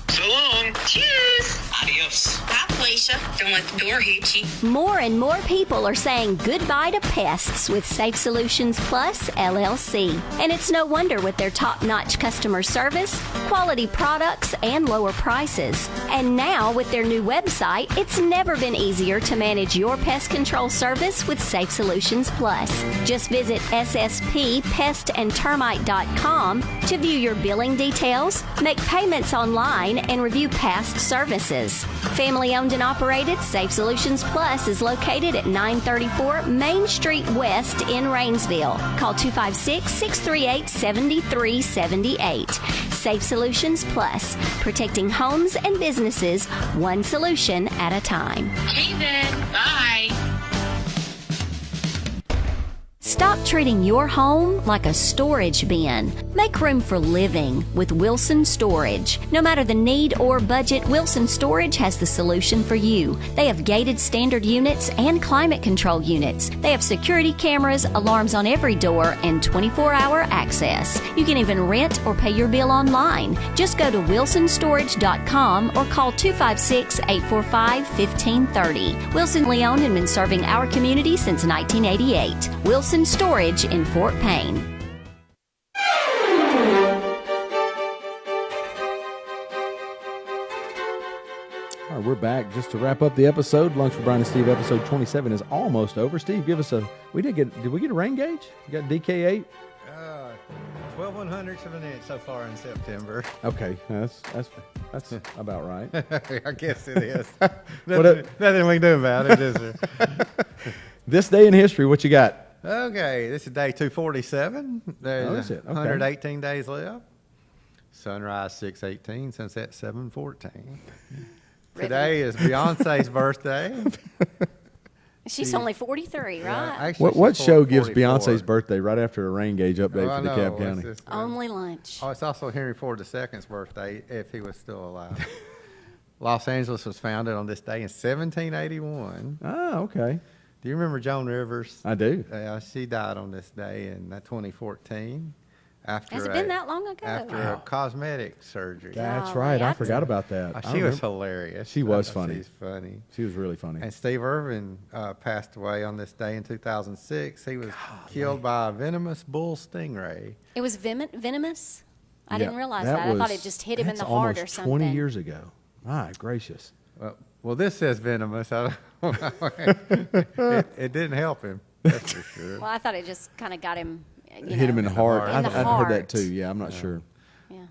So long. Cheers. Adios. Bye, Felicia. Don't let the door hit you. More and more people are saying goodbye to pests with Safe Solutions Plus LLC. And it's no wonder with their top-notch customer service, quality products, and lower prices. And now with their new website, it's never been easier to manage your pest control service with Safe Solutions Plus. Just visit sspestandtermite.com to view your billing details, make payments online, and review past services. Family-owned and operated operated, Safe Solutions Plus is located at 934 Main Street West in Rainsville. Call 256-638-7378. Safe Solutions Plus, protecting homes and businesses one solution at a time. Okay then, bye. Stop treating your home like a storage bin. Make room for living with Wilson Storage. No matter the need or budget, Wilson Storage has the solution for you. They have gated standard units and climate control units. They have security cameras, alarms on every door, and 24-hour access. You can even rent or pay your bill online. Just go to wilsonstorage.com or call 256-845-1530. Wilson owned and been serving our community since 1988. Wilson Storage in Fort Payne. All right, we're back just to wrap up the episode. Lunch with Bryan and Steve, episode 27 is almost over. Steve, give us did we get a rain gauge? You got DK8? 12/100ths of an inch so far in September. Okay, that's about right. I guess it is. Nothing we can do about it, is there? This day in history, what you got? Okay, this is day 247. There's is it? Okay. 118 days left. Sunrise 6:18, sunset 7:14. Today is Beyonce's birthday. She's only 43, right? Actually, What she's show gives 44. Beyonce's birthday right after a rain gauge update for DeKalb County? Only Lunch. Oh, it's also Henry Ford II's birthday, if he was still alive. Los Angeles was founded on this day in 1781. Oh, okay. Do you remember Joan Rivers? I do. She died on this day in 2014. Has it been that long ago? After a cosmetic surgery. That's right. I forgot about that. She was hilarious. She was funny. She's funny. She was really funny. And Steve Irwin passed away on this day in 2006. He was killed by a venomous bull stingray. It was venomous? I didn't realize that. I thought it just hit him in the heart or something. 20 years ago. My gracious. Well, this says venomous. I don't it didn't help him. That's for sure. Well, I thought it just kind of got him. Hit him in the heart. I'd heard that too. Yeah, I'm not sure. Yeah.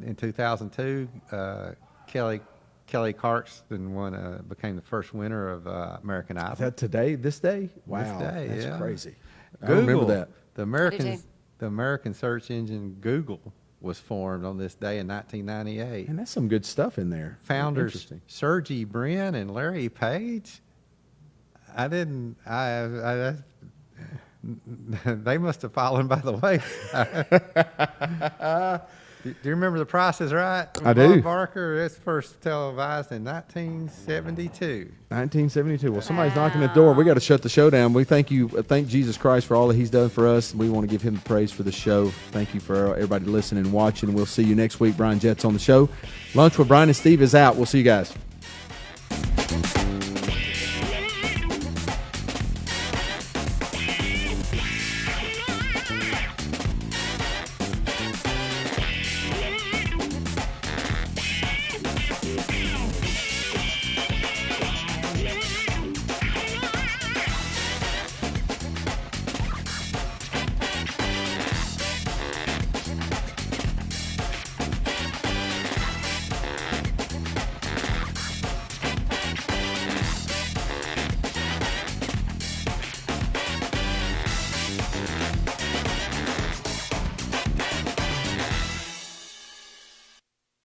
In 2002, Kelly Clarkson became the first winner of American Idol. Is that today? This day? Wow, This day, that's crazy. Google, I remember that. The American search engine Google was formed on this day in 1998. And that's some good stuff in there. Founders Sergey Brin and Larry Page. They must have fallen by the way. Do you remember The Price is Right? I do. Bob Barker, it's first televised in 1972. 1972. Well, somebody's knocking at the door. We got to shut the show down. We thank Jesus Christ for all that He's done for us. We want to give Him the praise for the show. Thank you for everybody listening and watching. We'll see you next week. Brian Jett's on the show. Lunch with Bryan and Steve is out. We'll see you guys.